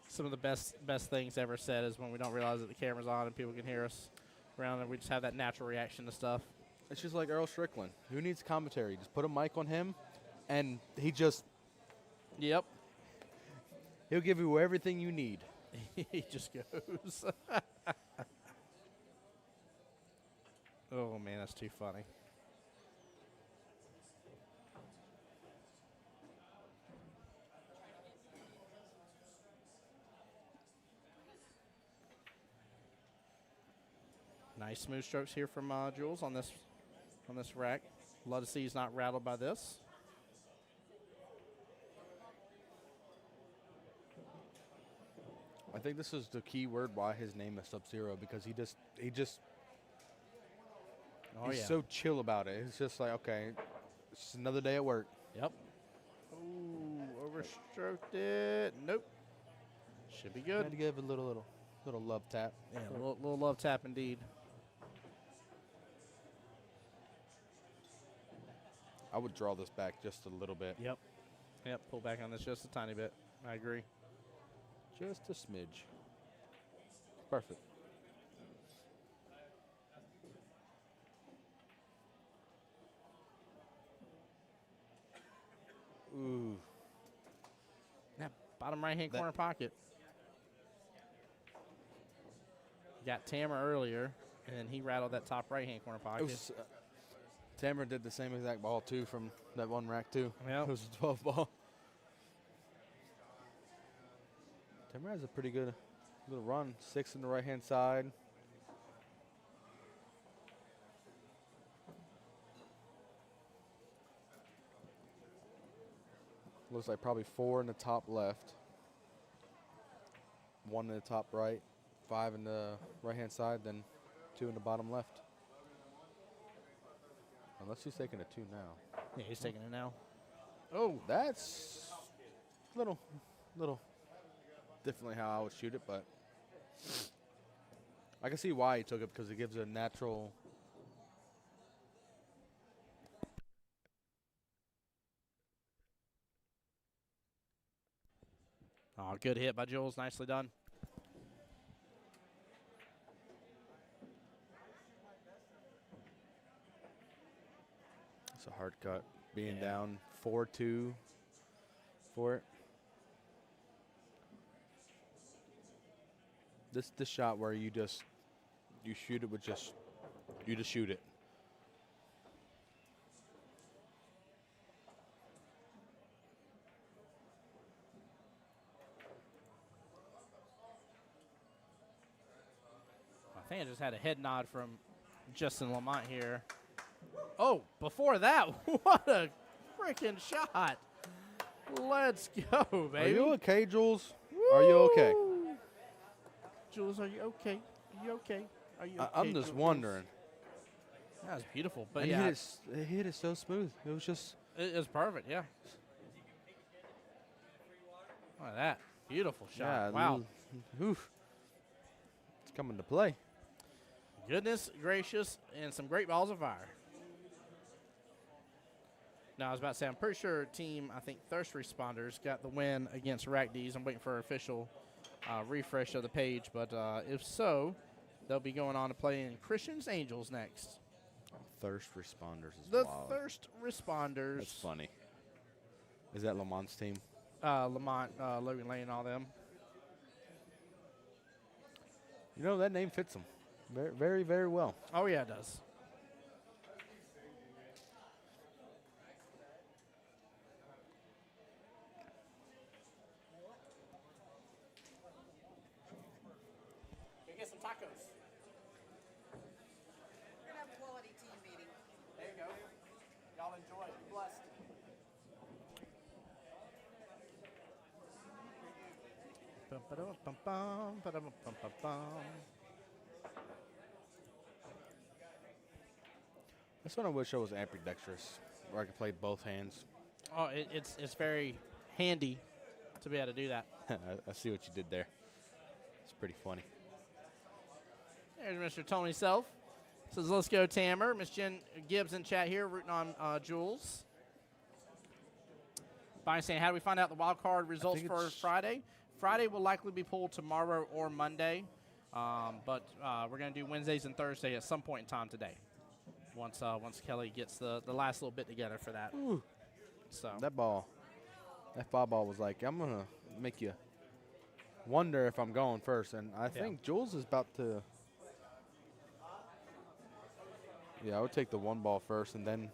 Some of the best things ever said is when we don't realize that the camera's on and people can hear us around, and we just have that natural reaction to stuff. It's just like Earl Strickland. Who needs commentary? Just put a mic on him, and he just, Yep. he'll give you everything you need. He just goes. Oh, man, that's too funny. Nice smooth strokes here from Jules on this rack. Love to see he's not rattled by this. I think this is the key word why his name is Sub-Zero, because he just Oh, he's yeah. so chill about it. It's just like, okay, it's just another day at work. Yep. Ooh, overstroked it. Nope. Should be good. Had to give a little love tap. Yeah, a little love tap indeed. I would draw this back just a little bit. Yep. Yep, pull back on this just a tiny bit. I agree. Just a smidge. Perfect. Ooh. Yeah, bottom right-hand corner pocket. Got Tammer earlier, and he rattled that top right-hand corner It pocket. was, Tamara did the same exact ball, too, from that one rack, too. Yep. It was a 12 ball. Tamara has a pretty good little run. 6 on the right-hand side. Looks like probably 4 in the top left. 1 in the top right. 5 in the right-hand side, then 2 in the bottom left. Unless he's taking a 2 now. Yeah, he's taking it now. Oh, That's little differently how I would shoot it, but I can see why he took it, because it gives a natural. oh, good hit by Jules. Nicely done. It's a hard cut. Being down 4-2 for it. This shot where you shoot it with you just shoot it. I think I just had a head nod from Justin Lamont here. Oh, before that, what a freaking shot. Let's go, baby. Are you okay, Jules? Are you okay? Woo! Jules, are you okay? Are you okay? Are you okay? I'm just Jules? wondering. That was beautiful. But And yeah, he hit it so smooth. It was just. it was perfect, yeah. Look at that. Beautiful shot. Yeah, Wow. Oof. It's coming to play. Goodness gracious, and some great balls of fire. Now, I was about to say, I'm pretty sure I think Thirst Responders got the win against Rack D's. I'm waiting for an official refresh of the page, but if so, they'll be going on to play in Christians Angels next. Thirst Responders is The wild. Thirst Responders. That's funny. Is that Lamont's team? Lamont, Logan Lane, all them. You know, that name fits them very, very, very well. Oh, yeah, it does. Go get some tacos. We're gonna have a quality team meeting. There you go. Y'all enjoy. Be blessed. Bum-ba-dum-bum-bum, ba-dum-bum-bum-bum. That's when I wish I was ambidextrous, where I could play both hands. Oh, it's very handy to be able to do that. I see what you did there. It's pretty funny. There's Mr. Tony Self. Says, let's go, Tammer. Miss Jen Gibbs in chat here, rooting on Jules. Bonnie saying, how do we find out the wild card results think for it's- Friday? Friday will likely be pulled tomorrow or Monday, but we're going to do Wednesdays and Thursday at some point in time today. Once Kelly gets the last little bit together for that. Ooh. So That foul ball was like, I'm going to make you wonder if I'm going first. And I think Jules is about to. Yeah, I would take the 1 ball first, and then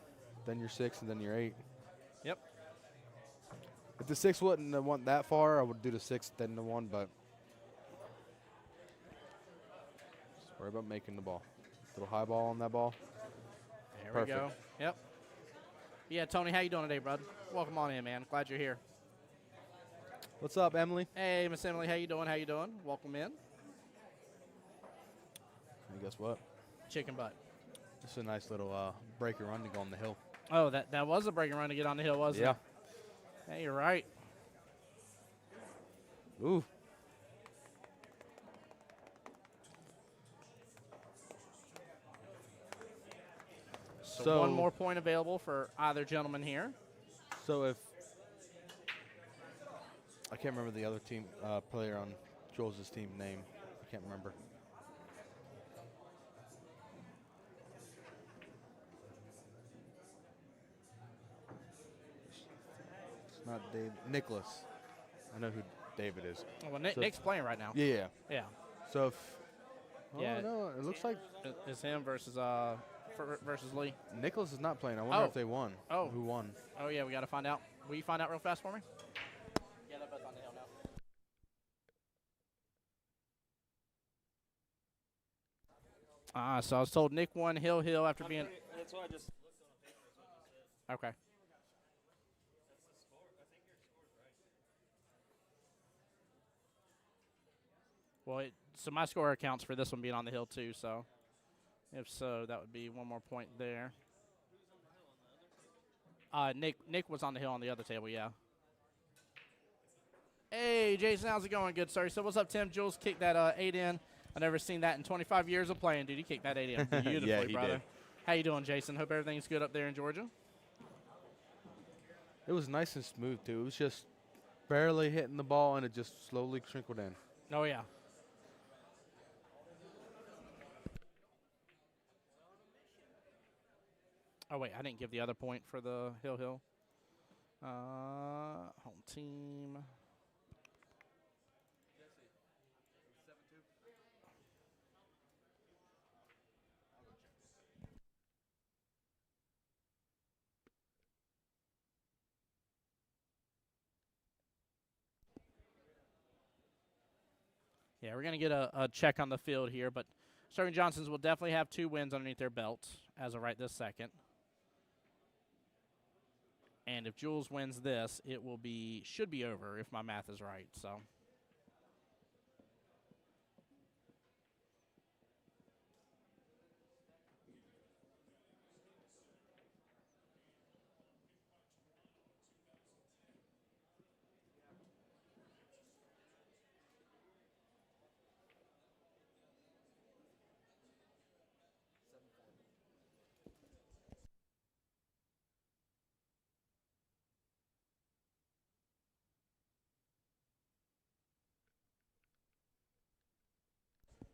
your 6, and then your 8. Yep. If the 6 went that far, I would do the 6, then the 1, but just worry about making the ball. Little high ball on that ball. There Perfect. we go. Yep. Yeah, Tony, how you doing today, bud? Welcome on in, man. Glad you're here. What's up, Emily? Hey, Miss Emily, how you doing? How you doing? Welcome in. And guess what? Chicken butt. This is a nice little breaker run to go on the hill. Oh, that was a breaking run to get on the hill, wasn't Yeah. it? Hey, you're right. Ooh. So one more point available for either gentleman here. So if I can't remember the other team player on Jules' team name. I can't remember. It's not Dave. Nicholas. I know who David is. Oh, well, So Nick's playing right now. Yeah. Yeah. So if Yeah. no, it looks like It's him versus versus Lee. Nicholas is not playing. I wonder Oh. if they won. Oh. Who won? Oh, yeah, we got to find out. Will you find out real fast for me? Yeah, they're both on the hill now. So I was told Nick won Hill after being. That's why I just looked on the paper. So Okay. Well, so my score accounts for this one being on the hill too. So, if so, that would be one more point there. Nick was on the hill on the other table. Yeah. Hey, Jason, how's it going? Good, sir. So what's up, Tim? Jules kicked that 8 in. I've never seen that in 25 years of playing, dude. He kicked that 8 in beautifully, Yeah, he brother. did. How you doing, Jason? Hope everything's good up there in Georgia. It was nice and smooth too. It was just barely hitting the ball and it just slowly trickled in. Oh, yeah. Oh, wait, I didn't give the other point for the Hill. Home team. Yeah, we're going to get a check on the field here, but Sterling Johnsons will definitely have 2 wins underneath their belt as of right this second. And if Jules wins this, it should be over if my math is right. So.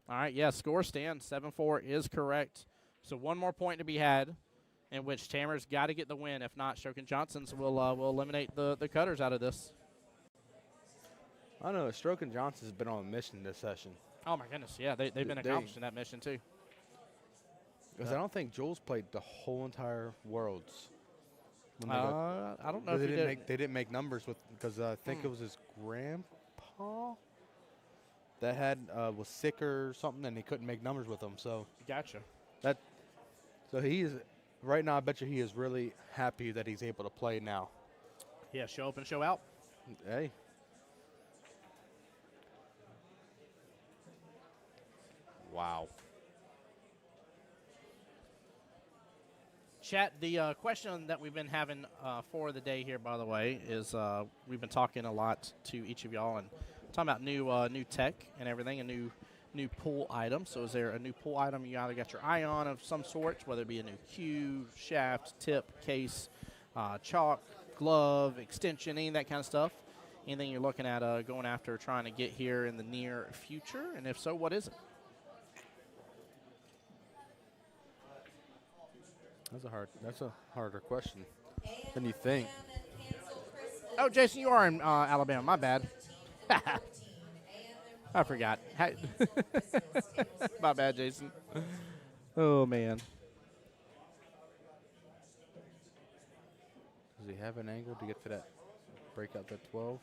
All right, yeah, score stands. 7-4 is correct. So one more point to be had, in which Tamer's got to get the win. If not, Stroken Johnsons will eliminate the Cutters out of this. I know Stroke and Johnson's been on a mission this session. Oh, my goodness. Yeah, they've been accomplishing that mission, too. Because I don't think Jules played the whole entire Worlds. When they I don't know if they he didn't did. they didn't make numbers with because I think it was his grandpa that had was sick or something and he couldn't make numbers with him. So Gotcha. he is right now. I bet you he is really happy that he's able to play now. Yeah, show up and show out. Hey. Wow. Chat, the question that we've been having for the day here, by the way, is we've been talking a lot to each of y'all and talking about new tech and everything, a new pool item. So is there a new pool item you either got your eye on of some sort, whether it be a new cue, shaft, tip, case, chalk, glove, extension, any of that kind of stuff? Anything you're looking at going after trying to get here in the near future? And if so, what is it? That's a harder question than you think. Oh, Jason, you are in Alabama. My bad. I forgot. My bad, Jason. Oh, man. Does he have an angle to get to that, break out that 12?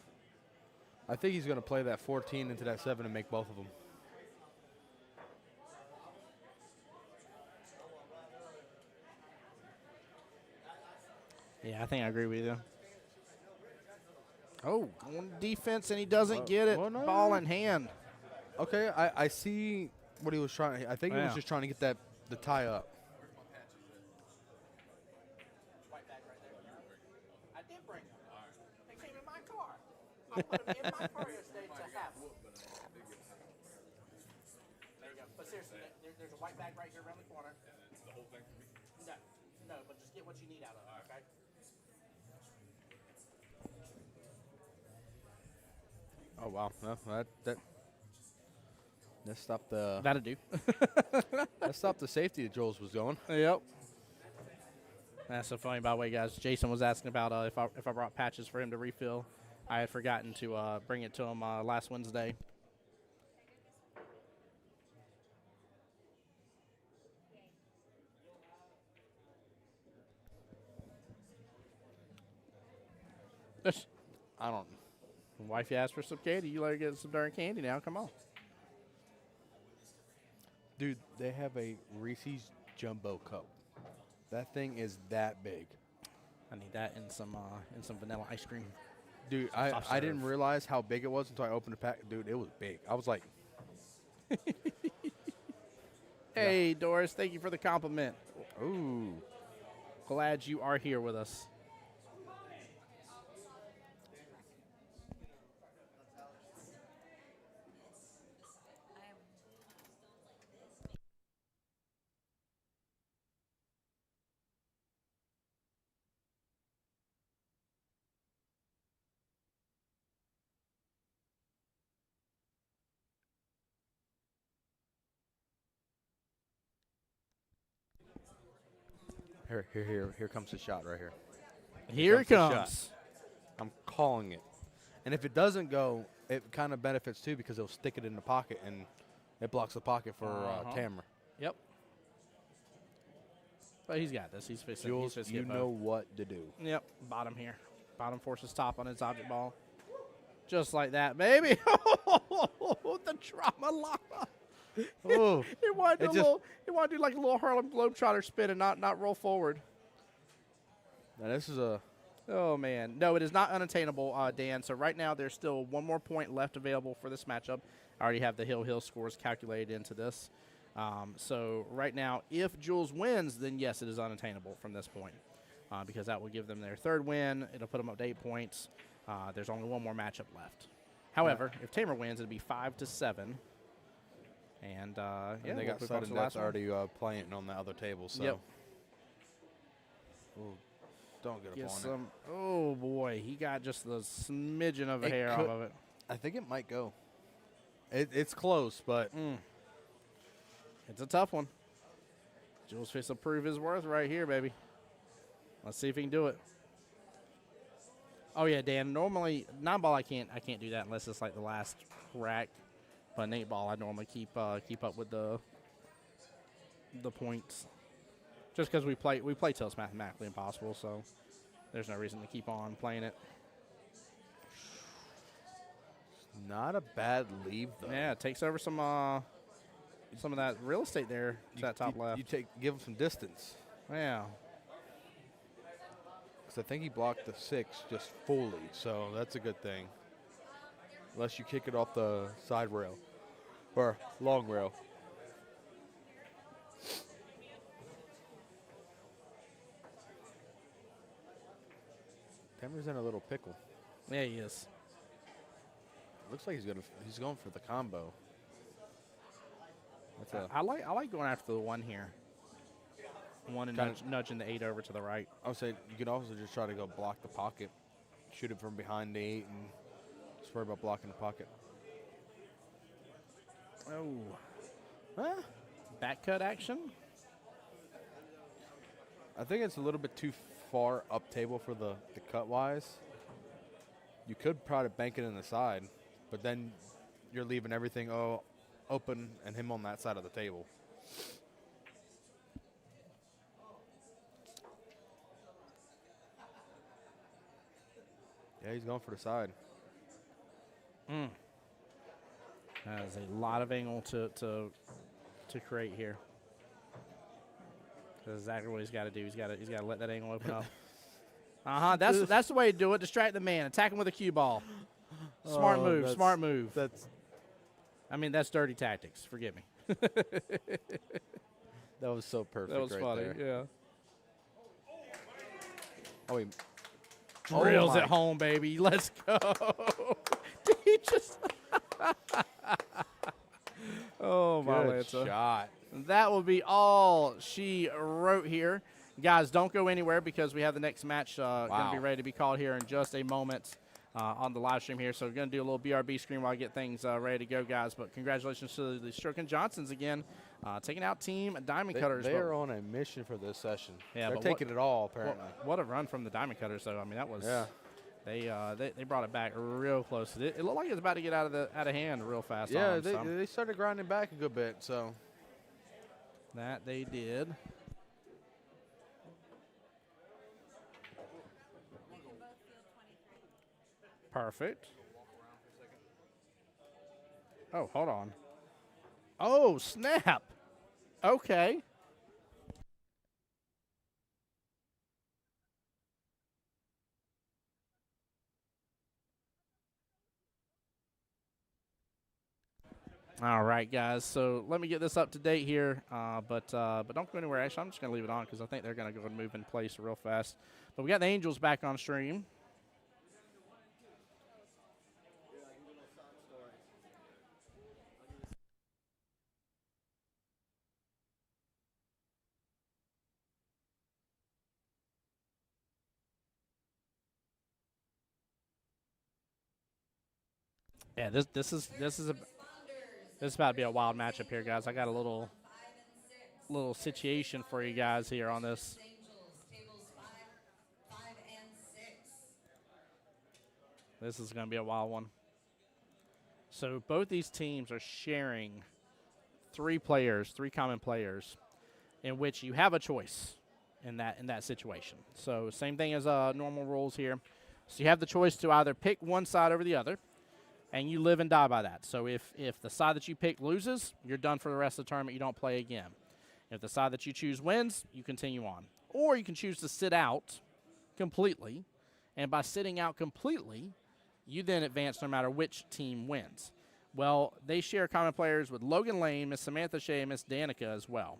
I think he's going to play that 14 into that 7 and make both of them. Yeah, I think I agree with you. Oh, going defense, and he doesn't get it. well, no, Ball no. in hand. Okay, I see what he was trying. I think he was Yeah. just trying to get the tie up. I did bring them. They came in my car. I put them in my car yesterday to have them. There you go. But seriously, there's a white bag right here around the corner. The whole thing for me? No, but just get what you need out of it, okay? Oh wow, no, that stopped the That'll do. that stopped the safety that Jules was going. Yep. That's so funny, by the way, guys. Jason was asking about if I brought patches for him to refill. I had forgotten to bring it to him last Wednesday. Just, I don't. wifey asked for some candy. You let her get some darn candy now. Come on. Dude, they have a Reese's Jumbo Cup. That thing is that big. I need that and some vanilla ice cream. Dude, Soft I didn't serve. realize how big it was until I opened the pack. Dude, it was big. I was like, Hey, Doris, thank you for the compliment. ooh. Glad you are here with us. Here comes the shot right here. Here it comes the comes. I'm calling it. And if it doesn't go, it kind of benefits too because it'll stick it in the pocket and it blocks the pocket for Tamara. Yep. But he's got this. He's fixing. Jules, he's you know what to do. Yep. Bottom here. Bottom forces top on his object ball. Just like that, baby. The trauma lava. Oh, It wanted to It do just- it wanted to do like a little Harlem Globetrotter spin and not roll forward. now this is a. Oh, man. No, it is not unattainable, Dan. So right now there's still one more point left available for this matchup. I already have the Hill scores calculated into this. So right now, if Jules wins, then yes, it is unattainable from this point because that will give them their third win. It'll put them up to 8 points. There's only one more matchup left. However, if Tamer wins, it'll be 5-7. And, yeah, And they we'll got move on to sudden the that's last one. already playing on the other table. So. Yep. Ooh, don't get Get up on it. some. Oh, boy. He got just the smidgen of a It hair could- off of it. I think it might go. It's close, but It's a tough one. Jules Fist will prove his worth right here, baby. Let's see if he can do it. Oh yeah, Dan. Normally, 9-ball I can't do that unless it's like the last rack. But an 8-ball I normally keep up with the points. Just because we play till it's mathematically impossible, so there's no reason to keep on playing it. not a bad leave though. Yeah, it takes over some of that real estate there to that top left. You give him some distance. Yeah. Because I think he blocked the 6 just fully, so that's a good thing. Unless you kick it off the side rail or long rail. Tamer's in a little pickle. Yeah, he is. Looks like he's going for the combo. That's a, I like going after the 1 here. 1 and Kinda- nudging the 8 over to the right. I would say you could also just try to go block the pocket, shoot it from behind the 8, and just worry about blocking the pocket. Oh. Huh? Back cut action? I think it's a little bit too far up table for the cut wise. You could try to bank it in the side, but then you're leaving everything open and him on that side of the table. Yeah, he's going for the side. That is a lot of angle to create here. That's exactly what he's got to do. He's got to let that angle open up. That's the way to do it. Distract the man. Attack him with a cue ball. Smart move. Smart move. I mean, that's dirty tactics. Forgive me. That was so perfect. That was right funny. there. Yeah. Oh, he Drills at home, baby. Let's go. Did he just? Oh, my Good Lanza. shot. That will be all she wrote here. Guys, don't go anywhere because we have the next match going to be ready to be called here in just a moment on the live stream here. So we're going to do a little BRB screen while I get things ready to go, guys. But congratulations to the Strickland Johnsons again, taking out Team Diamond Cutters. They are on a mission for this session. Yeah, they're taking it all, apparently. What a run from the Diamond Cutters, though. I mean, that was they brought it back real close. It looked like it was about to get out of hand real fast. Yeah, on them, they started grinding back a good bit. So that they did. Perfect. Oh, hold on. Oh, snap. Okay. All right, guys. So let me get this up to date here, but don't go anywhere. Actually, I'm just going to leave it on because I think they're going to go and move in place real fast. But we got the Angels back on stream. Yeah, this is about to be a wild matchup here, guys. I got a little situation for you guys here on this. This is going to be a wild one. So both these teams are sharing three common players, in which you have a choice in that situation. So same thing as normal rules here. So you have the choice to either pick one side over the other, and you live and die by that. So if the side that you pick loses, you're done for the rest of the tournament. You don't play again. If the side that you choose wins, you continue on. Or you can choose to sit out completely, and by sitting out completely, you then advance no matter which team wins. Well, they share common players with Logan Lane, Miss Samantha Shea, and Miss Danica as well.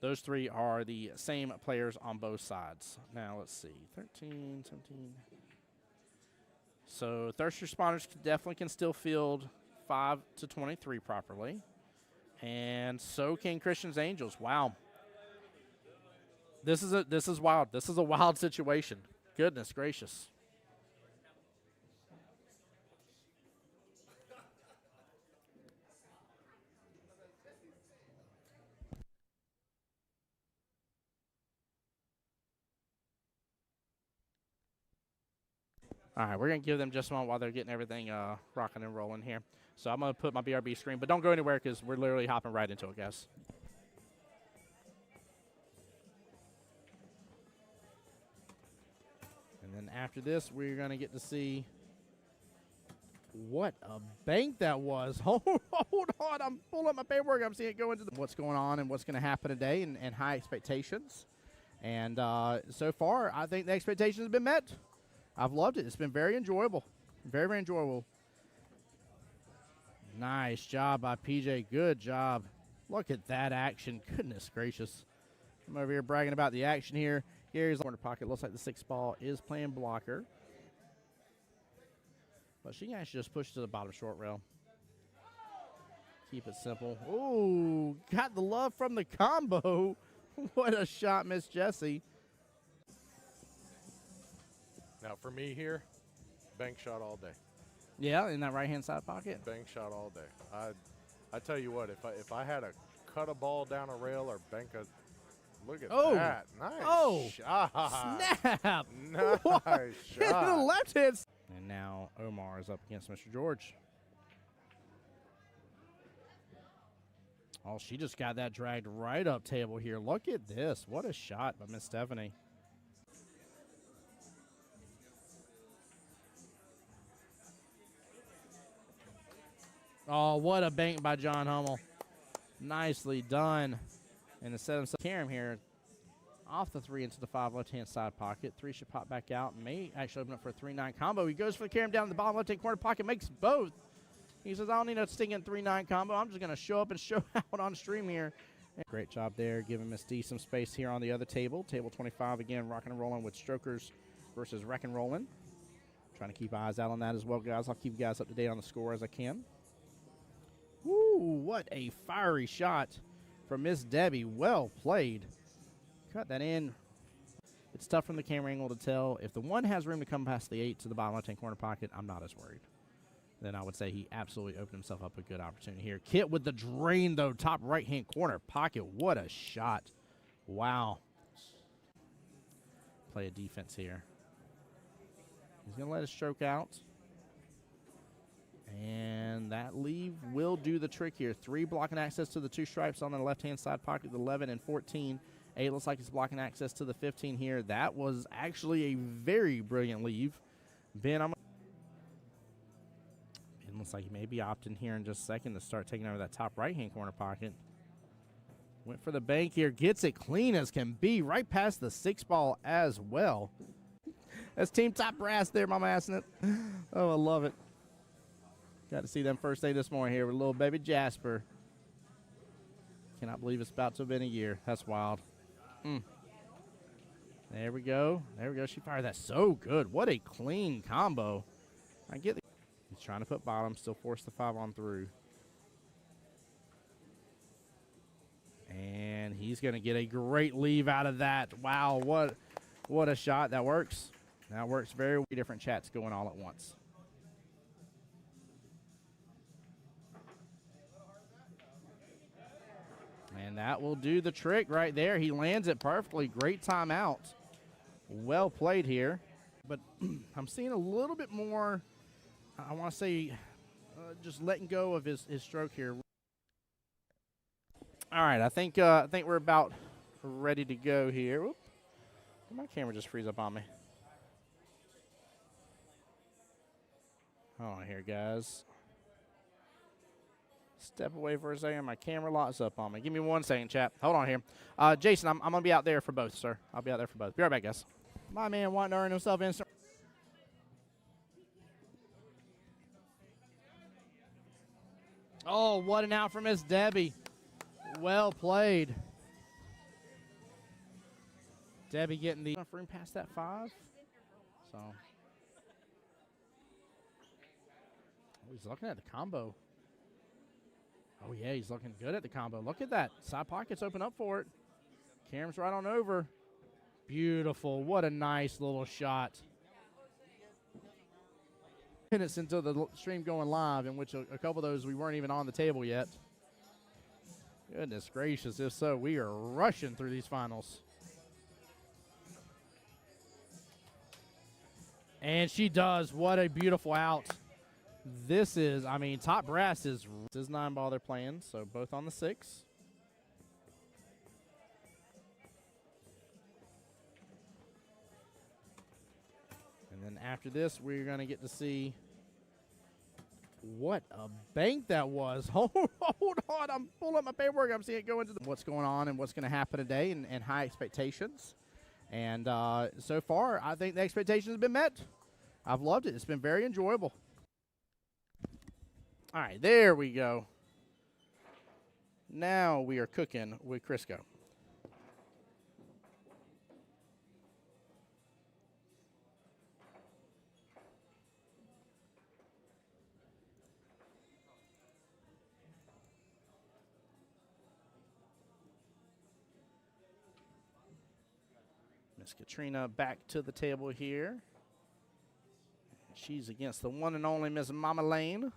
Those three are the same players on both sides. Now, let's see. 13, 17. So thirst responders definitely can still field 5 to 23 properly. And so can Christian's Angels. Wow. This is wild. This is a wild situation. Goodness gracious. All right, we're going to give them just a moment while they're getting everything rocking and rolling here. So I'm going to put my BRB screen, but don't go anywhere because we're literally hopping right into it, guys. And then after this, we're going to get to see what a bank that was. Hold on. I'm pulling up my paperwork. I'm seeing it go into what's going on and what's going to happen today and high expectations. And so far, I think the expectations have been met. I've loved it. It's been very enjoyable. Very, very enjoyable. Nice job by PJ. Good job. Look at that action. Goodness gracious. I'm over here bragging about the action here. Gary's in the corner pocket. Looks like the 6th ball is playing blocker. But she can actually just push to the bottom short rail. Keep it simple. Ooh, got the love from the combo. What a shot, Miss Jessie. Now, for me here, bank shot all day. Yeah, in that right-hand side pocket. Bank shot all day. I tell you what, if I had to cut a ball down a rail or bank a – look at that. Nice shot. Snap. Nice Hit shot. the left hand. And now Omar is up against Mr. George. Oh, she just got that dragged right up table here. Look at this. What a shot by Miss Stephanie. Oh, what a bank by John Hummel. Nicely done. And instead of Karam here off the 3 into the 5 left-hand side pocket. 3 should pop back out. May actually open up for a 3-9 combo. He goes for the carom down in the bottom left-hand corner pocket, makes both. He says, I don't need a stinging 3-9 combo. I'm just going to show up and show out on stream here. Great job there, giving Miss D some space here on the other table. Table 25, again, rocking and rolling with Strokers versus Wreck and Rollin'. Trying to keep eyes out on that as well, guys. I'll keep you guys up to date on the score as I can. Woo, what a fiery shot from Miss Debbie. Well played. Cut that in. It's tough from the camera angle to tell. If the 1 has room to come past the 8 to the bottom left-hand corner pocket, I'm not as worried. Then I would say he absolutely opened himself up a good opportunity here. Kit with the drain, though, top right-hand corner pocket. What a shot. Wow. Play a defense here. He's going to let it stroke out. And that leave will do the trick here. 3 blocking access to the 2 stripes on the left-hand side pocket, the 11 and 14. 8 looks like he's blocking access to the 15 here. That was actually a very brilliant leave. Ben, looks like he may be opting here in just a second to start taking over that top right-hand corner pocket. Went for the bank here. Gets it clean as can be. Right past the 6 ball as well. That's Team Top Brass there, Mama Assing it. Oh, I love it. Got to see them first day this morning here with little baby Jasper. Cannot believe it's about to have been a year. That's wild. There we go. There we go. She fired that so good. What a clean combo. I get the He's trying to put bottom, still force the 5 on through. And he's going to get a great leave out of that. Wow, what a shot. That works. That works very well. Different chats going all at once. And that will do the trick right there. He lands it perfectly. Great timeout. Well played here. But I'm seeing a little bit more, I want to say, just letting go of his stroke here. All right, I think we're about ready to go here. Whoop. My camera just freeze up on me. Hold on here, guys. Step away for a second. My camera locks up on me. Give me 1 second, chat. Hold on here. Jason, I'm going to be out there for both, sir. I'll be out there for both. Be right back, guys. My man wanting to earn himself instant. Oh, what an out from Miss Debbie. Well played. Debbie getting the room past that 5. So. Oh, he's looking at the combo. Oh, yeah, he's looking good at the combo. Look at that. Side pockets open up for it. Cam's right on over. Beautiful. What a nice little shot. Minutes into the stream going live, in which a couple of those we weren't even on the table yet. Goodness gracious. If so, we are rushing through these finals. And she does. What a beautiful out. This is, I mean, Top Brass is 9 ball they're playing, so both on the 6. And then after this, we're going to get to see what a bank that was. Hold on, I'm pulling up my paperwork. I'm seeing it go into what's going on and what's going to happen today and high expectations. And so far, I think the expectations have been met. I've loved it. It's been very enjoyable. All right, there we go. Now we are cooking with Crisco. Miss Katrina back to the table here. She's against the one and only Miss Mama Lane.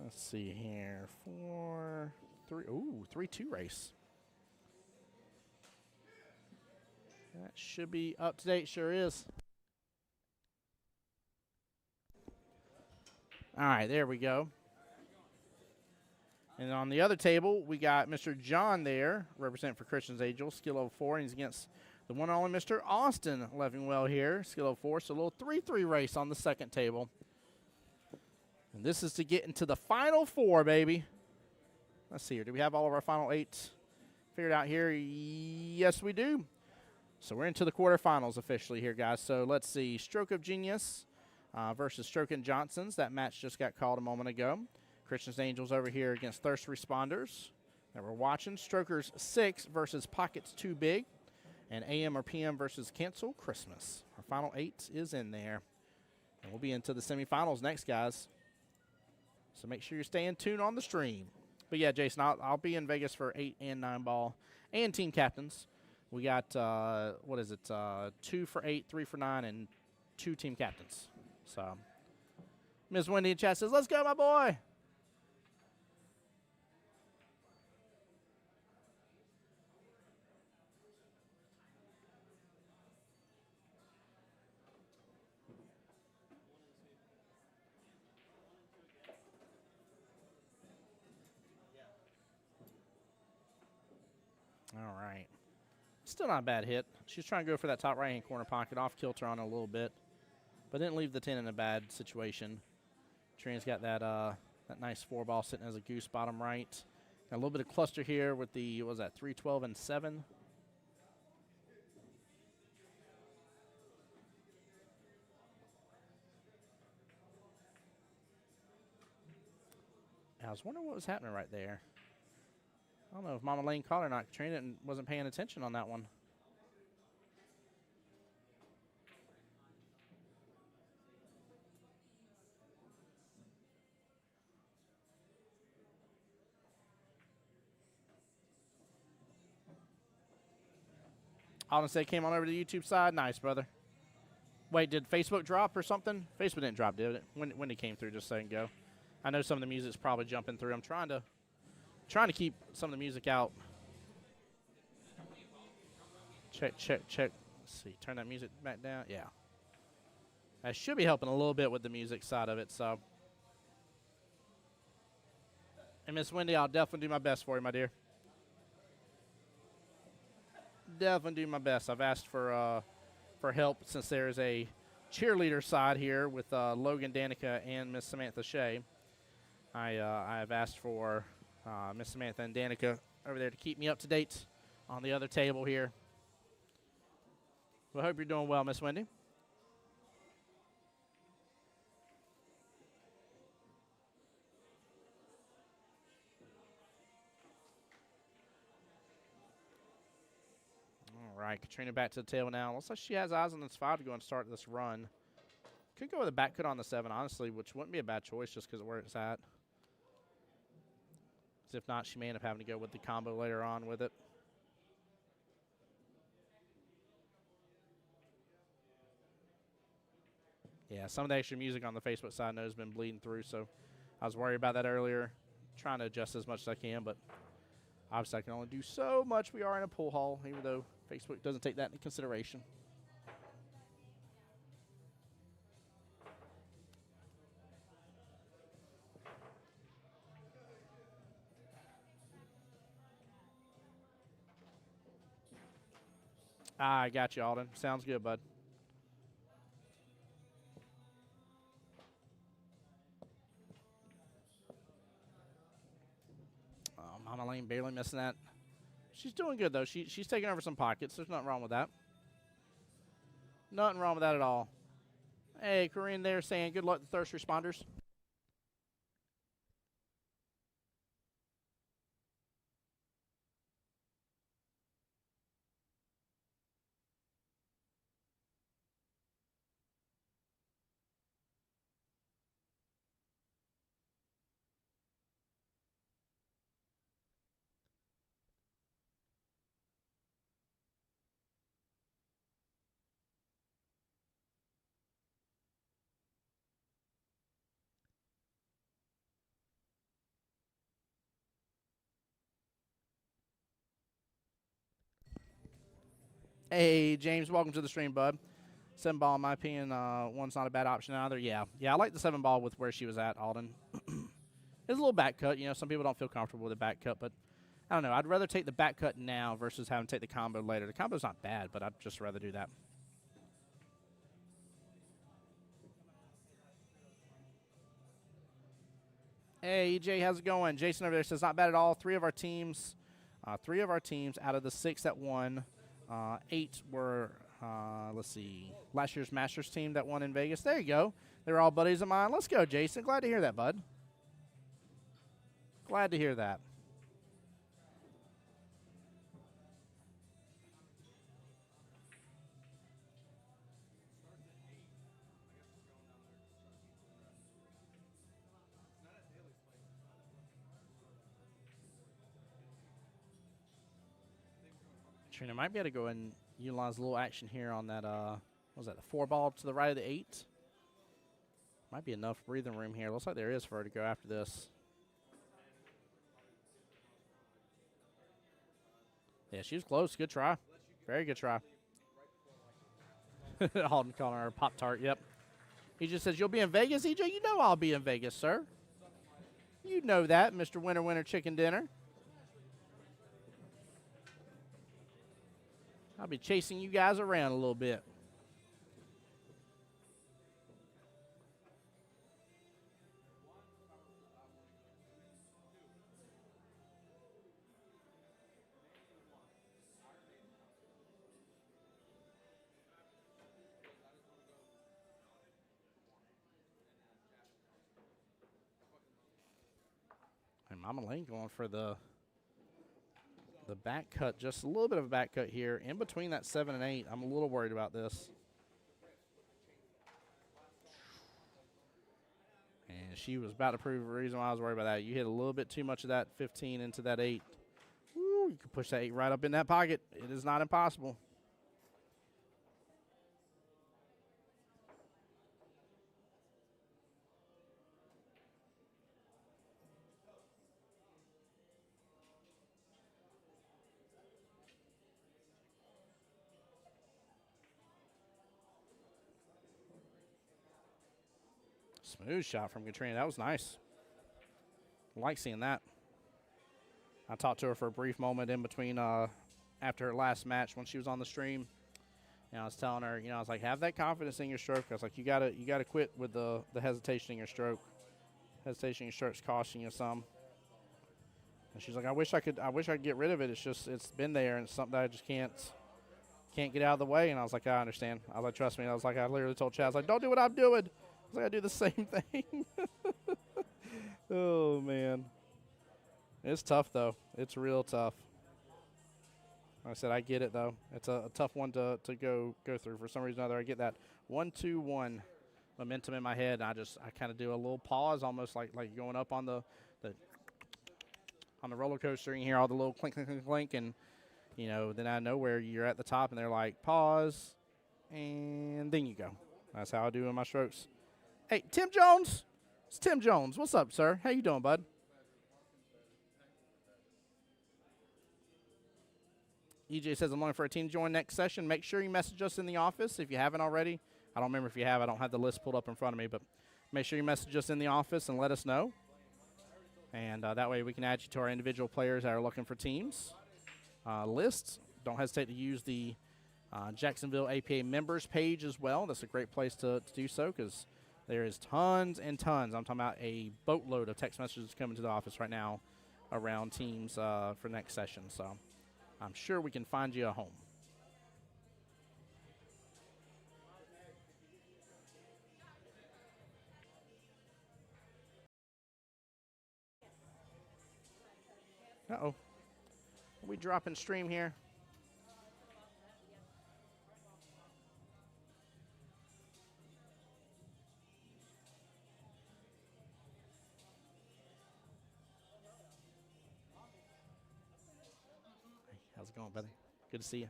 Let's see here. 4-3. Ooh, 3-2 race. That should be up to date. Sure is. All right, there we go. And on the other table, we got Mr. John there, representing for Christian's Angel, skill level 4. And he's against the one and only Mr. Austin Levingwell here, skill level 4. So a little 3-3 race on the second table. And this is to get into the final 4, baby. Let's see here. Do we have all of our final 8 figured out here? Yes, we do. So we're into the quarterfinals officially here, guys. So let's see. Stroke of Genius versus Stroke and Johnsons. That match just got called a moment ago. Christian's Angels over here against Thirst Responders that we're watching. Strokers 6 versus Pockets Too Big. And AM or PM versus Cancel Christmas. Our final 8 is in there. And we'll be into the semifinals next, guys. So make sure you're staying tuned on the stream. But yeah, Jason, I'll be in Vegas for 8 and 9 ball and team captains. We got, 2 for 8, 3 for 9, and 2 team captains. So Ms. Wendy in chat says, let's go, my boy. All right. Still not a bad hit. She's trying to go for that top right-hand corner pocket. Off kilter on a little bit. But didn't leave the 10 in a bad situation. Trina's got that that nice 4 ball sitting as a goose bottom right. Got a little bit of cluster here with the, what was that, 3, 12, and 7. I was wondering what was happening right there. I don't know if Mama Lane caught or not. Trina wasn't paying attention on that one. Alden said came on over to the YouTube side. Nice, brother. Wait, did Facebook drop or something? Facebook didn't drop, did it? When it came through just a second ago. I know some of the music's probably jumping through. I'm trying to keep some of the music out. Check. Let's see. Turn that music back down. Yeah. That should be helping a little bit with the music side of it, so. And Miss Wendy, I'll definitely do my best for you, my dear. Definitely do my best. I've asked for help since there is a cheerleader side here with Logan Danica and Miss Samantha Shea. I have asked for Miss Samantha and Danica over there to keep me up to date on the other table here. Well, I hope you're doing well, Miss Wendy. All right, Katrina back to the table now. Looks like she has eyes on this 5 to go and start this run. Could go with a back cut on the 7, honestly, which wouldn't be a bad choice just because of where it's at. If not, she may end up having to go with the combo later on with it. Yeah, some of the extra music on the Facebook side I know has been bleeding through, so I was worried about that earlier. Trying to adjust as much as I can, but obviously I can only do so much. We are in a pool hall, even though Facebook doesn't take that into consideration. I got you, Alden. Sounds good, bud. Mama Lane barely missing that. She's doing good, though. She's taking over some pockets. There's nothing wrong with that. Nothing wrong with that at all. Hey, Corinne there saying good luck to Thirst Responders. Hey, James, welcome to the stream, bud. 7 ball, in my opinion, one's not a bad option either. Yeah, I like the 7 ball with where she was at, Alden. It's a little back cut. You know, some people don't feel comfortable with a back cut, but I don't know. I'd rather take the back cut now versus having to take the combo later. The combo's not bad, but I'd just rather do that. Hey, EJ, how's it going? Jason over there says not bad at all. Three of our teams out of the 6 that won, 8 were, let's see, last year's Masters team that won in Vegas. There you go. They were all buddies of mine. Let's go, Jason. Glad to hear that, bud. Glad to hear that. Trina might be able to go and utilize a little action here on that, what was that, the 4 ball to the right of the 8? Might be enough breathing room here. Looks like there is for her to go after this. Yeah, she was close. Good try. Very good try. Halton calling her a Pop-Tart, yep. He just says, you'll be in Vegas, EJ? You know I'll be in Vegas, sir. You know that, Mr. Winter Winter Chicken Dinner. I'll be chasing you guys around a little bit. And Mama Lane going for the back cut, just a little bit of a back cut here in between that 7 and 8. I'm a little worried about this. And she was about to prove the reason why I was worried about that. You hit a little bit too much of that 15 into that 8. Woo, you can push that 8 right up in that pocket. It is not impossible. Smooth shot from Katrina. That was nice. I like seeing that. I talked to her for a brief moment in between after her last match when she was on the stream. And I was telling her, I was like, have that confidence in your stroke. I was like, you gotta quit with the hesitation in your stroke. Hesitation in your stroke's costing you some. And she's like, I wish I could get rid of it. It's been there, and it's something that I just can't get out of the way. And I was like, I understand. I was like, trust me. I was like, I literally told Chad, I was like, don't do what I'm doing. I was like, I do the same thing. Oh, man. It's tough, though. It's real tough. Like I said, I get it, though. It's a tough one to go through. For some reason or other, I get that 1-2-1 momentum in my head. And I kind of do a little pause, almost like going up on the roller coaster. And you hear all the little clink, clink, clink, clink. And, then I know where you're at the top. And they're like, pause. And then you go. That's how I do in my strokes. Hey, Tim Jones. It's Tim Jones. What's up, sir? How you doing, bud? EJ says, I'm looking for a team to join next session. Make sure you message us in the office if you haven't already. I don't remember if you have. I don't have the list pulled up in front of me, but make sure you message us in the office and let us know. And that way we can add you to our individual players that are looking for teams. Lists. Don't hesitate to use the Jacksonville APA members page as well. That's a great place to do so because there is tons and tons. I'm talking about a boatload of text messages coming to the office right now around teams for next session. So I'm sure we can find you a home. Uh-oh. Are we dropping stream here? How's it going, buddy? Good to see you.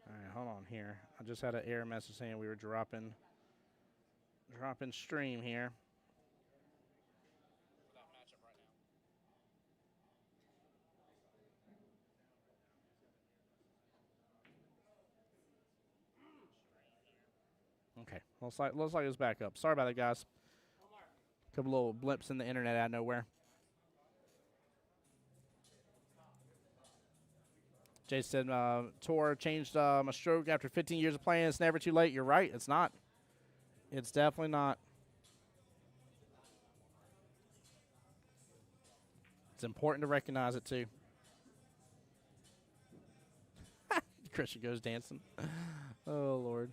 All right, hold on here. I just had an error message saying we were dropping stream here. Okay, looks like it's back up. Sorry about that, guys. Couple little blips in the internet out of nowhere. Jay said, Tor changed my stroke after 15 years of playing. It's never too late. You're right. It's not. It's definitely not. It's important to recognize it, too. Christian goes dancing. Oh, Lord.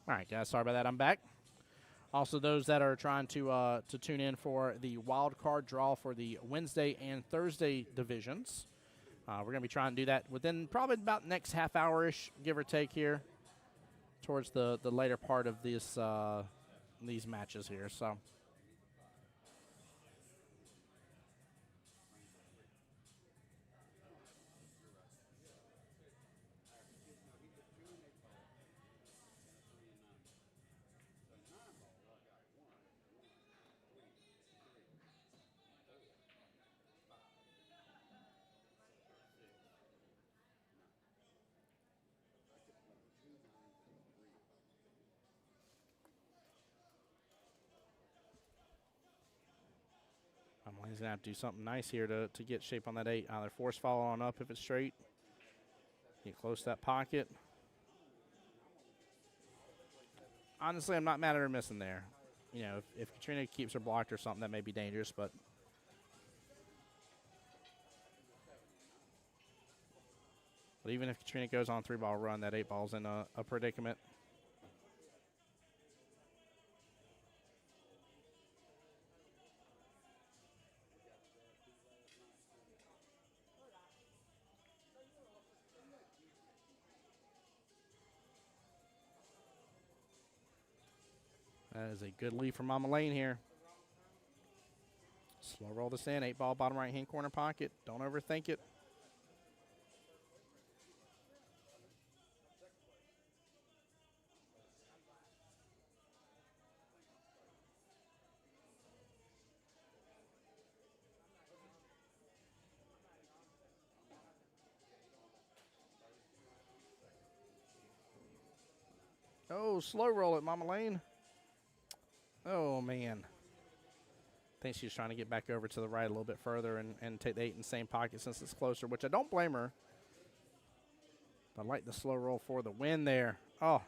All right, guys, sorry about that. I'm back. Also, those that are trying to tune in for the wild card draw for the Wednesday and Thursday divisions, we're going to be trying to do that within probably about next half hour-ish, give or take here, towards the later part of this these matches here. So. He's going to have to do something nice here to get shape on that 8. Either force follow on up if it's straight. Get close to that pocket. Honestly, I'm not mad at her missing there. You know, if Katrina keeps her blocked or something, that may be dangerous, but. But even if Katrina goes on a 3-ball run, that 8-ball's in a predicament. That is a good lead from Mama Lane here. Slow roll this in. 8-ball, bottom right-hand corner pocket. Don't overthink it. Oh, slow roll it, Mama Lane. Oh, man. I think she's trying to get back over to the right a little bit further and take the 8 in the same pocket since it's closer, which I don't blame her. I like the slow roll for the win there. Oh.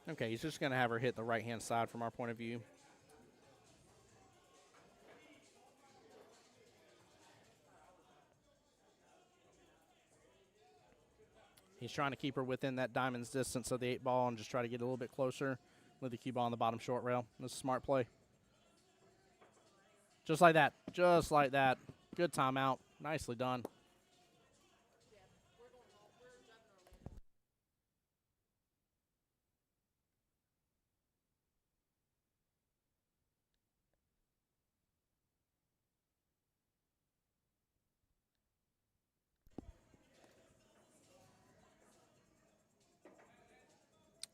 Okay, he's just going to have her hit the right-hand side from our point of view. He's trying to keep her within that diamond's distance of the 8-ball and just try to get a little bit closer with the cue ball on the bottom short rail. That's a smart play. Just like that. Just like that. Good timeout. Nicely done.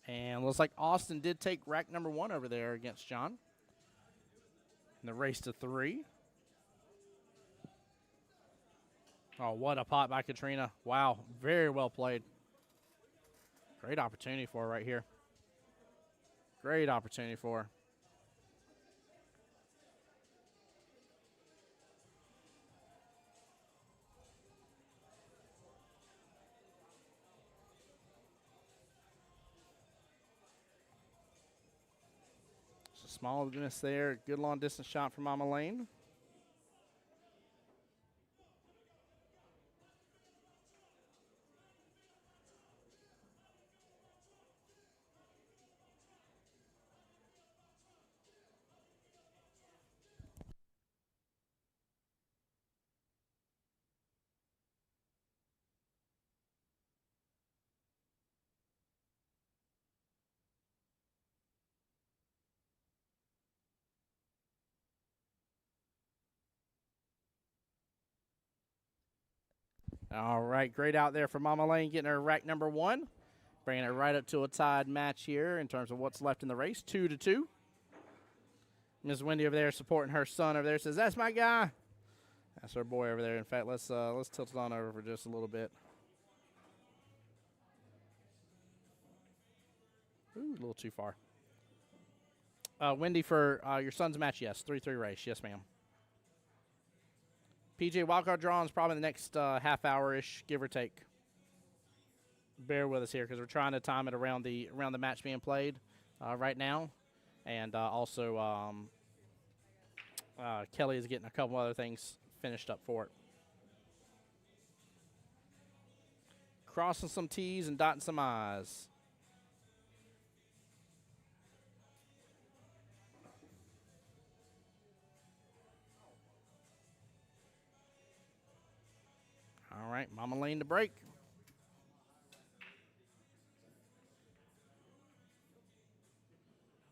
And looks like Austin did take rack number 1 over there against John. In the race to 3. Oh, what a pot by Katrina. Wow, very well played. Great opportunity for her right here. Great opportunity for her. Just a small miss there. Good long distance shot from Mama Lane. All right, great out there for Mama Lane, getting her rack number 1. Bringing it right up to a tied match here in terms of what's left in the race, 2-2. Ms. Wendy over there supporting her son over there, says, that's my guy. That's her boy over there. In fact, let's tilt it on over for just a little bit. Ooh, a little too far. Wendy, for your son's match, yes. 3-3 race. Yes, ma'am. PJ wildcard draw is probably the next half hour-ish, give or take. Bear with us here because we're trying to time it around the match being played right now. And also Kelly is getting a couple other things finished up for it. Crossing some T's and dotting some I's. All right, Mama Lane to break.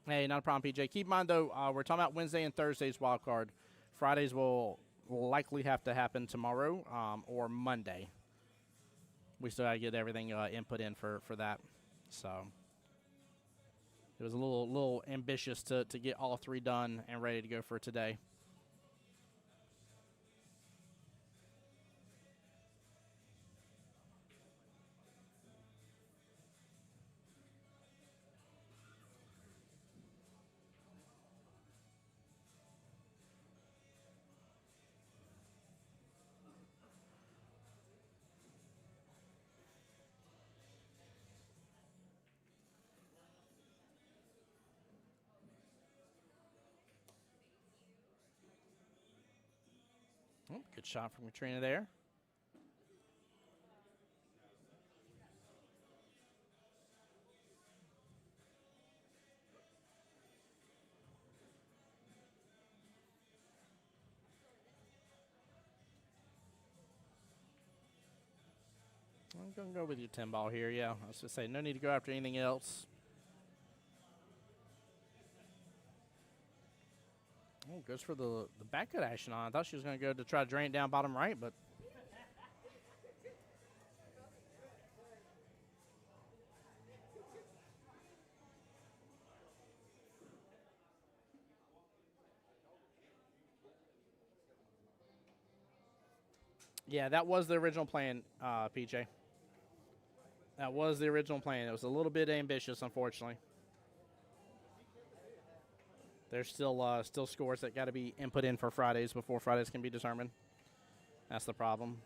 Hey, not a problem, PJ. Keep in mind, though, we're talking about Wednesday and Thursday's wild card. Fridays will likely have to happen tomorrow or Monday. We still got to get everything input in for that. So it was a little ambitious to get all 3 done and ready to go for today. Oh, good shot from Katrina there. I'm going to go with your 10 ball here, yeah. I was just saying, no need to go after anything else. Oh, goes for the back cut action on. I thought she was going to go to try to drain it down bottom right, but. Yeah, that was the original plan, PJ. That was the original plan. It was a little bit ambitious, unfortunately. There's still scores that got to be input in for Fridays before Fridays can be determined. That's the problem.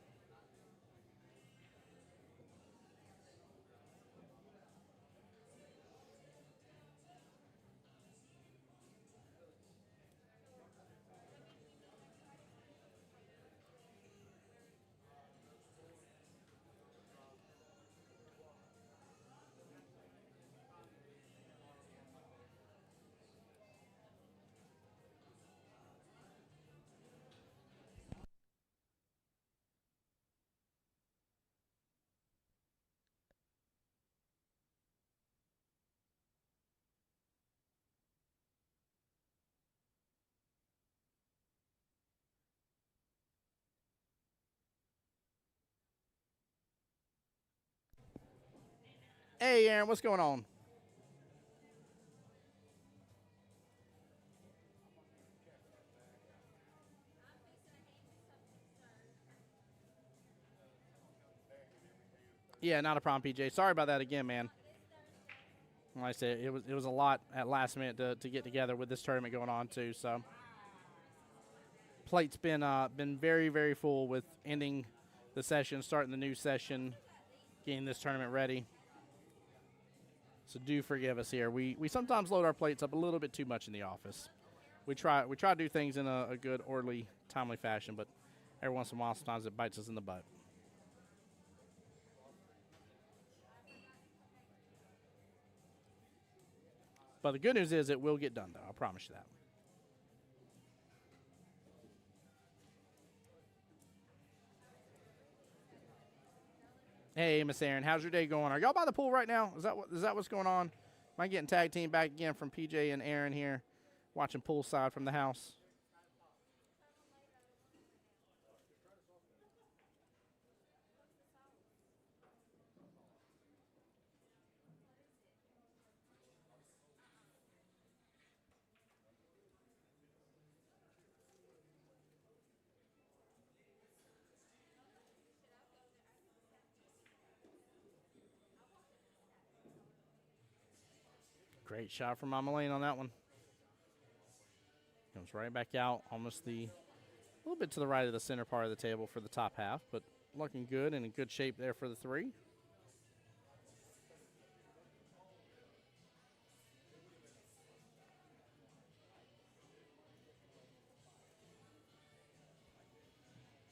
Hey, Aaron, what's going on? Yeah, not a problem, PJ. Sorry about that again, man. Like I said, it was a lot at last minute to get together with this tournament going on too. So plate's been very, very full with ending the session, starting the new session, getting this tournament ready. So do forgive us here. We sometimes load our plates up a little bit too much in the office. We try to do things in a good, orderly, timely fashion, but every once in a while, sometimes it bites us in the butt. But the good news is it will get done, though. I promise you that. Hey, Miss Aaron, how's your day going? Are y'all by the pool right now? Is that what's going on? Am I getting tag team back again from PJ and Aaron here, watching poolside from the house? Great shot from Mama Lane on that one. Comes right back out, almost a little bit to the right of the center part of the table for the top half, but looking good and in good shape there for the three.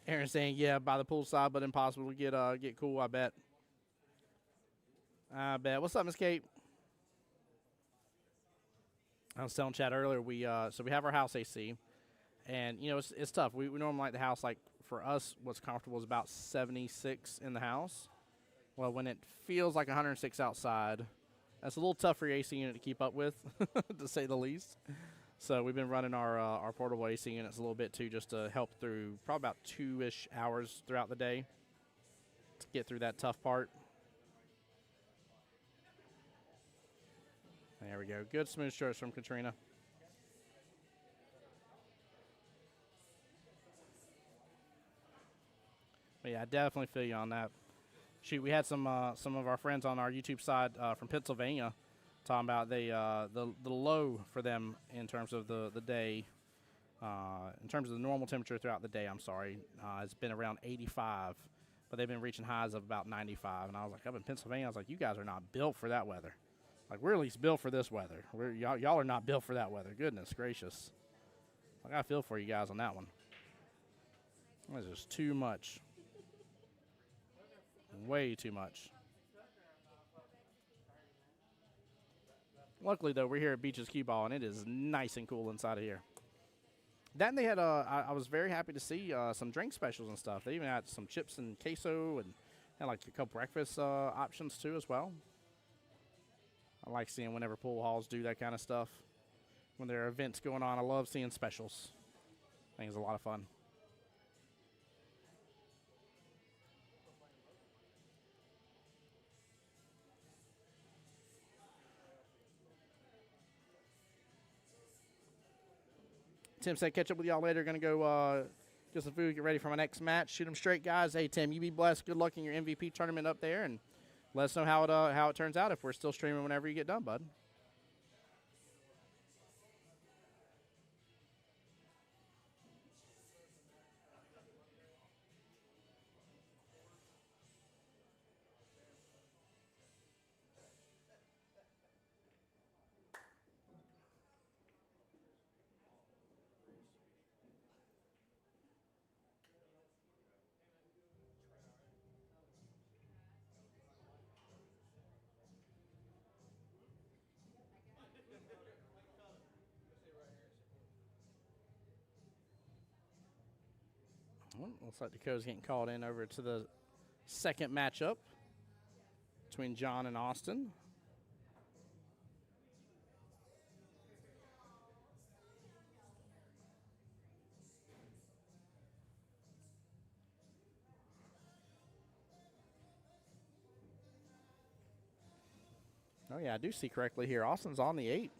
Aaron saying, yeah, by the poolside, but impossible to get cool, I bet. I bet. What's up, Miss Kate? I was telling Chad earlier, so we have our house AC, and you know it's tough. We normally like the house, like for us, what's comfortable is about 76 in the house. Well, when it feels like 106 outside, that's a little tough for your AC unit to keep up with, to say the least. So we've been running our portable AC units a little bit too, just to help through probably about 2-ish hours throughout the day to get through that tough part. There we go. Good smooth strokes from Katrina. But yeah, I definitely feel you on that. Shoot, we had some of our friends on our YouTube side from Pennsylvania talking about the low for them in terms of the day, in terms of the normal temperature throughout the day. I'm sorry, it's been around 85, but they've been reaching highs of about 95. And I was like, up in Pennsylvania, I was like, you guys are not built for that weather. Like, we're at least built for this weather. Y'all are not built for that weather. Goodness gracious. I got to feel for you guys on that one. That's just too much. Way too much. Luckily, though, we're here at Beaches Cue Ball, and it is nice and cool inside of here. Then they had, I was very happy to see some drink specials and stuff. They even had some chips and queso and had like a couple breakfast options, too, as well. I like seeing whenever pool halls do that kind of stuff. When there are events going on, I love seeing specials. I think it's a lot of fun. Tim said, catch up with y'all later. Going to go get some food, get ready for my next match. Shoot them straight, guys. Hey, Tim, you be blessed. Good luck in your MVP tournament up there, and let us know how it turns out if we're still streaming whenever you get done, bud. Well, looks like Dakota's getting called in over to the second matchup between John and Austin. Oh, yeah, I do see correctly here. Austin's on the 8.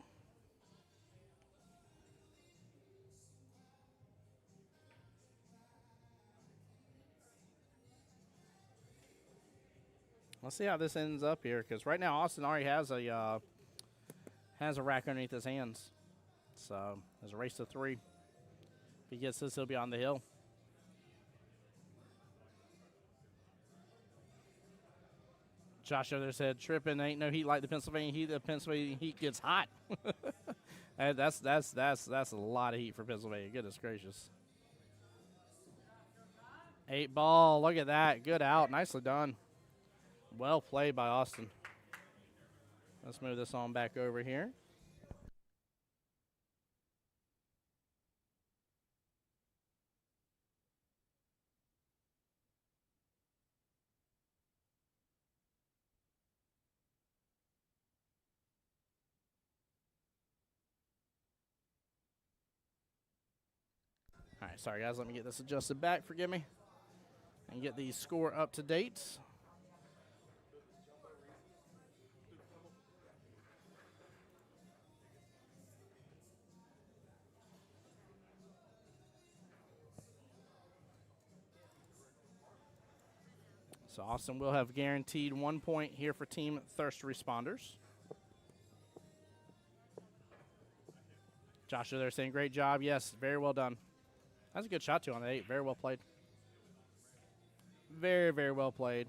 Let's see how this ends up here, because right now Austin already has a rack underneath his hands. So there's a race to 3. If he gets this, he'll be on the hill. Josh over there said, tripping, ain't no heat like the Pennsylvania heat. The Pennsylvania heat gets hot. That's a lot of heat for Pennsylvania. Goodness gracious. 8 ball. Look at that. Good out. Nicely done. Well played by Austin. Let's move this on back over here. All right, sorry, guys. Let me get this adjusted back. Forgive me. And get the score up to date. So Austin will have guaranteed 1 point here for Team Thirst Responders. Josh over there saying, great job. Yes, very well done. That's a good shot, too, on the 8. Very well played. Very, very well played.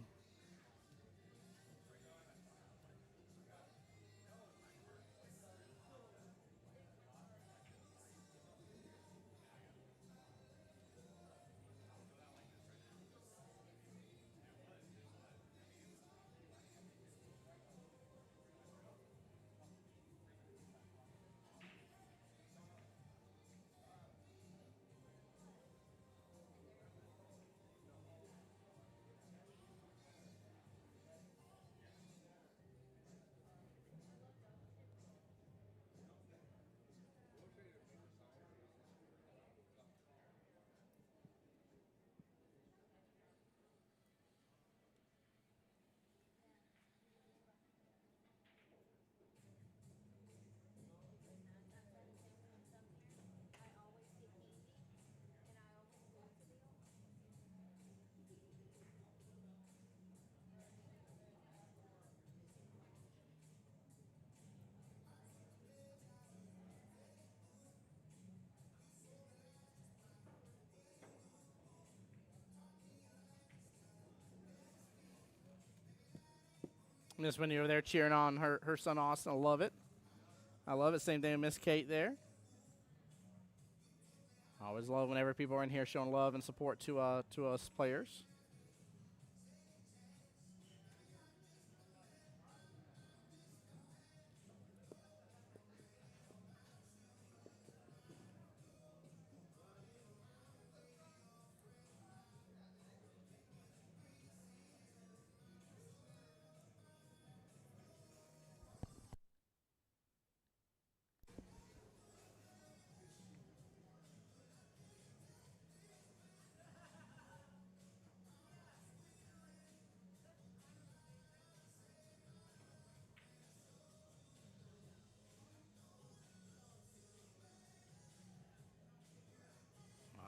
Miss Wendy over there cheering on her son Austin. I love it. I love it. Same thing with Miss Kate there. I always love whenever people are in here showing love and support to us players.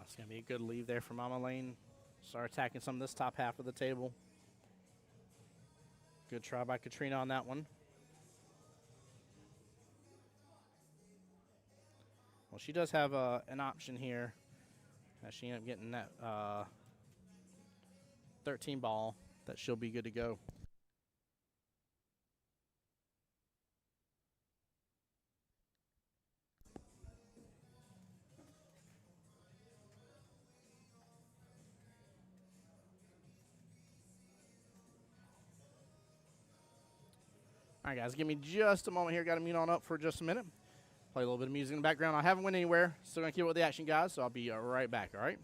It's going to be a good leave there for Mama Lane. Start attacking some of this top half of the table. Good try by Katrina on that one. Well, she does have an option here. She ended up getting that 13 ball that she'll be good to go. All right, guys, give me just a moment here. Got to mute on up for just a minute. Play a little bit of music in the background. I haven't went anywhere. Still going to keep up with the action, guys, so I'll be right back, all right?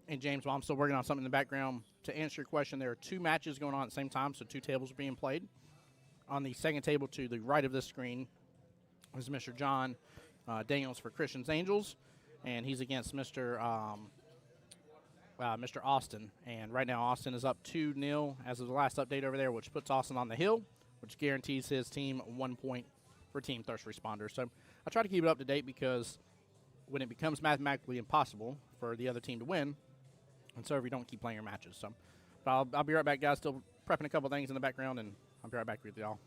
And James, while I'm still working on something in the background, to answer your question, there are 2 matches going on at the same time, so 2 tables are being played. On the second table to the right of this screen is Mr. John Daniels for Christian's Angels, and he's against Mr. Austin. And right now Austin is up 2-0 as of the last update over there, which puts Austin on the hill, which guarantees his team 1 point for Team Thirst Responders. So I try to keep it up to date because when it becomes mathematically impossible for the other team to win, and so if you don't keep playing your matches. So, but I'll be right back, guys. Still prepping a couple things in the background, and I'll be right back with y'all.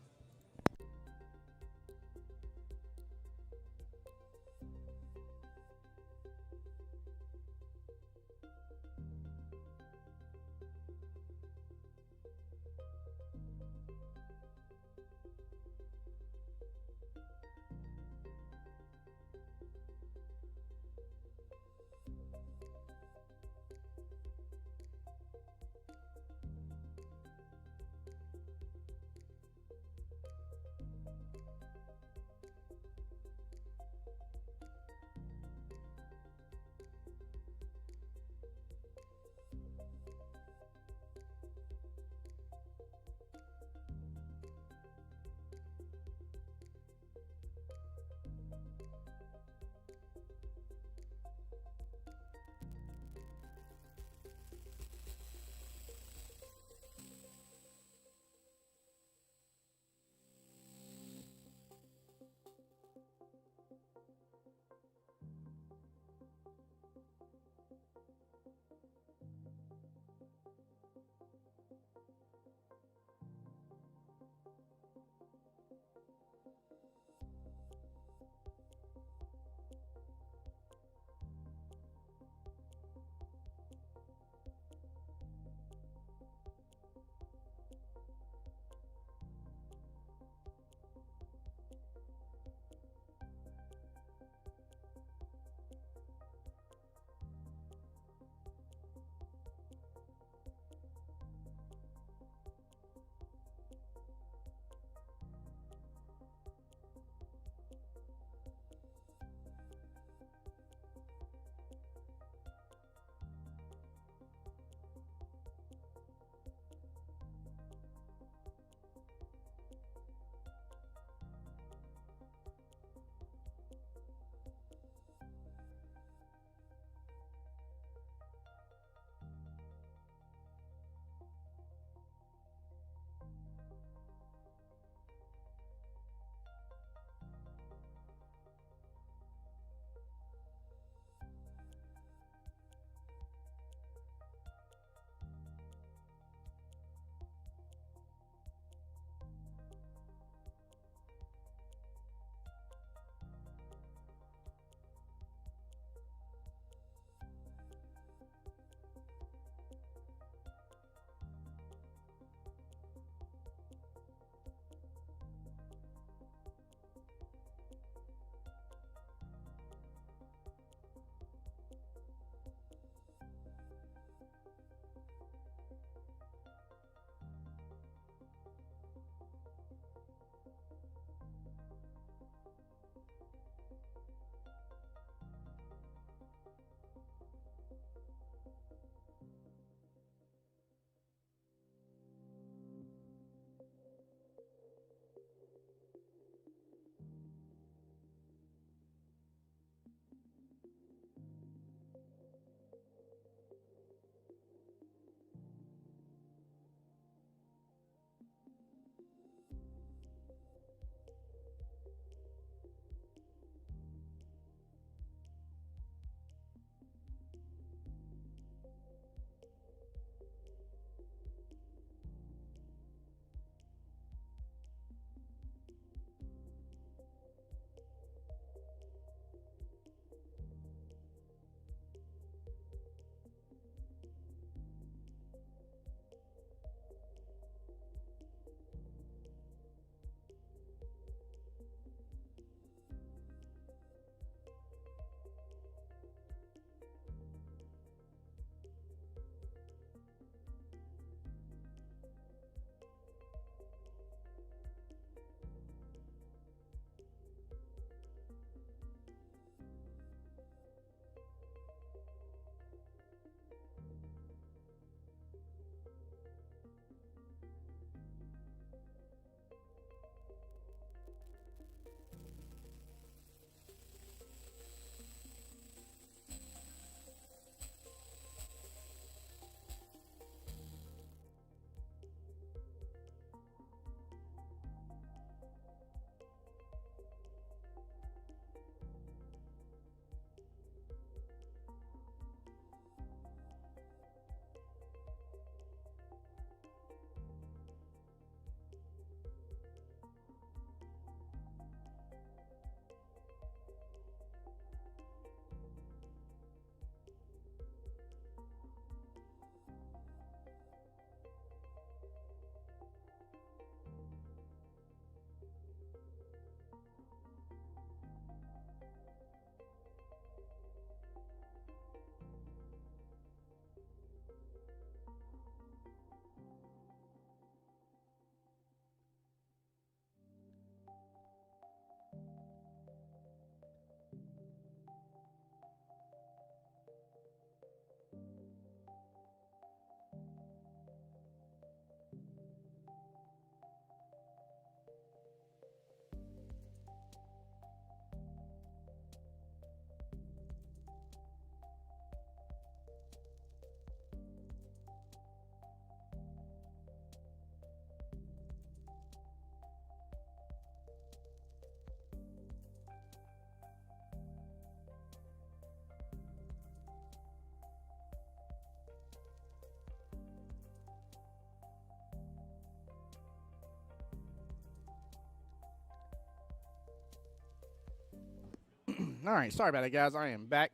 All right, sorry about that, guys. I am back.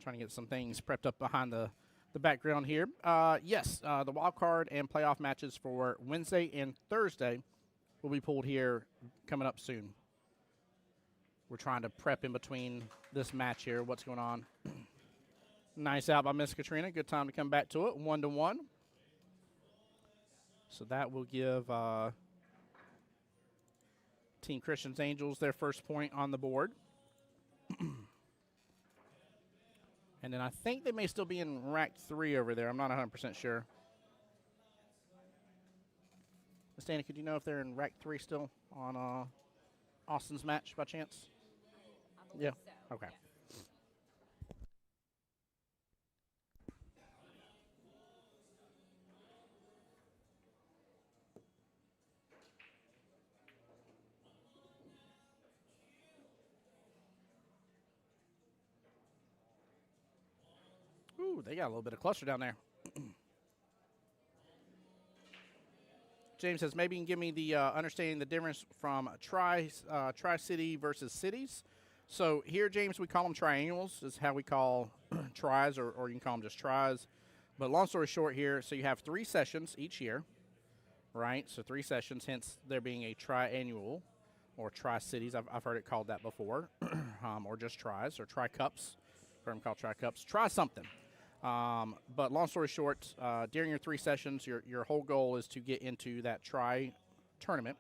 Trying to get some things prepped up behind the background here. Yes, the wild card and playoff matches for Wednesday and Thursday will be pulled here coming up soon. We're trying to prep in between this match here. What's going on? Nice out by Miss Katrina. Good time to come back to it. 1-1. So that will give Team Christians Angels their first point on the board. And then I think they may still be in rack 3 over there. I'm not 100% sure. Miss Danica, do you know if they're in rack 3 still on Austin's match by chance? I believe so. Okay. Ooh, they got a little bit of cluster down there. James says, maybe you can give me the understanding the difference from tri-city versus cities. So here, James, we call them triangles. Is how we call tries, or you can call them just tries. But long story short here, so you have 3 sessions each year, right? So 3 sessions, hence there being a triannual or tri-cities. I've heard it called that before, or just tries, or tri-cups. Heard them called tri-cups. Try something. But long story short, during your 3 sessions, your whole goal is to get into that tri-tournament.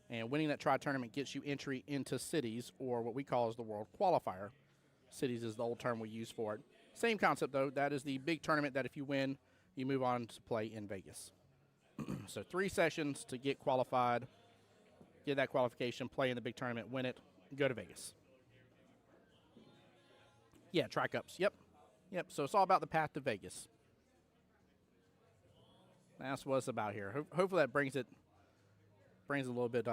And winning that tri-tournament gets you entry into cities, or what we call as the world qualifier. Cities is the old term we use for it. Same concept, though. That is the big tournament that if you win, you move on to play in Vegas. So 3 sessions to get qualified, get that qualification, play in the big tournament, win it, go to Vegas. Yeah, tri-cups. Yep. So it's all about the path to Vegas. That's what it's about here. Hopefully that brings a little bit,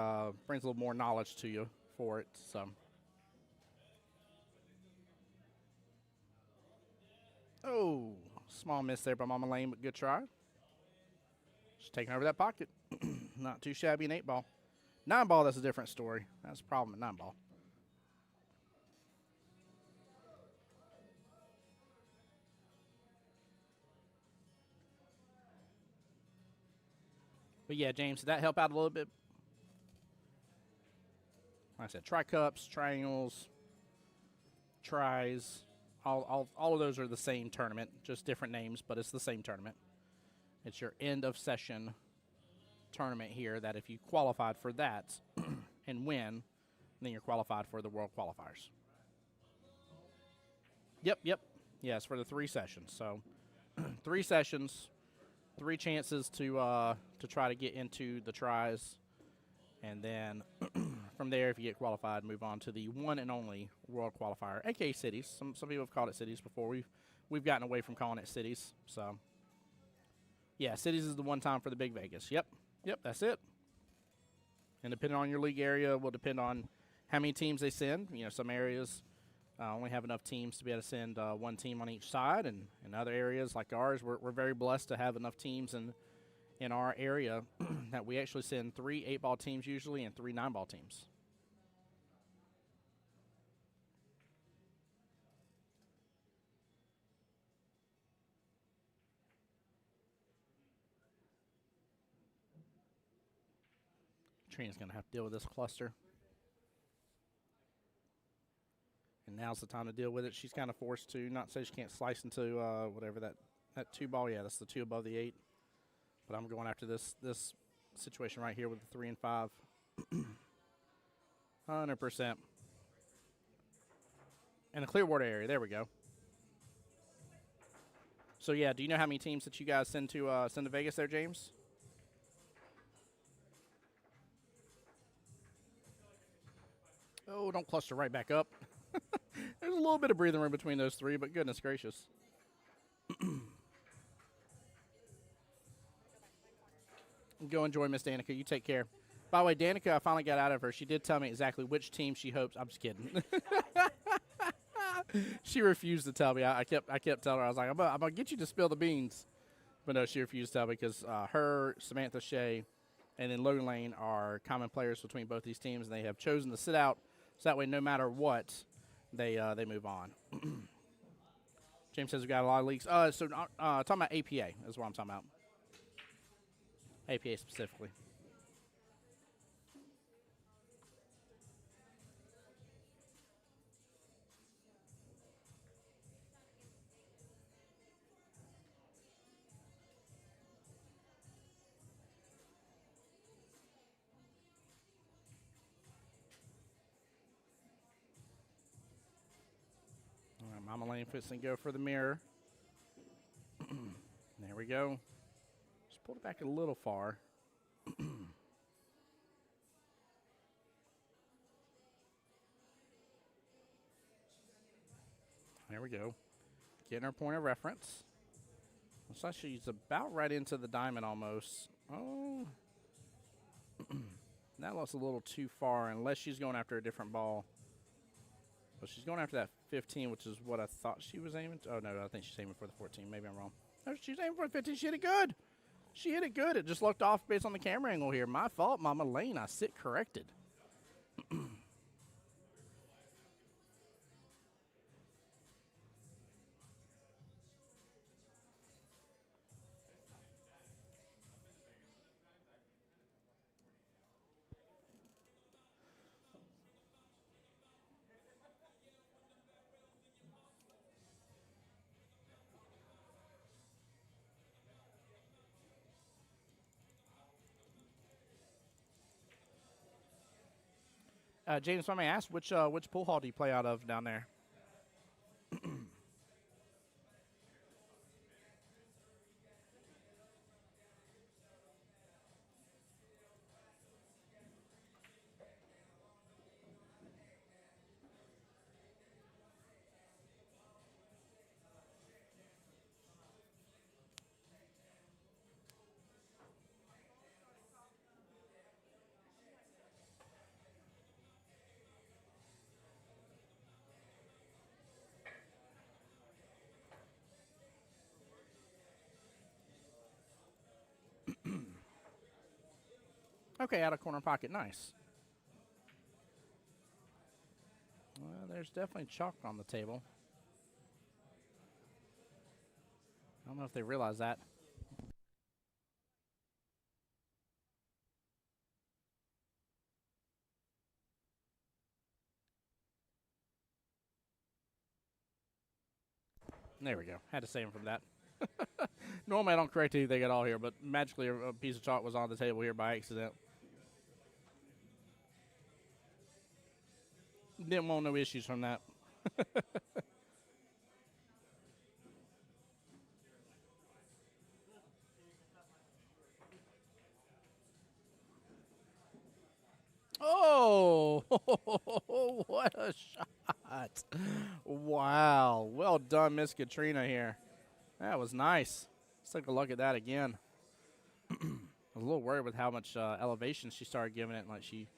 brings a little more knowledge to you for it. So, oh, small miss there by Mama Lane, but good try. Just taking over that pocket. Not too shabby an 8-ball. 9-ball, that's a different story. That's a problem at 9-ball. But yeah, James, did that help out a little bit? Like I said, tri-cups, triangles, tries, all of those are the same tournament, just different names, but it's the same tournament. It's your end of session tournament here that if you qualified for that and win, then you're qualified for the world qualifiers. Yep. Yeah, it's for the 3 sessions. So 3 sessions, 3 chances to try to get into the tries, and then from there, if you get qualified, move on to the one and only world qualifier, aka cities. Some people have called it cities before. We've gotten away from calling it cities. So yeah, cities is the one time for the big Vegas. Yep, that's it. And depending on your league area, will depend on how many teams they send. You know, some areas only have enough teams to be able to send 1 team on each side, and in other areas like ours, we're very blessed to have enough teams in our area that we actually send 3 8-ball teams usually and 3 9-ball teams. Trina's going to have to deal with this cluster. And now's the time to deal with it. She's kind of forced to, not say she can't slice into whatever that 2-ball. Yeah, that's the 2 above the 8. But I'm going after this situation right here with the 3 and 5. 100%. And the Clearwater area. There we go. So yeah, do you know how many teams that you guys send to Vegas there, James? Oh, don't cluster right back up. There's a little bit of breathing room between those 3, but goodness gracious. Go enjoy, Miss Danica. You take care. By the way, Danica, I finally got out of her. She did tell me exactly which team she hopes. I'm just kidding. She refused to tell me. I kept telling her. I was like, I'm gonna get you to spill the beans. But no, she refused to tell me because her, Samantha Shea, and then Logan Lane are common players between both these teams, and they have chosen to sit out. So that way, no matter what, they move on. James says we got a lot of leaks. So talking about APA is what I'm talking about. APA specifically. All right, Mama Lane fits and go for the mirror. There we go. Just pulled it back a little far. There we go. Getting our point of reference. Looks like she's about right into the diamond almost. Oh. That looks a little too far unless she's going after a different ball. But she's going after that 15, which is what I thought she was aiming to. Oh, no, I think she's aiming for the 14. Maybe I'm wrong. No, she's aiming for the 15. She hit it good. She hit it good. It just looked off based on the camera angle here. My fault, Mama Lane. I sit corrected. James, if I may ask, which pool hall do you play out of down there? Okay, out of corner pocket. Nice. Well, there's definitely chalk on the table. I don't know if they realize that. There we go. Had to save him from that. Normally I don't correct anything at all here, but magically a piece of chalk was on the table here by accident. Didn't want no issues from that. Oh, what a shot. Wow. Well done, Miss Katrina here. That was nice. Let's take a look at that again. I was a little worried with how much elevation she started giving it. Like she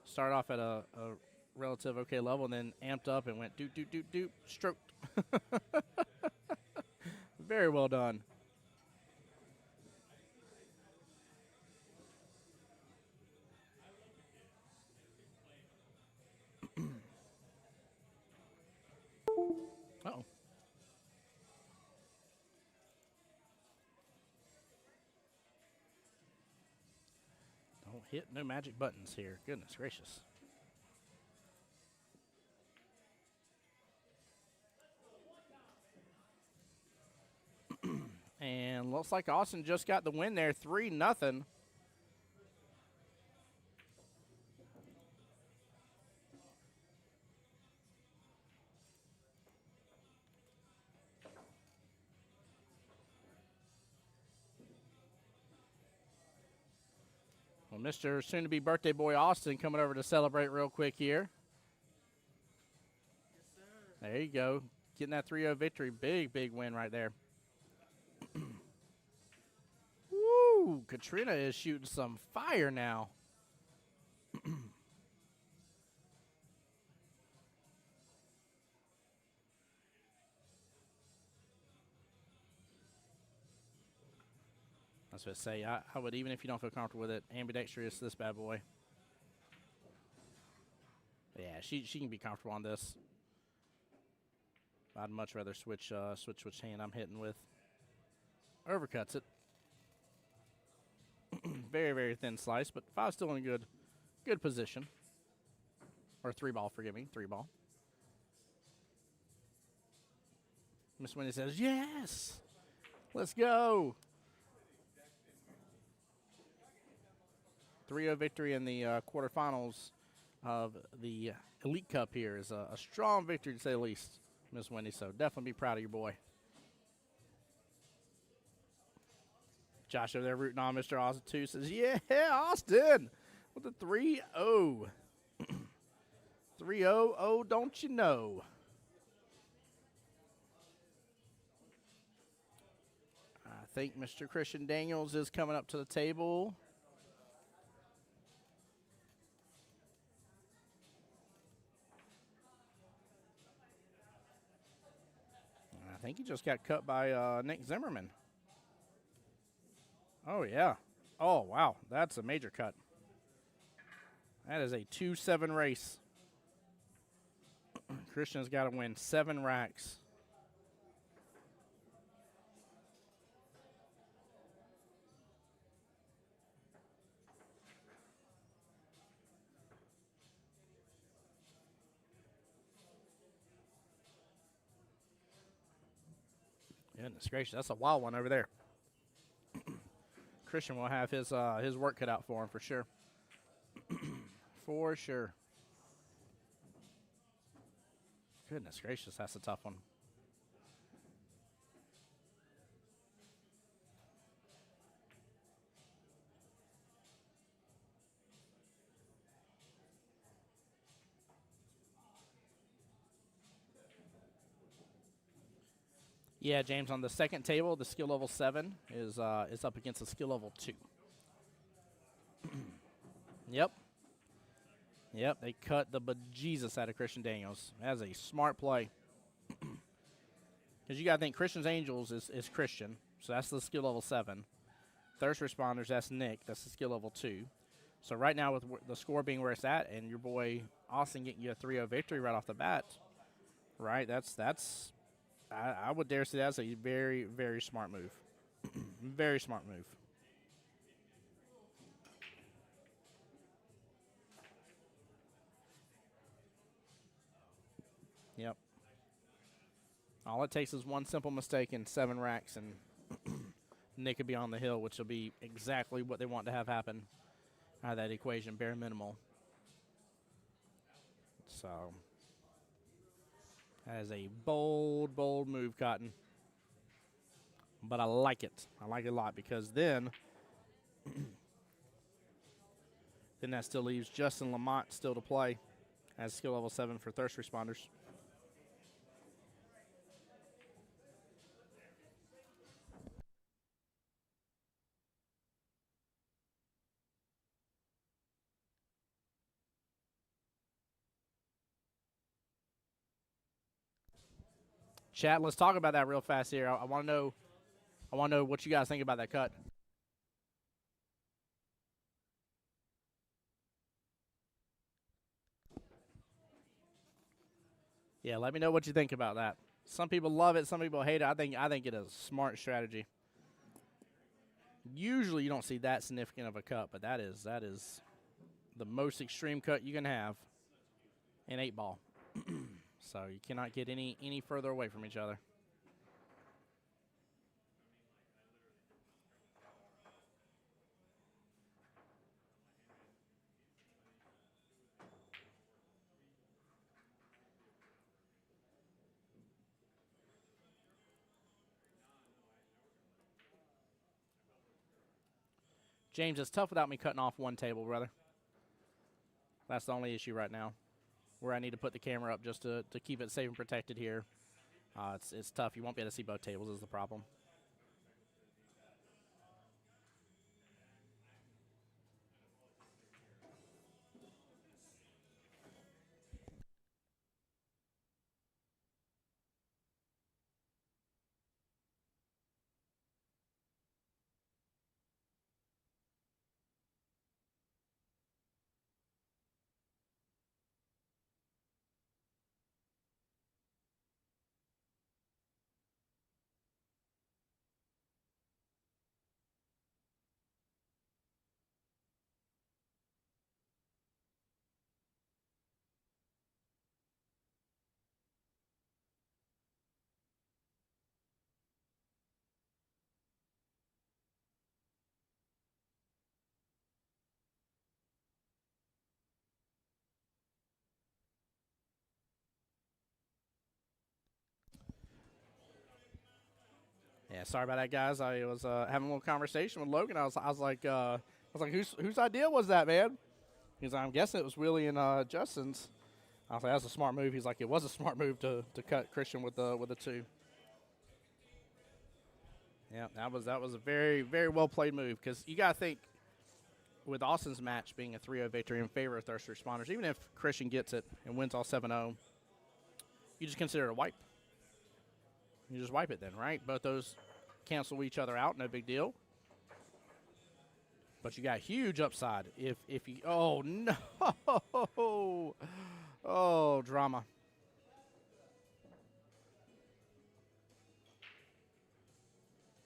started off at a relative okay level and then amped up and went doop, doop, doop, doop, stroked. Very well done. Uh-oh. Don't hit no magic buttons here. Goodness gracious. And looks like Austin just got the win there, 3-0. Well, Mr. soon-to-be birthday boy Austin coming over to celebrate real quick here. There you go. Getting that 3-0 victory. Big, big win right there. Woo! Katrina is shooting some fire now. I was going to say, I would, even if you don't feel comfortable with it, ambidextrous this bad boy. Yeah, she can be comfortable on this. I'd much rather switch which hand I'm hitting with. Overcuts it. Very, very thin slice, but 5 still in a good position. Or 3-ball, forgive me, 3-ball. Miss Wendy says, yes, let's go. 3-0 victory in the quarterfinals of the Elite Cup here is a strong victory, to say the least, Miss Wendy. So definitely be proud of your boy. Josh over there rooting on Mr. Austin, too, says, yeah, Austin, with the 3-0. 3-0, oh, don't you know. I think Mr. Christian Daniels is coming up to the table. I think he just got cut by Nick Zimmerman. Oh, yeah. Oh, wow. That's a major cut. That is a 2-7 race. Christian's got to win 7 racks. Goodness gracious, that's a wild one over there. Christian will have his work cut out for him for sure. For sure. Goodness gracious, that's a tough one. Yeah, James, on the second table, the skill level 7 is up against the skill level 2. Yep. Yep, they cut the bejesus out of Christian Daniels. That's a smart play. Because you got to think Christian's Angels is Christian, so that's the skill level 7. Thirst Responders, that's Nick. That's the skill level 2. So right now with the score being where it's at and your boy Austin getting you a 3-0 victory right off the bat, right, that's I would dare say that's a very, very smart move. Very smart move. Yep. All it takes is one simple mistake in 7 racks, and Nick could be on the hill, which will be exactly what they want to have happen out of that equation, bare minimal. So that is a bold, bold move, Cotton. But I like it. I like it a lot because then that still leaves Justin Lamont still to play as skill level 7 for Thirst Responders. Chat, let's talk about that real fast here. I want to know what you guys think about that cut. Yeah, let me know what you think about that. Some people love it, some people hate it. I think it is a smart strategy. Usually you don't see that significant of a cut, but that is the most extreme cut you can have in 8-ball. So you cannot get any further away from each other. James, it's tough without me cutting off one table, brother. That's the only issue right now, where I need to put the camera up just to keep it safe and protected here. It's tough. You won't be able to see both tables is the problem. sorry about that, guys. I was having a little conversation with Logan. I was like, whose idea was that, man? He's like, I'm guessing it was Willie and Justin's. I was like, that's a smart move. He's like, it was a smart move to cut Christian with the 2. Yeah, that was a very, very well played move, because you got to think, with Austin's match being a 3-0 victory in favor of Thirst Responders, even if Christian gets it and wins all 7-0, you just consider it a wipe. You just wipe it then, right? Both those cancel each other out, no big deal. But you got huge upside if you. Oh no! Oh, drama.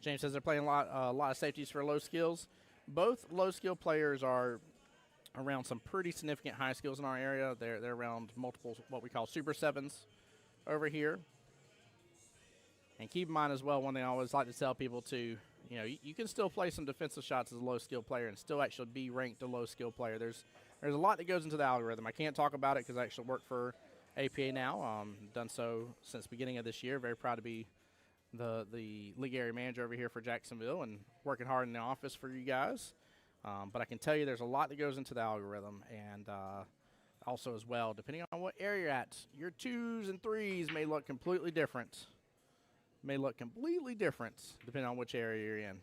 James says they're playing a lot of safeties for low skills. Both low skill players are around some pretty significant high skills in our area. They're around multiple what we call super 7s over here. And keep in mind as well, one thing I always like to tell people too, you can still play some defensive shots as a low skill player and still actually be ranked a low skill player. There's a lot that goes into the algorithm. I can't talk about it because I actually work for APA now. Done so since the beginning of this year. Very proud to be the league area manager over here for Jacksonville and working hard in the office for you guys. But I can tell you there's a lot that goes into the algorithm, and also as well, depending on what area you're at, your 2s and 3s may look completely different. Depending on which area you're in.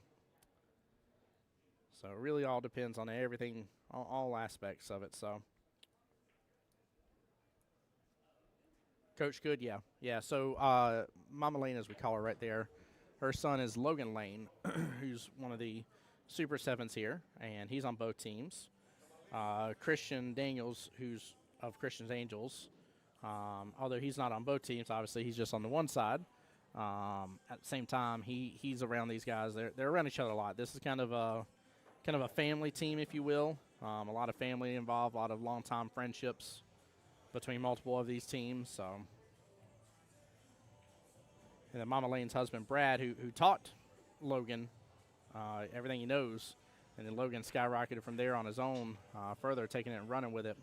So it really all depends on everything, all aspects of it. So, Coach Good, yeah. So Mama Lane, as we call her right there, her son is Logan Lane, who's one of the Super 7s here, and he's on both teams. Christian Daniels, who's of Christian's Angels, although he's not on both teams, obviously he's just on the one side. At the same time, he's around these guys. They're around each other a lot. This is kind of a family team, if you will. A lot of family involved, a lot of long-time friendships between multiple of these teams. So, and then Mama Lane's husband, Brad, who taught Logan everything he knows, and then Logan skyrocketed from there on his own, further taking it and running with it.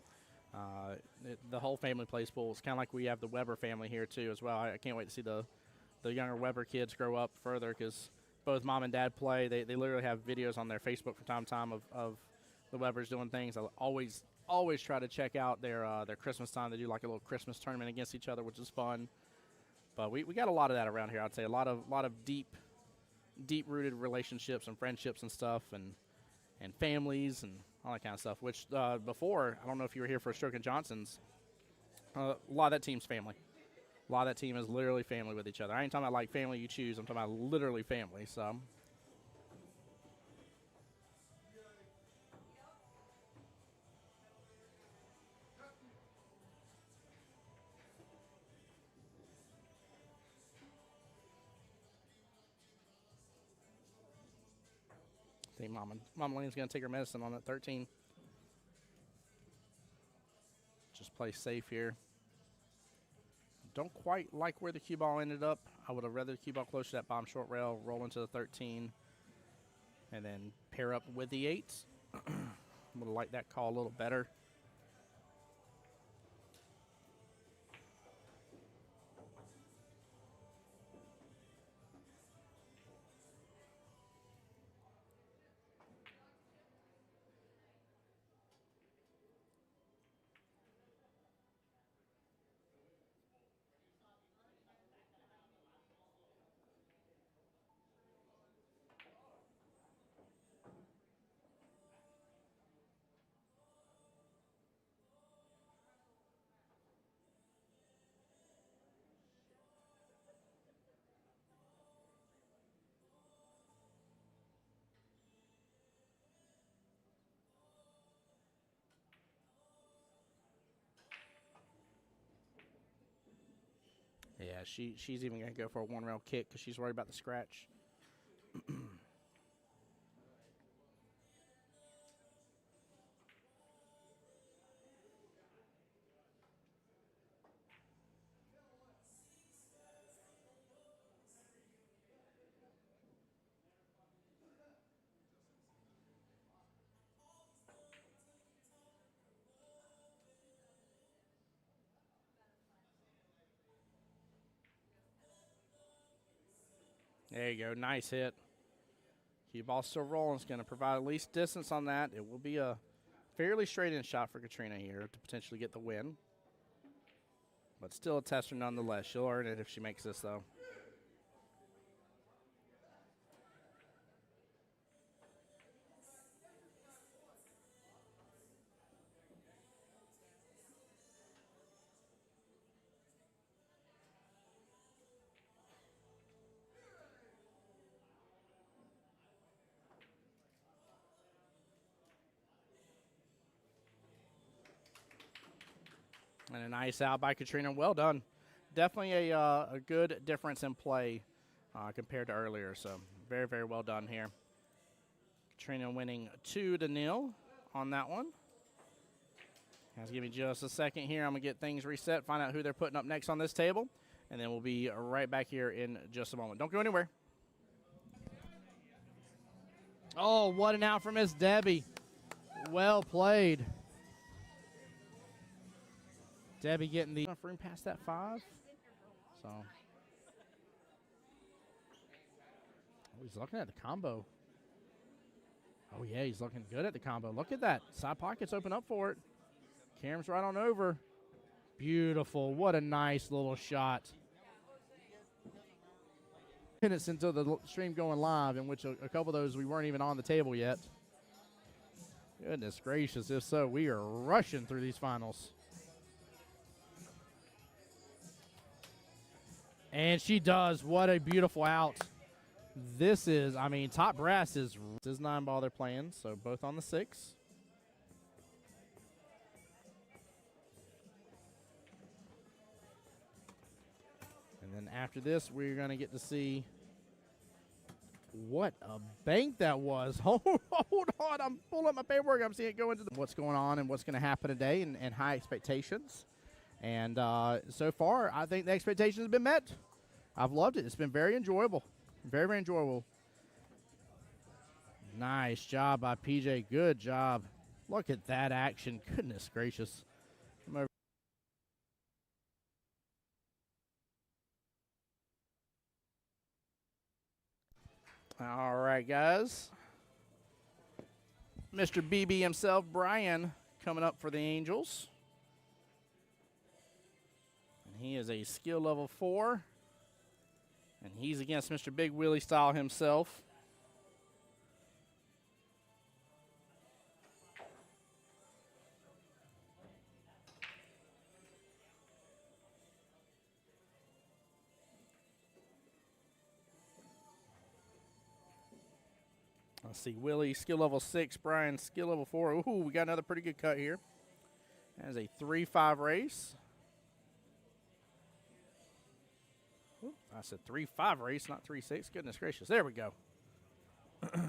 The whole family plays pool. It's kind of like we have the Weber family here too as well. I can't wait to see the younger Weber kids grow up further, because both mom and dad play. They literally have videos on their Facebook from time to time of the Webers doing things. I always try to check out their Christmas time. They do like a little Christmas tournament against each other, which is fun. But we got a lot of that around here. I'd say a lot of deep rooted relationships and friendships and stuff, and families and all that kind of stuff. Which before, I don't know if you were here for Stroke and Johnson's, a lot of that team's family. A lot of that team is literally family with each other. I ain't talking about like family you choose. I'm talking about literally family. So. I think Mama Lane's going to take her medicine on that 13. Just play safe here. Don't quite like where the cue ball ended up. I would have rather the cue ball close to that bottom short rail, roll into the 13, and then pair up with the 8. Would have liked that call a little better. Yeah, she's even going to go for a one-rail kick because she's worried about the scratch. There you go. Nice hit. Cue ball still rolling. It's going to provide at least distance on that. It will be a fairly straight-in shot for Katrina here to potentially get the win. But still a tester nonetheless. She'll earn it if she makes this, though. And a nice out by Katrina. Well done. Definitely a good difference in play compared to earlier. So very, very well done here. Katrina winning 2-0 on that one. Guys, give me just a second here. I'm going to get things reset, find out who they're putting up next on this table, and then we'll be right back here in just a moment. Don't go anywhere. Oh, what an out from Miss Debbie. Well played. Debbie getting the enough room past that 5. So, he's looking at the combo. Oh, yeah, he's looking good at the combo. Look at that. Side pockets open up for it. Cam's right on over. Beautiful. What a nice little shot. Minutes into the stream going live, in which a couple of those we weren't even on the table yet. Goodness gracious. If so, we are rushing through these finals. And she does. What a beautiful out. This is, I mean, top brass is 9 ball they're playing, so both on the 6. And then after this, we're going to get to see what a bank that was. Hold on. I'm pulling up my paperwork. I'm seeing it go into what's going on and what's going to happen today and high expectations. And so far, I think the expectations have been met. I've loved it. It's been very enjoyable. Very, very enjoyable. Nice job by PJ. Good job. Look at that action. Goodness gracious. All right, guys. Mr. BB himself, Brian, coming up for the Angels. And he is a skill level 4. And he's against Mr. Big Willie Style himself. Let's see, Willie, skill level 6, Brian, skill level 4. Ooh, we got another pretty good cut here. That is a 3-5 race. Ooh, I said 3-5 race, not 3-6. Goodness gracious. There we go. Tilt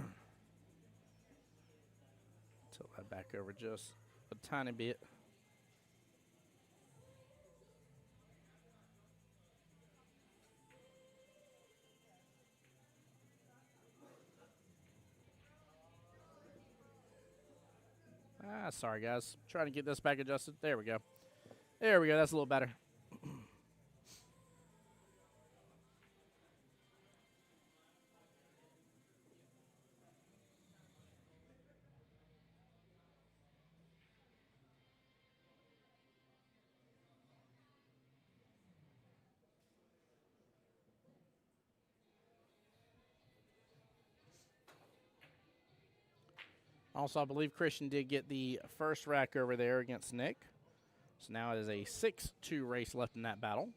that back over just a tiny bit. Sorry, guys. Trying to get this back adjusted. There we go. There we go. That's a little better. Also, I believe Christian did get the first rack over there against Nick. So now it is a 6-2 race left in that battle.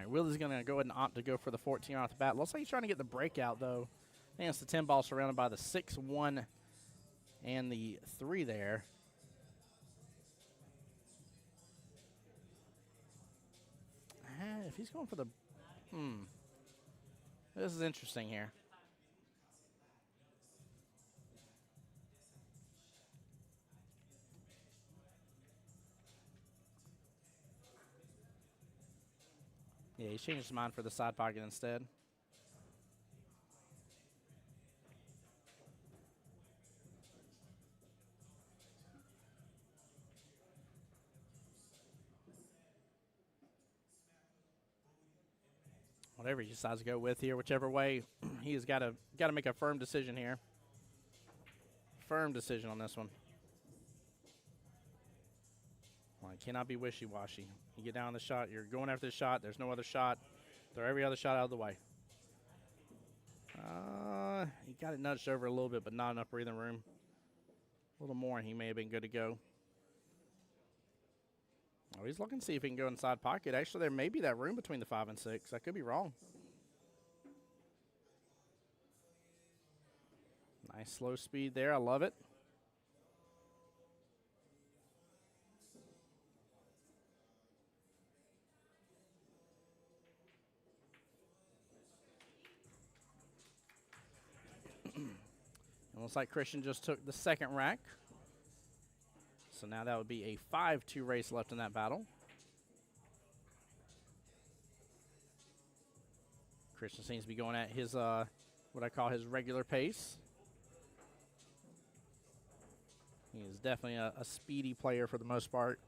right, Willie's going to go ahead and opt to go for the 14 off the bat. Looks like he's trying to get the breakout, though. I think it's the 10 ball surrounded by the 6, 1, and the 3 there. If he's going for the... This is interesting here. Yeah, he's changed his mind for the side pocket instead. Whatever he decides to go with here, whichever way, he has got to make a firm decision here. Firm decision on this one. Well, it cannot be wishy-washy. You get down on the shot, you're going after the shot, there's no other shot. Throw every other shot out of the way. He got it nudged over a little bit, but not enough breathing room. A little more, and he may have been good to go. Oh, he's looking to see if he can go inside pocket. Actually, there may be that room between the 5 and 6. I could be wrong. Nice slow speed there. I love it. It looks like Christian just took the second rack. So now that would be a 5-2 race left in that battle. Christian seems to be going at his, what I call his regular pace. He is definitely a speedy player for the most part.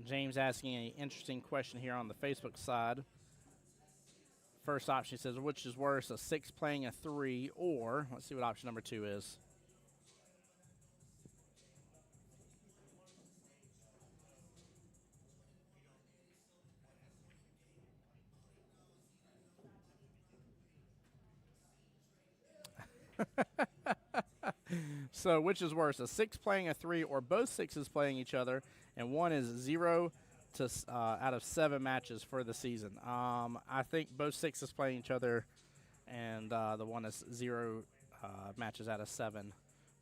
James asking an interesting question here on the Facebook side. First option says, which is worse, a 6 playing a 3, or, let's see what option number 2 is. So, which is worse, a 6 playing a 3, or both 6s playing each other, and one is 0 to out of 7 matches for the season? I think both 6s playing each other, and the one is 0 matches out of 7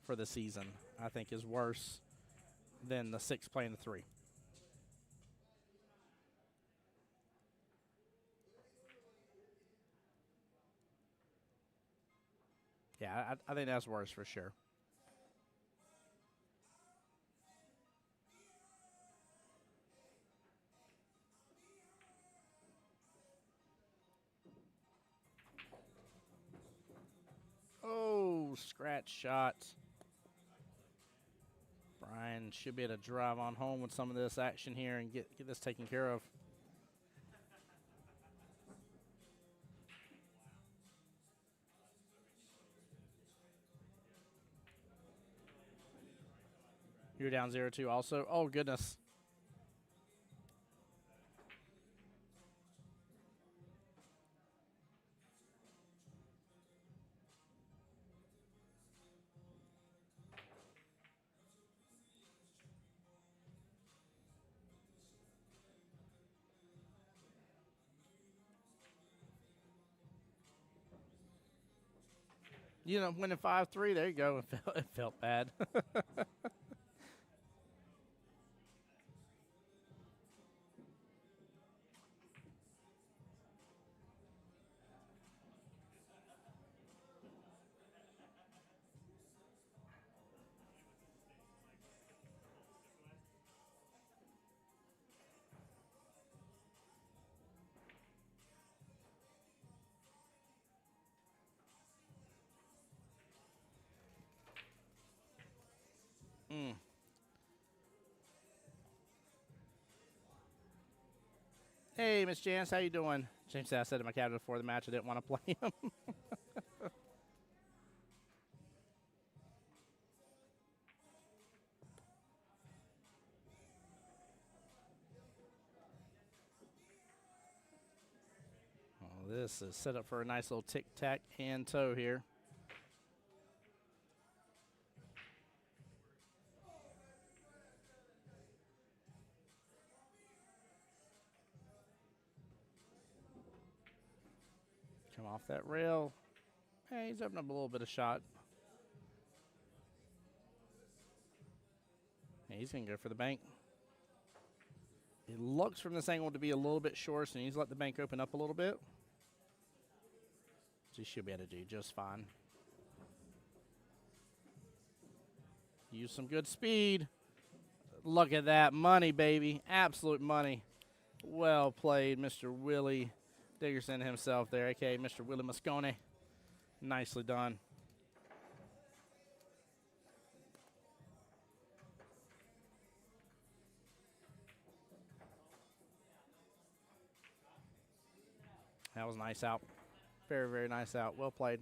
for the season, I think is worse than the 6 playing the 3. Yeah, I think that's worse for sure. Oh, scratch shot. Brian should be able to drive on home with some of this action here and get this taken care of. You're down 0-2 also. Oh, goodness. You know, winning 5-3, there you go. It felt bad. Hey, Miss Janice, how you doing? James said I said to my captain before the match I didn't want to play him. Well, this is set up for a nice little tic-tac hand toe here. Come off that rail. Hey, he's opened up a little bit of shot. Hey, he's going to go for the bank. It looks from this angle to be a little bit short, so he's let the bank open up a little bit. So he should be able to do just fine. Use some good speed. Look at that money, baby. Absolute money. Well played, Mr. Willie Dickerson himself there, a.k.a. Mr. Willie Moscone. Nicely done. That was nice out. Very, very nice out. Well played.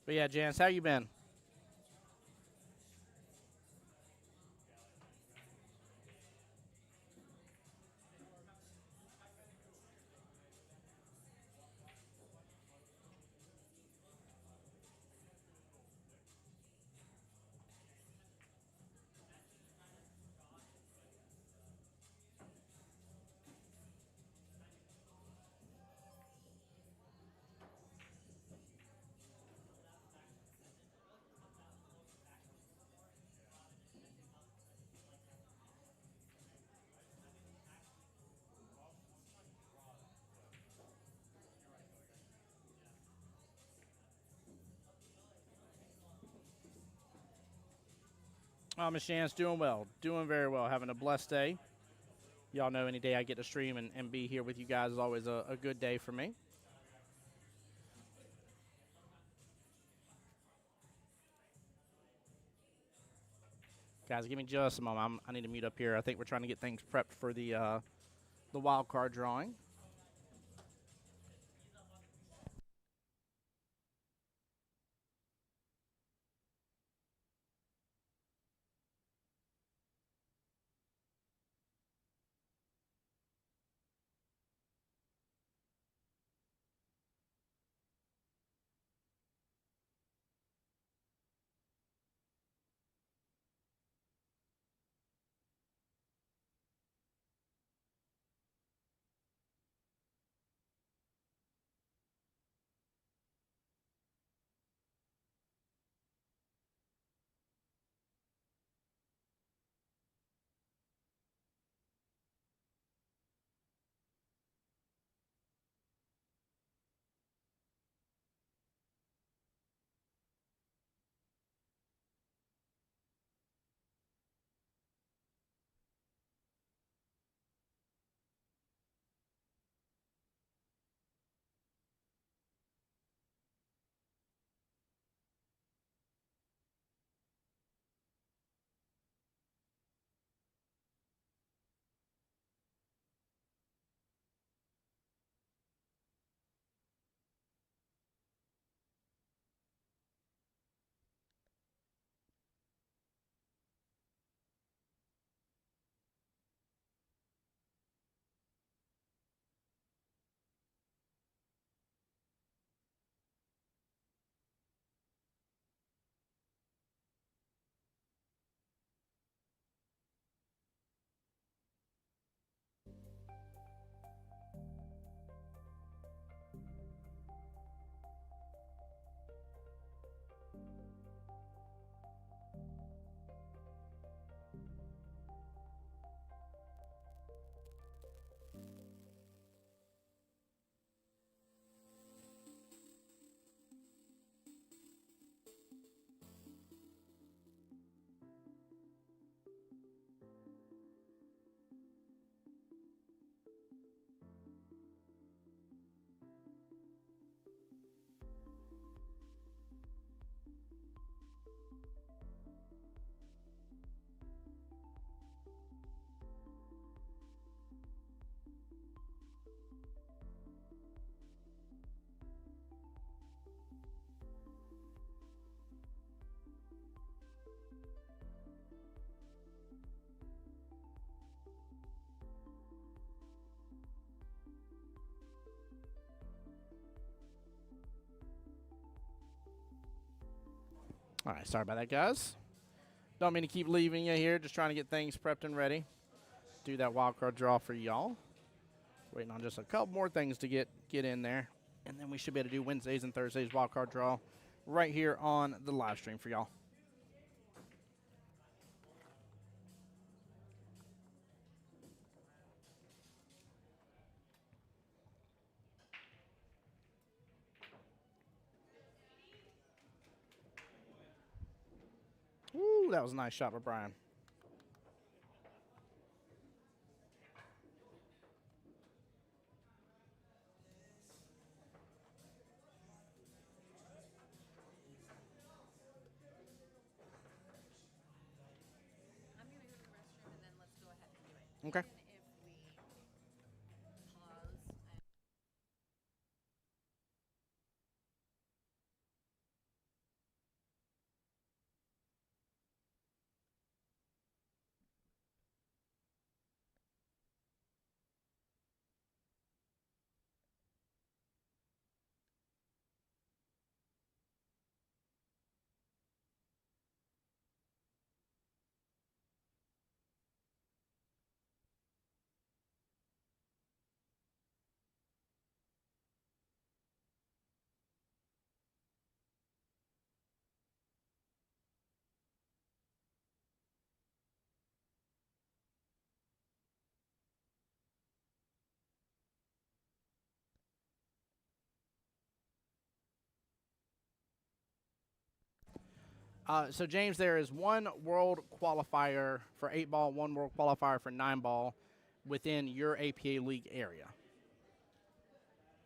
But yeah, Janice, how you been? Miss Janice, doing well. Doing very well. Having a blessed day. Y'all know any day I get to stream and be here with you guys is always a good day for me. Guys, give me just a moment. I need to mute up here. I think we're trying to get things prepped for the wild card drawing. All right, sorry about that, guys. Don't mean to keep leaving you here. Just trying to get things prepped and ready. Do that wild card draw for y'all. Waiting on just a couple more things to get in there. And then we should be able to do Wednesdays and Thursdays wild card draw right here on the live stream for y'all. Ooh, that was a nice shot by Brian. I'm going to go to the restroom and then let's go ahead and do it. Okay. Even if we pause. So, James, there is one world qualifier for 8-ball, one world qualifier for 9-ball within your APA league area.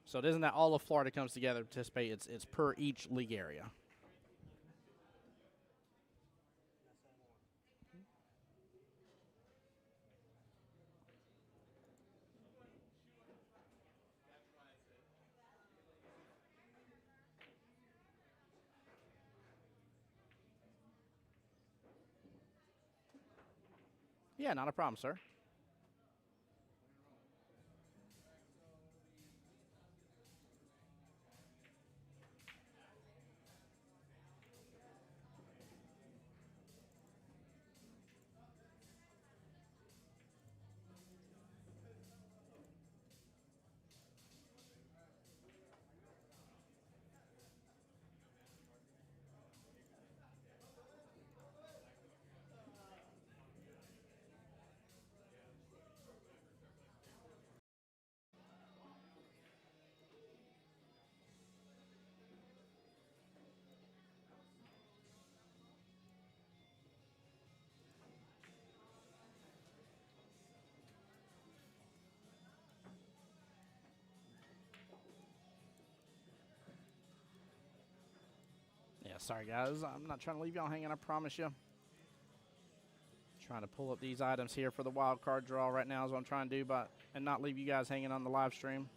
So it isn't that all of Florida comes together to participate. It's per each league area. Yeah, not a problem, sir. Yeah, sorry, guys. I'm not trying to leave y'all hanging, I promise you. Trying to pull up these items here for the wild card draw right now is what I'm trying to do, and not leave you guys hanging on the live stream.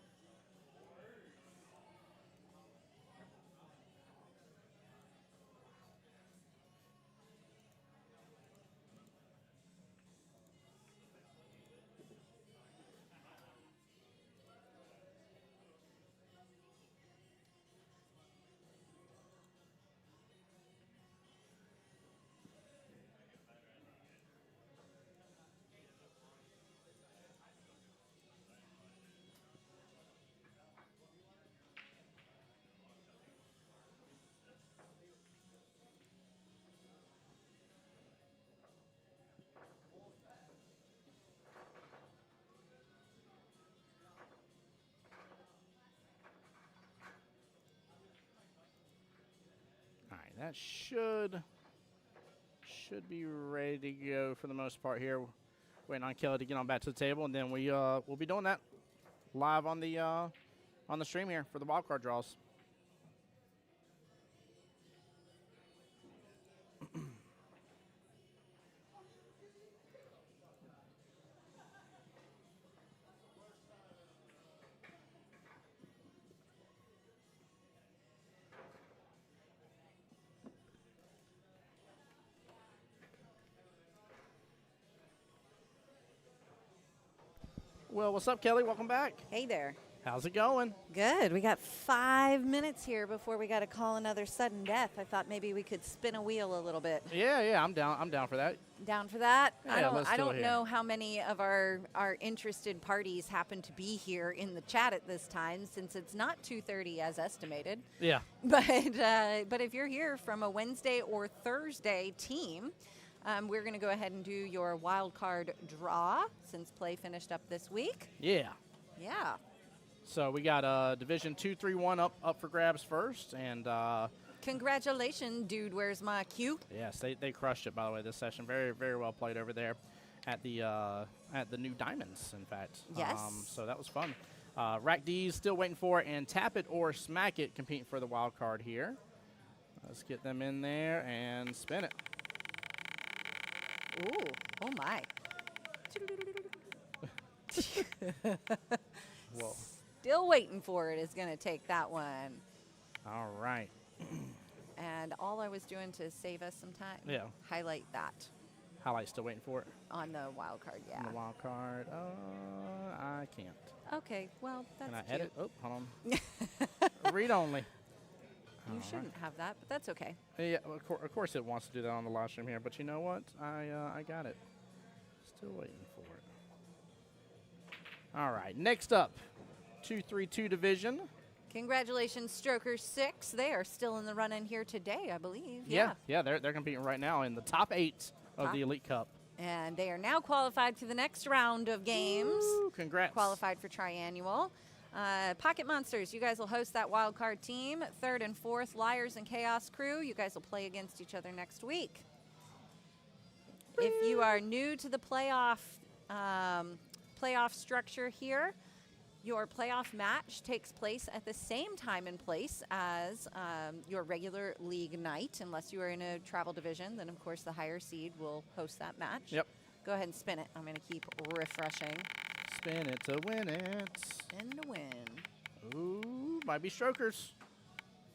All right, that should be ready to go for the most part here. Waiting on Kelly to get on back to the table, and then we'll be doing that live on the stream here for the wild card draws. Well, what's up, Kelly? Welcome back. Hey there. How's it going? Good. We got 5 minutes here before we got to call another sudden death. I thought maybe we could spin a wheel a little bit. Yeah, I'm down. I'm down for that. Down for that? Yeah, let's I do it don't here. know how many of our interested parties happen to be here in the chat at this time, since it's not 2:30 as estimated. Yeah. But if you're here from a Wednesday or Thursday team, we're going to go ahead and do your wild card draw since play finished up this week. Yeah. Yeah. So we got Division 2-3-1 up for grabs first, and Congratulations, dude. Where's my cue? yes, they crushed it, by the way, this session. Very, very well played over there at the new Diamonds, in fact. Yes. So that was fun. Rack D's still waiting for it, and Tap It or Smack It competing for the wild card here. Let's get them in there and spin it. Ooh, oh my. Whoa. Still waiting for it is going to take that one. All right. And all I was doing to save us some time, Yeah. highlight that Highlight still waiting for it. on the wild card, yeah. On the wild card. I can't. Okay, well, that's Can I cute. edit? Oh, hold on. Read only. You All right. shouldn't have that, but that's okay. Yeah, of course it wants to do that on the live stream here, but you know what? I got it. Still waiting for it. All right, next up, 2-3-2 division. Congratulations, Strokers 6. They are still in the run-in here today, I believe. Yeah, they're competing right now in the top 8 of Top. the Elite Cup. And they are now qualified to the next round of games. Ooh, congrats. Qualified for triannual. Pocket Monsters, you guys will host that wild card team. 3rd and 4th, Liars and Chaos Crew. You guys will play against each other next week. If you are new to the playoff structure here, your playoff match takes place at the same time and place as your regular league night. Unless you are in a travel division, then of course the higher seed will host that match. Yep. Go ahead and spin it. I'm going to keep refreshing. Spin it to win it. Spin to win. Ooh, might be Strokers.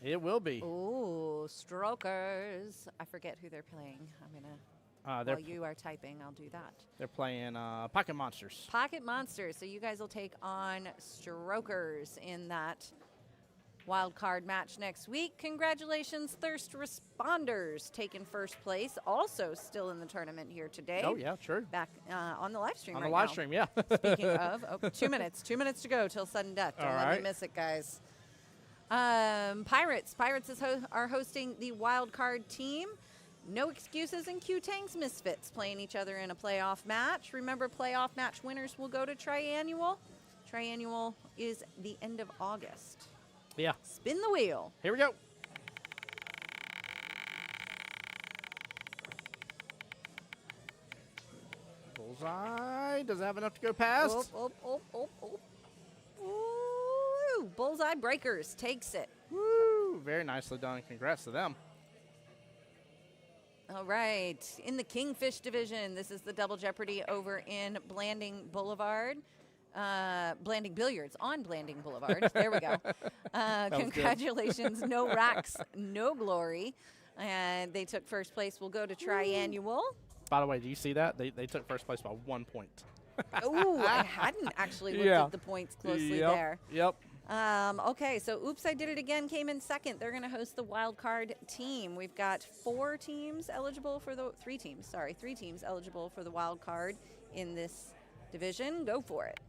It will be. Ooh, Strokers. I forget who they're playing. I'm going to, while you are typing, I'll do that. They're playing Pocket Monsters. Pocket Monsters. So you guys will take on Strokers in that wild card match next week. Congratulations, Thirst Responders, taking first place. Also still in the tournament here today. Oh, yeah, true. Back on the live stream On right the live now. stream, yeah. Speaking of, 2 minutes. 2 minutes to go till sudden death. Don't All let me right. miss it, guys. Pirates. Pirates are hosting the wild card team. No excuses and Q-Tangs Misfits playing each other in a playoff match. Remember, playoff match winners will go to triannual. Triannual is the end of August. Yeah. Spin the wheel. Here we go. Bullseye. Does it have enough to go past? Ooh, Bullseye Breakers takes it. Woo! Very nicely done. Congrats to them. All right. In the Kingfish division, this is the Double Jeopardy over in Blanding Boulevard. Blanding Billiards on Blanding Boulevard. There we go. Congratulations. No racks, no glory. And they took first place. We'll go to triannual. By the way, do you see that? They took first place by 1 point. Ooh, I hadn't actually looked at the points closely there. Yep. Okay, so Oops, I Did It Again came in second. They're going to host the wild card team. We've got 3 teams eligible for the wild card in this division. Go for it.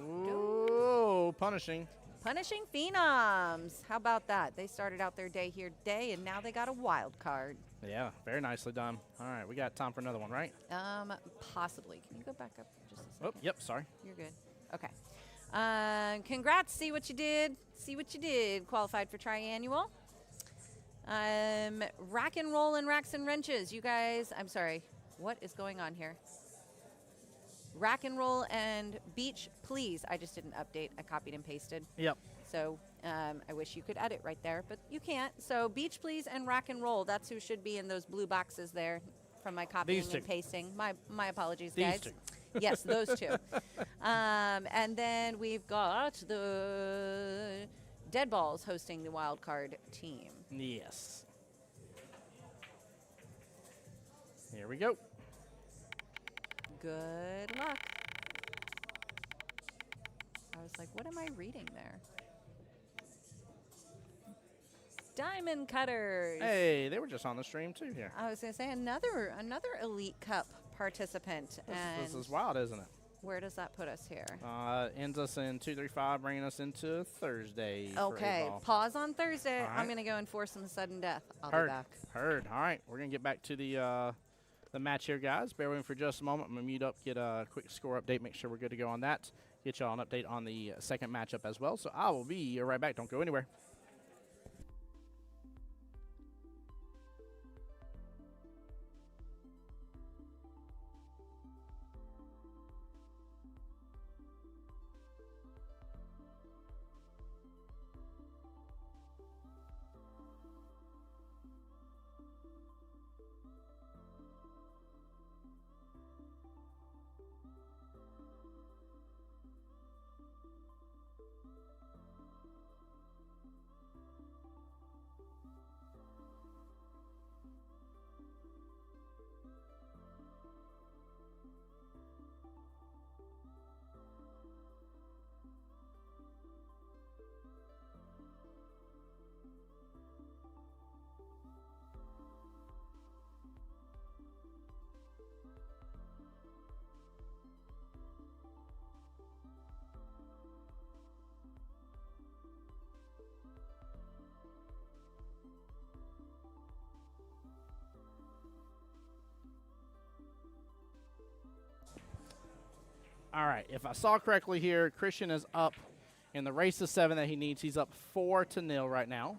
Ooh, punishing. Punishing Phenoms. How about that? They started out their day here today, and now they got a wild card. Yeah, very nicely done. All right, we got time for another one, right? Possibly. Can you go back up just a second? Oh, yep, sorry. You're good. Okay. Congrats. See what you did. See what you did. Qualified for triannual. Rack and Roll and Racks and Wrenches. You guys, I'm sorry. What is going on here? Rack and Roll and Beach Please. I just didn't update. I copied and pasted. Yep. So I wish you could edit right there, but you can't. So Beach Please and Rack and Roll. That's who should be in those blue boxes there from my copying These two. and pasting. My apologies, These guys. two. Yes, those two. And then we've got the Dead Balls hosting the wild card team. Yes. Here we go. Good luck. I was like, what am I reading there? Diamond cutters. Hey, they were just on the stream too here. I was going to say another Elite Cup participant. And This is wild, isn't it? where does that put us here? Ends us in 235, bringing us into Thursday. for Okay, 8-ball. pause on Thursday. All I'm right. going to go and force some sudden death. I'll Heard. be back. Heard. All right, we're gonna get back to the match here, guys. Bear with me for just a moment. I'm gonna mute up, get a quick score update, make sure we're good to go on that. Get y'all an update on the second matchup as well. So I will be right back. Don't go anywhere. All right, if I saw correctly here, Christian is up in the race to 7 that he needs. He's up 4-0 right now.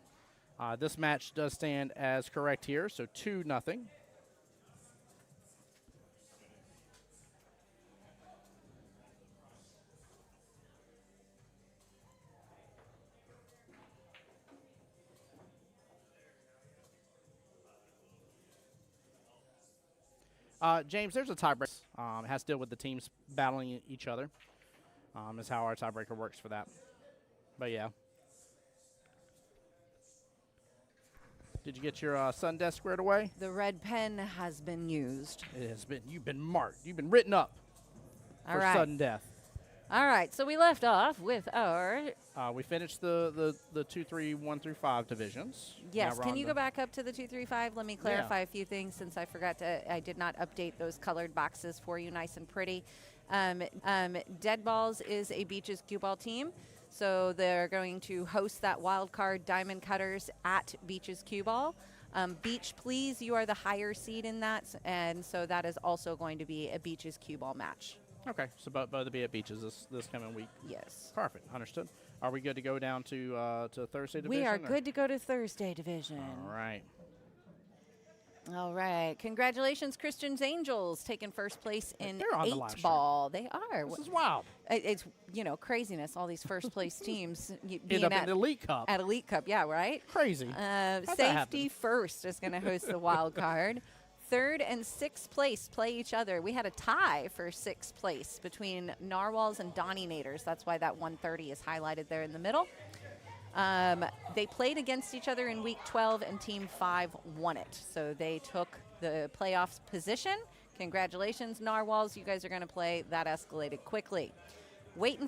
This match does stand as correct here, so 2-0. James, there's a tiebreaker. It has to deal with the teams battling each other. Is how our tiebreaker works for that. But yeah. Did you get your sun desk squared away? The red pen has been used. It has been. You've been marked. You've been written up All for right. sudden death. All right, so we left off with our We finished the 2, 3, 1 through 5 divisions. yes. Now we're Can on you the- go back up to the 2, 3, 5? Let me clarify a few things since I forgot to. I did not update those colored boxes for you, nice and pretty. Dead Balls is a Beaches cue ball team, so they're going to host that wild card Diamond Cutters at Beaches cue ball. Beach Please, you are the higher seed in that, and so that is also going to be a Beaches cue ball match. Okay, so both will be at Beaches this coming week. Yes. Perfect. Understood. Are we good to go down to Thursday division? We are or- good to go to Thursday division. All right. All right. Congratulations, Christian's Angels, taking first place in They're on the live stream. 8-ball. They are. This is wild. It's, craziness, all these first place teams End being up in at, the Elite Cup. at Elite Cup. Yeah, right? Crazy. that Safety happen? First is going to host the wild card. Third and sixth place play each other. We had a tie for sixth place between Narwhals and Donninators. That's why that 130 is highlighted there in the middle. They played against each other in week 12, and Team 5 won it. So they took the playoffs position. Congratulations, Narwhals. You guys are going to play. That escalated quickly. Wait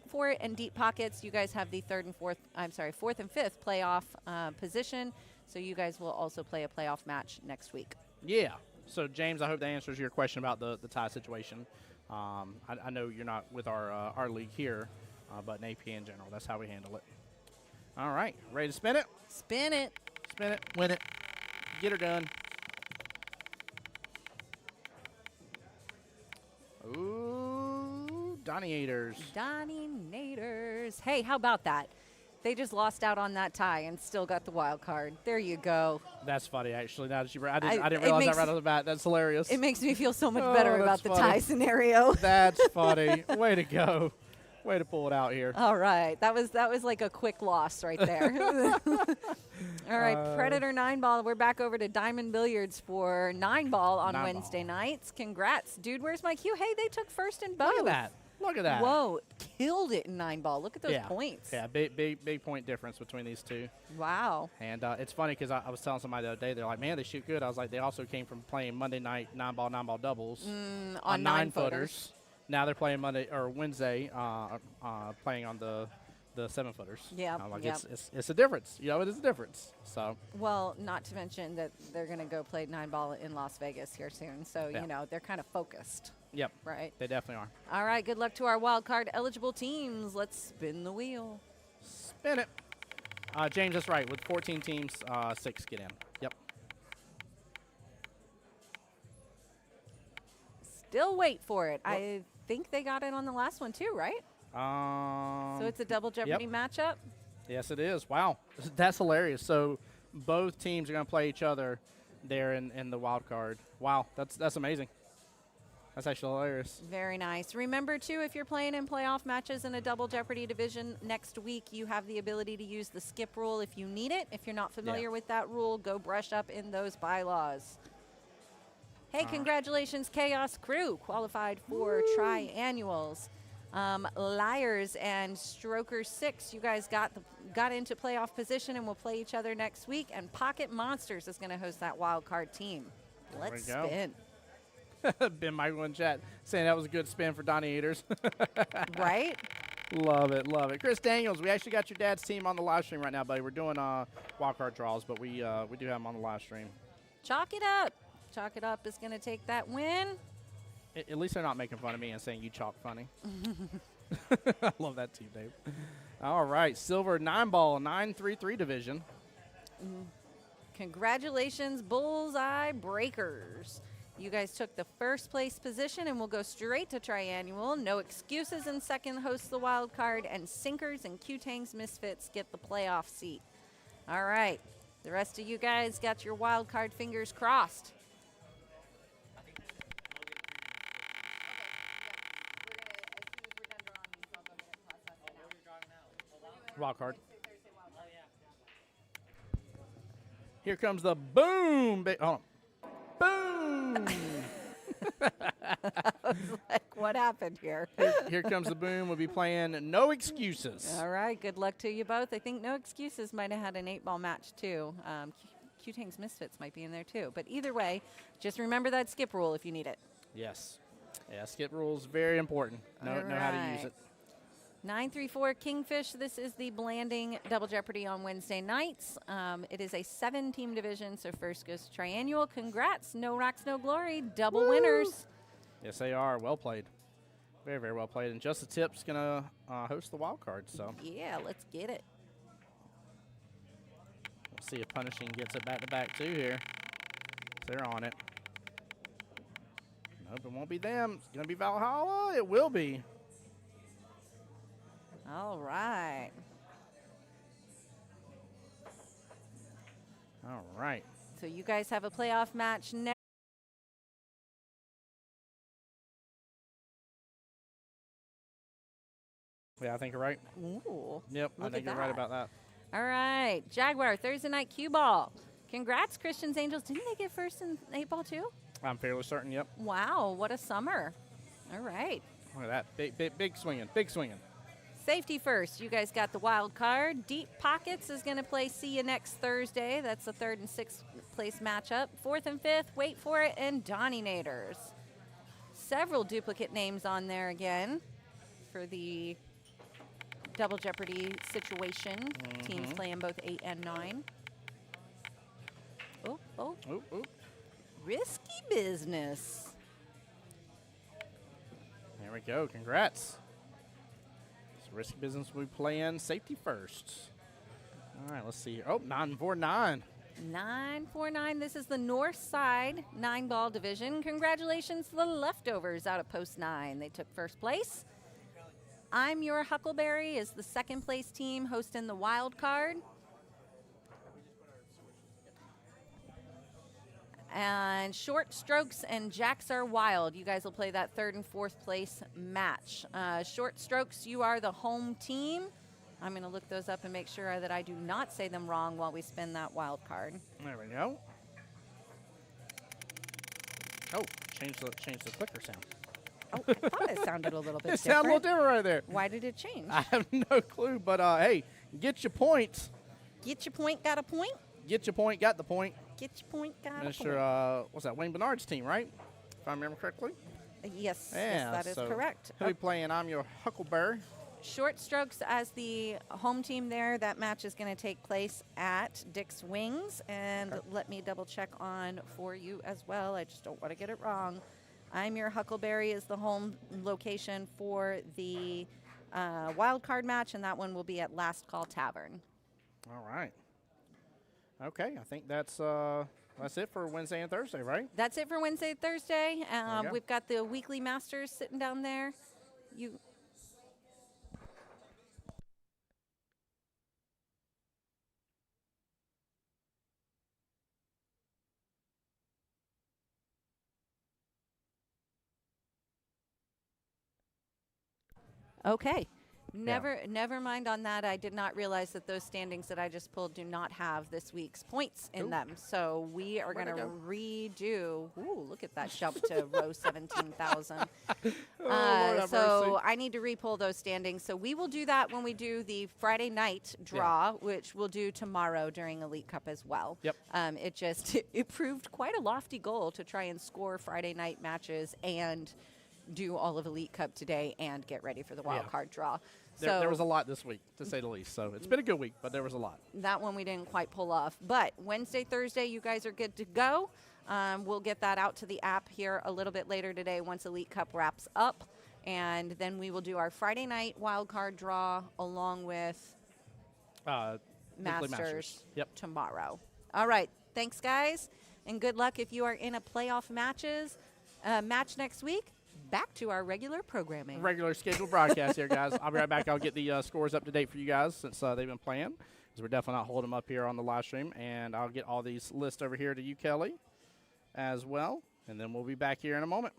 for it and Deep Pockets. You guys have the fourth and fifth playoff position. So you guys will also play a playoff match next week. Yeah. So, James, I hope that answers your question about the tie situation. I know you're not with our league here, but in AP in general, that's how we handle it. All right. Ready to spin it? Spin it. Spin it. Win it. Get her done. Ooh, Donninators. Donninators. Hey, how about that? They just lost out on that tie and still got the wild card. There you go. That's funny, actually. Now that you, I I- didn't it realize that makes- right off the bat. That's hilarious. It makes me feel so much Oh, better that's about the funny. tie scenario. That's funny. Way to go. Way to pull it out here. All right, that was like a quick loss right there. All right, Predator 9-ball. We're back over to Diamond Billiards for 9-ball on 9-ball. Wednesday nights. Congrats, dude. Where's my cue? Hey, they took first in both. Look at that. Look at that. Whoa, killed it in 9-ball. Look at those points. Yeah, big point difference between these two. Wow. And it's funny because I was telling somebody the other day, they're like, man, they shoot good. I was like, they also came from playing Monday night 9-ball doubles On 9-footers. Now they're playing Monday or Wednesday, playing on the 7-footers. Yeah, I'm like, yep. it's a difference. You know, it is a difference. So. Well, not to mention that they're going to go play 9-ball in Las Vegas here soon. So, Yeah. you know, they're kind of focused. Yep. Right. They definitely are. All right. Good luck to our wild card eligible teams. Let's spin the wheel. Spin it. James, that's right. With 14 teams, 6 get in. Yep. Still wait for it. I think they got it on the last one too, right? So it's a double Jeopardy matchup? Yes, it is. Wow. That's hilarious. So both teams are going to play each other there in the wild card. Wow. That's amazing. That's actually hilarious. Very nice. Remember, too, if you're playing in playoff matches in a double Jeopardy division next week, you have the ability to use the skip rule if you need it. If you're not familiar with that rule, go brush up in those bylaws. Hey, congratulations, Chaos Crew, qualified for triannuals. Liars and Stroker 6, you guys got into playoff position and will play each other next week. And Pocket Monsters is going to host that wild card team. Let's spin. Ben Michael in chat saying that was a good spin for Donnie Eaters. Right? Love it, love it. Chris Daniels, we actually got your dad's team on the live stream right now, buddy. We're doing wild card draws, but we do have them on the live stream. Chalk it up. Chalk it up is going to take that win. At least they're not making fun of me and saying you chalk funny. I love that team, Dave. All right, silver 9-ball, 9-3-3 division. Congratulations, Bullseye Breakers. You guys took the first place position and will go straight to triannual. No excuses in second hosts the wild card, and Sinkers and Q-Tangs Misfits get the playoff seat. All right, the rest of you guys got your wild card fingers crossed. Wild card. Here comes the boom. Hold on. Boom. I was like, what happened here? Here comes the boom. We'll be playing No Excuses. All right, good luck to you both. I think No Excuses might have had an 8-ball match too. Q-Tangs Misfits might be in there too. But either way, just remember that skip rule if you need it. Yes. Yeah, skip rules, very important. Know how to use it. 934 Kingfish. This is the Blanding Double Jeopardy on Wednesday nights. It is a 7-team division, so first goes to triannual. Congrats. No Rocks, No Glory. Double winners. Yes, they are. Well played. Very, very well played. And Just the Tip's going to host the wild card. So yeah, let's get it. We'll see if Punishing gets it back-to-back, too, here. They're on it. Nope, it won't be them. It's going to be Valhalla. It will be. All right. All right. So you guys have a playoff match next. Yeah, I think you're right. Ooh. Yep, I think you're right about that. All right. Jaguar, Thursday night cue ball. Congrats, Christians Angels. Didn't they get first in 8-ball too? I'm fairly certain, yep. Wow, what a summer. All right. Look at that. Big swinging. Big swinging. Safety first. You guys got the wild card. Deep Pockets is going to play See You Next Thursday. That's the 3rd and 6th place matchup. 4th and 5th, wait for it, and Donnie Naders. Several duplicate names on there again for the Double Jeopardy situation. Teams playing both 8 and 9. Oh. Risky business. There we go. Congrats. Risky business we play in. Safety first. All right, let's see here. Oh, 949. 949. This is the north side 9-ball division. Congratulations to the Leftovers out of Post 9. They took first place. I'm Your Huckleberry is the 2nd place team hosting the wild card. And Short Strokes and Jacks Are Wild. You guys will play that 3rd and 4th place match. Short Strokes, you are the home team. I'm going to look those up and make sure that I do not say them wrong while we spin that wild card. There we go. Oh, change the clicker sound. Oh, I thought it sounded a little bit It sounded a little different. different right there. Why did it change? I have no clue, but hey, get your points. Get your point, got a point. Get your point, got the point. Get your point, got a point. Mr. What's that? Wayne Bernard's team, right? If I remember correctly. Yes, Yeah, yes, that is so correct. He'll be playing I'm Your Huckleberry. Short strokes as the home team there. That match is going to take place at Dick's Wings. And let me double check on for you as well. I just don't want to get it wrong. I'm Your Huckleberry is the home location for the wild card match, and that one will be at Last Call Tavern. All right. Okay, I think that's it for Wednesday and Thursday, right? That's it for Wednesday, Thursday. you go. We've got the weekly masters sitting down there. You. Okay. Never mind on that. I did not realize that those standings that I just pulled do not have this week's points in Ooh. them. So we are Way going to to go. redo. Ooh, look at that jump to row 17,000. Lord have So mercy. I need to repull those standings. So we will do that when we do the Friday night draw, which we'll do tomorrow during Elite Cup as well. Yep. It proved quite a lofty goal to try and score Friday night matches and do all of Elite Cup today and get ready for the wild Yeah. card draw. There was a lot this week, to say the least. So it's been a good week, but there was a lot. That one we didn't quite pull off. But Wednesday, Thursday, you guys are good to go. We'll get that out to the app here a little bit later today once Elite Cup wraps up. And then we will do our Friday night wild card draw along with Weekly Masters Yep. tomorrow. All right. Thanks, guys. And good luck if you are in a playoff match next week. Back to our regular programming. Regular scheduled broadcast here, guys. I'll be right back. I'll get the scores up to date for you guys since they've been playing, because we're definitely not holding them up here on the live stream. And I'll get all these lists over here to you, Kelly, as well. And then we'll be back here in a moment.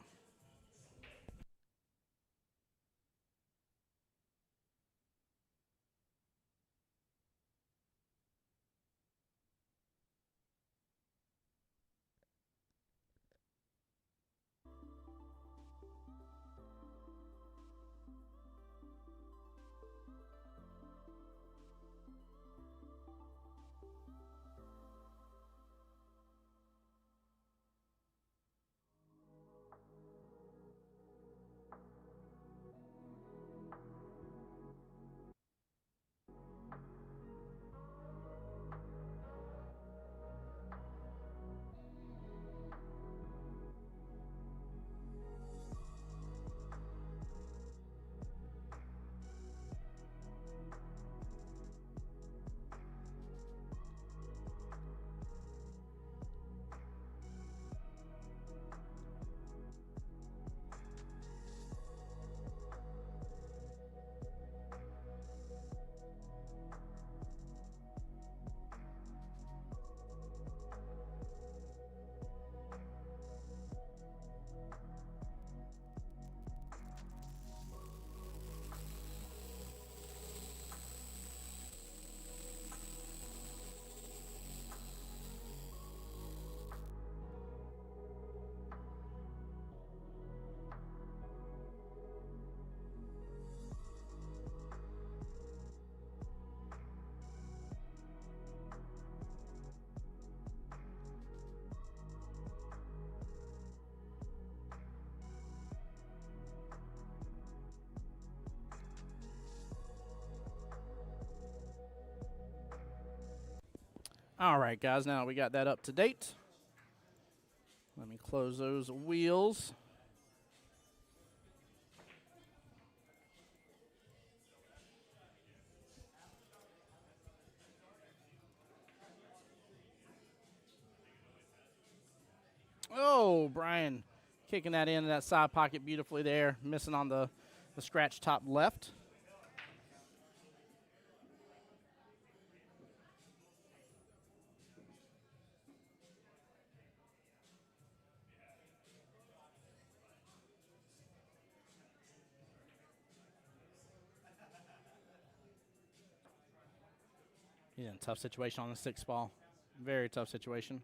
All right, guys. Now we got that up to date. Let me close those wheels. Oh, Brian kicking that into that side pocket beautifully there, missing on the scratch top left. He's in a tough situation on the 6th ball. Very tough situation.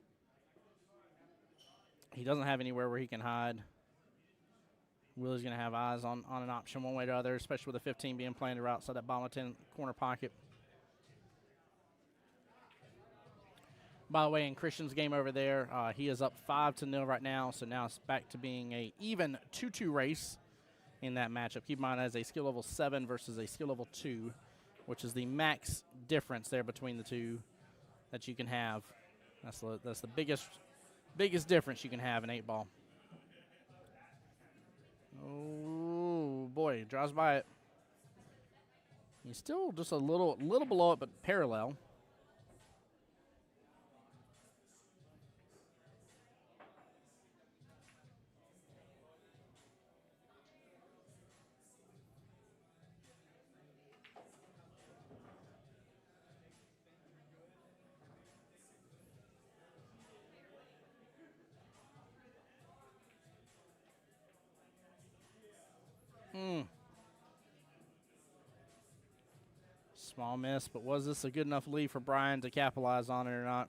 He doesn't have anywhere where he can hide. Willie's going to have eyes on an option one way or the other, especially with the 15 being planted right outside that bottom 10 corner pocket. By the way, in Christian's game over there, he is up 5-0 right now, so now it's back to being a even 2-2 race in that matchup. Keep in mind that is a skill level 7 versus a skill level 2, which is the max difference there between the two that you can have. That's the biggest difference you can have in 8-ball. Oh boy, drives by it. He's still just a little below it, but parallel. Small miss, but was this a good enough lead for Brian to capitalize on it or not?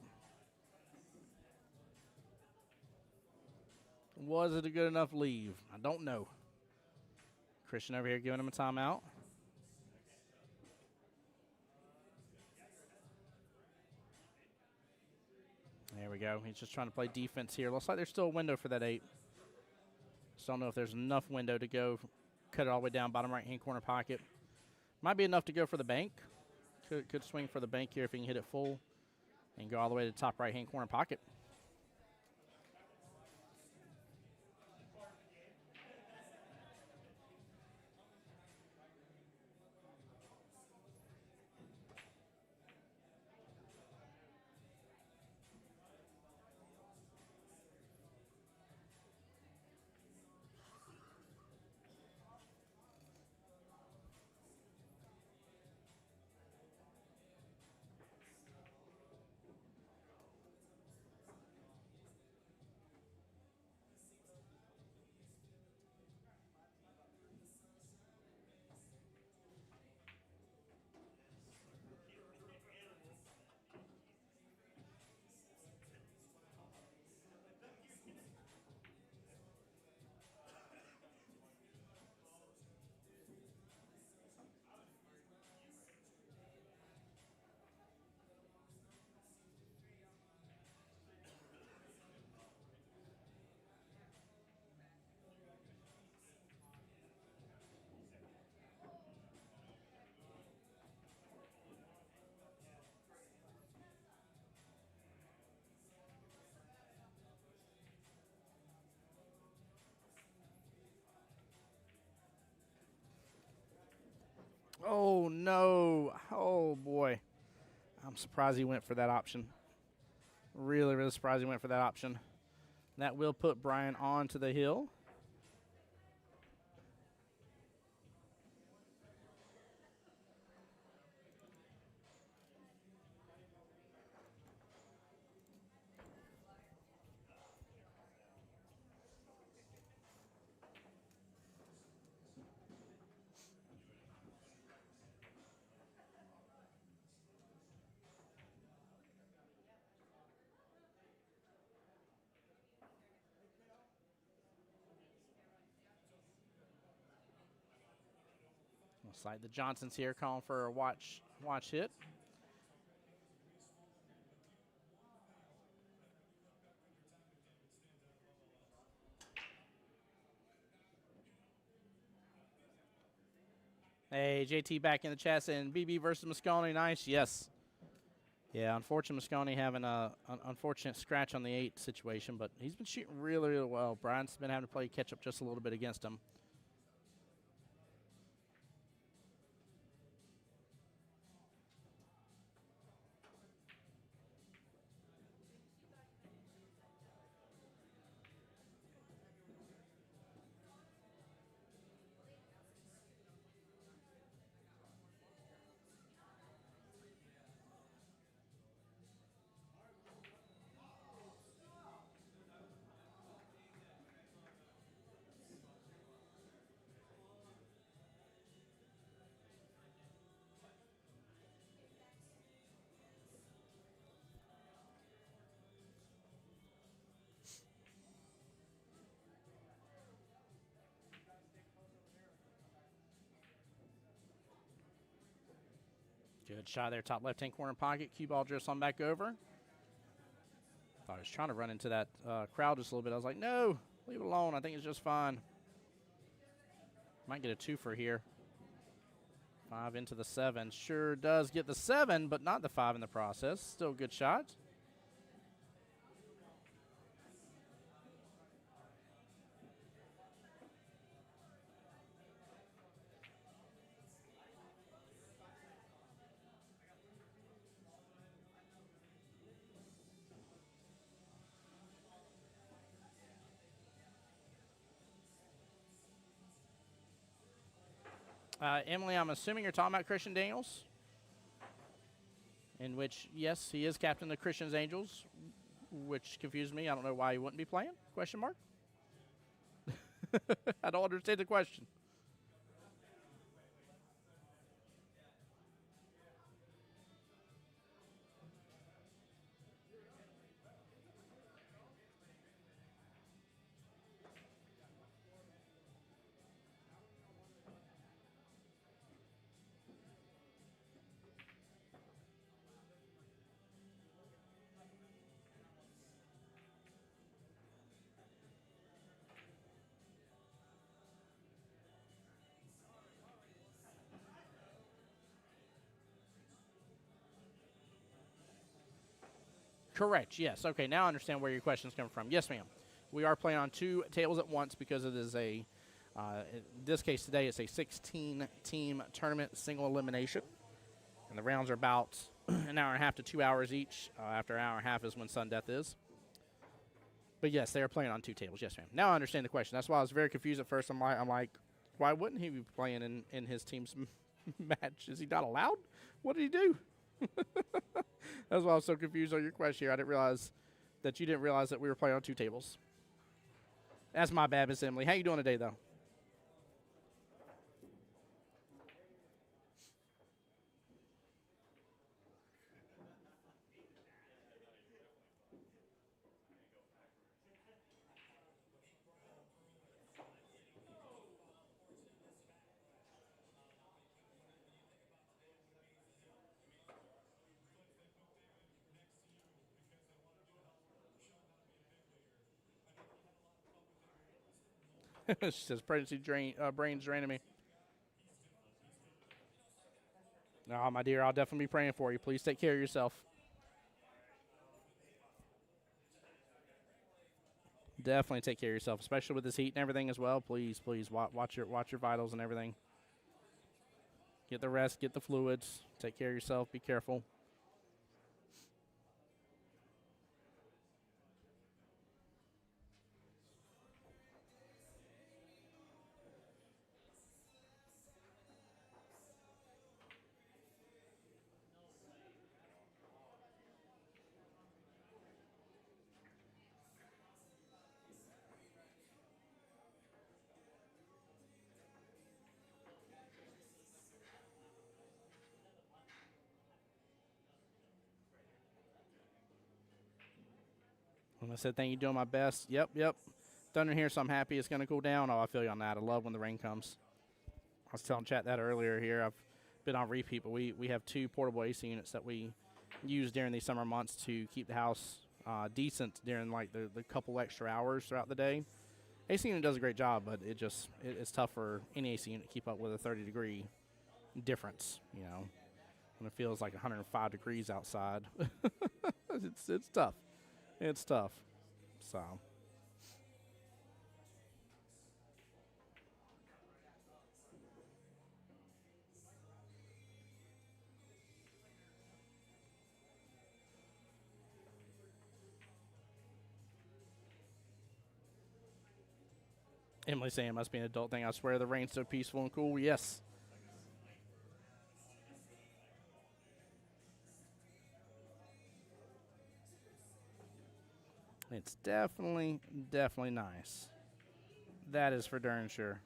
Was it a good enough leave? I don't know. Christian over here giving him a timeout. There we go. He's just trying to play defense here. Looks like there's still a window for that 8. Just don't know if there's enough window to go cut it all the way down bottom right-hand corner pocket. Might be enough to go for the bank. Could swing for the bank here if he can hit it full and go all the way to the top right-hand corner pocket. Oh, no. Oh, boy. I'm surprised he went for that option. Really, really surprised he went for that option. That will put Brian onto the hill. Looks like the Johnsons here calling for a watch hit. Hey, JT back in the chat saying BB versus Moscone. Nice, yes. Yeah, unfortunate Moscone having an unfortunate scratch on the 8 situation, but he's been shooting really, really well. Brian's been having to play catch up just a little bit against him. Good shot there, top left-hand corner pocket. Cue ball drifts on back over. Thought I was trying to run into that crowd just a little bit. I was like, no, leave it alone. I think it's just fine. Might get a twofer here. 5 into the 7. Sure does get the 7, but not the 5 in the process. Still a good shot. Emily, I'm assuming you're talking about Christian Daniels, in which, yes, he is captain of the Christian's Angels, which confused me. I don't know why he wouldn't be playing, question mark. I don't understand the question. Correct, yes. Okay, now I understand where your question's coming from. Yes, ma'am. We are playing on 2 tables at once because it is a, in this case today, it's a 16-team tournament single elimination. And the rounds are about an hour and a half to 2 hours each. After an hour and a half is when Sun Death is. But yes, they are playing on 2 tables. Yes, ma'am. Now I understand the question. That's why I was very confused at first. I'm like, why wouldn't he be playing in his team's match? Is he not allowed? What did he do? That's why I was so confused on your question here. I didn't realize that you didn't realize that we were playing on 2 tables. That's my bad, Miss Emily. How you doing today, though? She says pregnancy brain's draining me. No, my dear, I'll definitely be praying for you. Please take care of yourself. Definitely take care of yourself, especially with this heat and everything as well. Please, please watch your vitals and everything. Get the rest, get the fluids. Take care of yourself. Be careful. And I said, thank you, doing my best. Yep. Thunder here, so I'm happy it's going to cool down. Oh, I feel you on that. I love when the rain comes. I was telling chat that earlier here. I've been on repeat, but we have 2 portable AC units that we use during these summer months to keep the house decent during like the couple extra hours throughout the day. AC unit does a great job, but it's tough for any AC unit to keep up with a 30-degree difference, you know, when it feels like 105 degrees outside. It's tough. It's tough. So. Emily saying it must be an adult thing. I swear the rain's so peaceful and cool. Yes. It's definitely nice. That is for darn sure.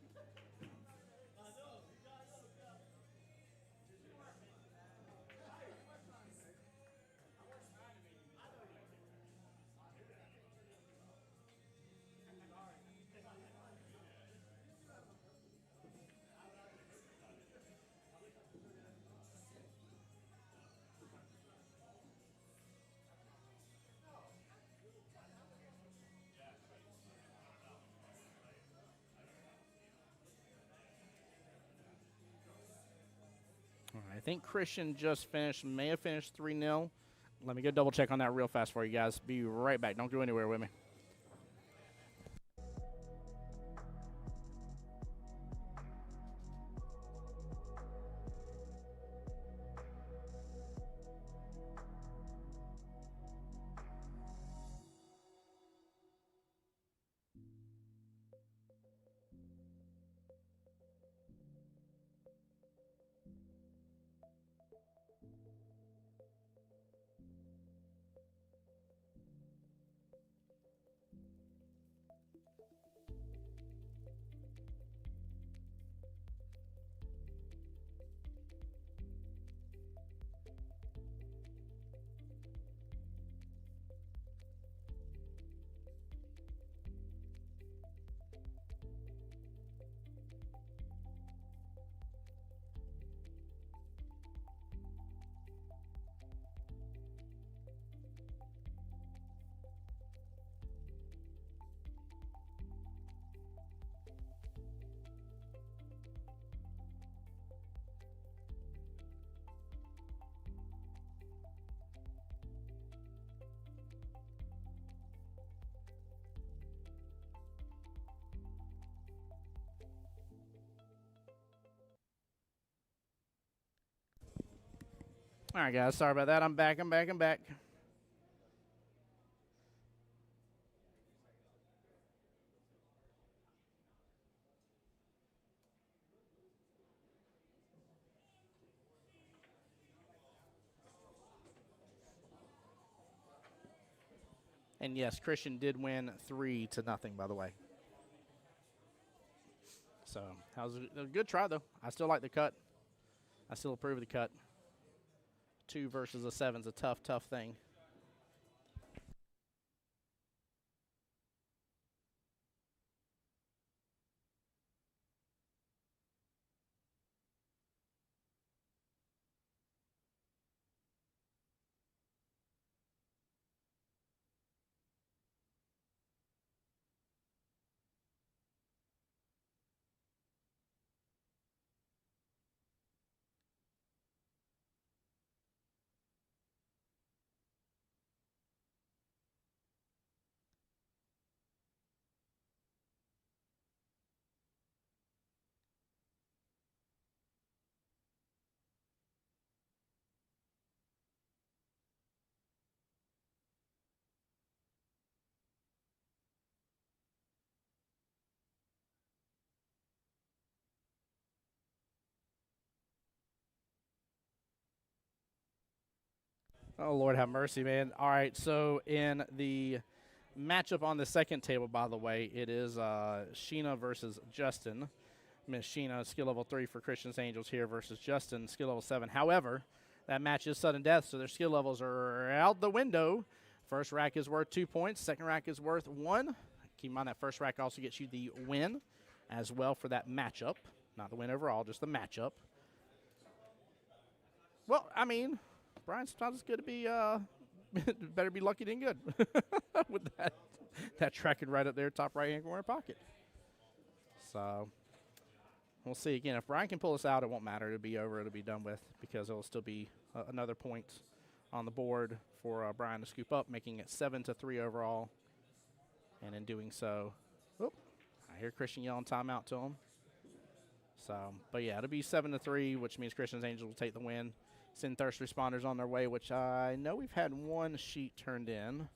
think Christian just finished, may have finished 3-0. Let me go double check on that real fast for you guys. Be right back. Don't go anywhere with me. All right, guys. Sorry about that. I'm back. I'm back. And yes, Christian did win 3-0, by the way. So that was a good try, though. I still like the cut. I still approve of the cut. 2 versus a 7 is a tough thing. Oh, Lord have mercy, man. All right, so in the matchup on the second table, by the way, it is Sheena versus Justin. Miss Sheena, skill level 3 for Christian's Angels here versus Justin, skill level 7. However, that match is sudden death, so their skill levels are out the window. First rack is worth 2 points. Second rack is worth 1. Keep in mind that first rack also gets you the win as well for that matchup. Not the win overall, just the matchup. Well, I mean, Brian, sometimes it's good to be, better be lucky than good with that tracking right up there, top right-hand corner pocket. So we'll see. Again, if Brian can pull us out, it won't matter. It'll be over. It'll be done with because it will still be another point on the board for Brian to scoop up, making it 7-3 overall. And in doing so, I hear Christian yelling timeout to him. So, but yeah, it'll be 7-3, which means Christian's Angels will take the win. Send thirst responders on their way, which I know we've had one sheet turned in.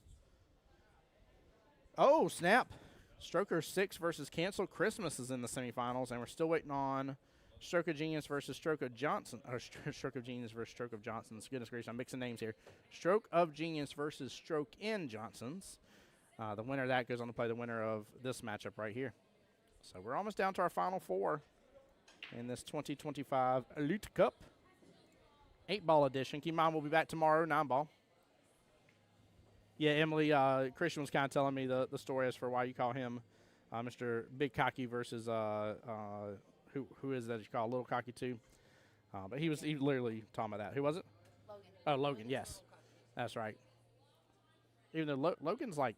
Oh, snap. Stroker 6 versus Cancel Christmas is in the semifinals, and we're still waiting on Stroke of Genius versus Stroke of Johnson. Or Stroke of Genius versus Stroke of Johnson's. Goodness gracious, I'm mixing names here. Stroke of Genius versus Stroke in Johnson's. The winner of that goes on to play the winner of this matchup right here. So we're almost down to our final 4 in this 2025 Elite Cup. 8-ball edition. Keep in mind, we'll be back tomorrow, 9-ball. Yeah, Emily, Christian was kind of telling me the story as for why you call him Mr. Big Cocky versus who is that you call Little Cocky too? But he literally talking about that. Who was it? Logan. Oh, Logan, yes. That's right. Even though Logan's like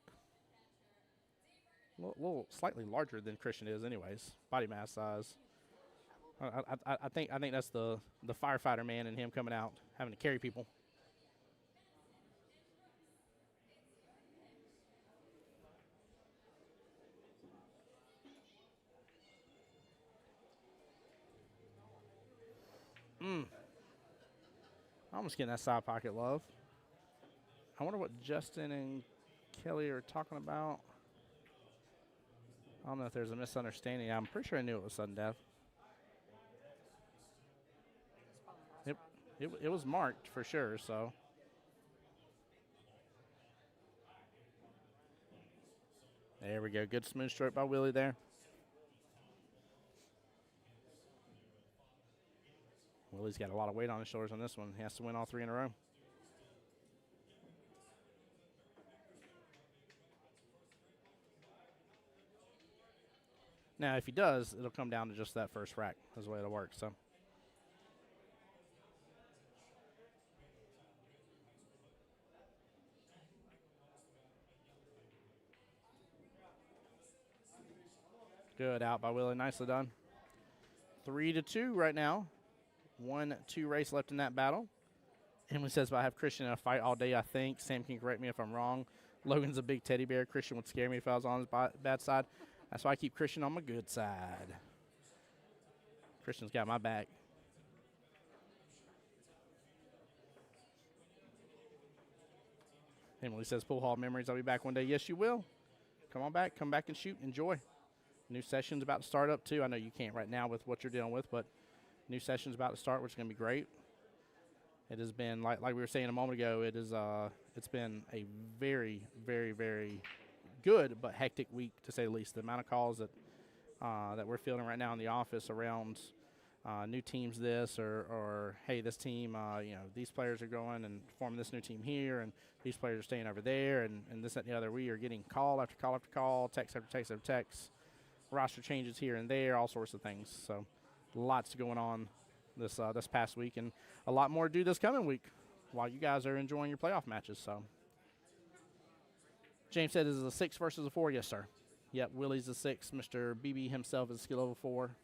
a little slightly larger than Christian is anyways, body mass size. I think that's the firefighter man and him coming out, having to carry people. Almost getting that side pocket love. I wonder what Justin and Kelly are talking about. I don't know if there's a misunderstanding. I'm pretty sure I knew it was sudden death. It was marked for sure, so. There we go. Good smooth stroke by Willie there. Willie's got a lot of weight on his shoulders on this one. He has to win all 3 in a row. Now, if he does, it'll come down to just that first rack. That's the way it'll work. So. Good out by Willie. Nicely done. 3-2 right now. 1-2 race left in that battle. Emily says, "But I have Christian in a fight all day, I think." Sam can correct me if I'm wrong. Logan's a big teddy bear. Christian would scare me if I was on his bad side. That's why I keep Christian on my good side. Christian's got my back. Emily says, "Pool hall memories. I'll be back one day." Yes, you will. Come on back. Come back and shoot. Enjoy. New session's about to start up, too. I know you can't right now with what you're dealing with, but new session's about to start, which is going to be great. It has been, like we were saying a moment ago, it's been a very, very, very good but hectic week, to say the least. The amount of calls that we're fielding right now in the office around new teams or hey, this team, these players are going and forming this new team here, and these players are staying over there, and this, that, and the other. We are getting call after call after call, text after text after text, roster changes here and there, all sorts of things. So lots going on this past week, and a lot more to do this coming week while you guys are enjoying your playoff matches. So James said, "Is it a 6 versus a 4?" Yes, sir. Yep, Willie's a 6. Mr. BB himself is skill level 4.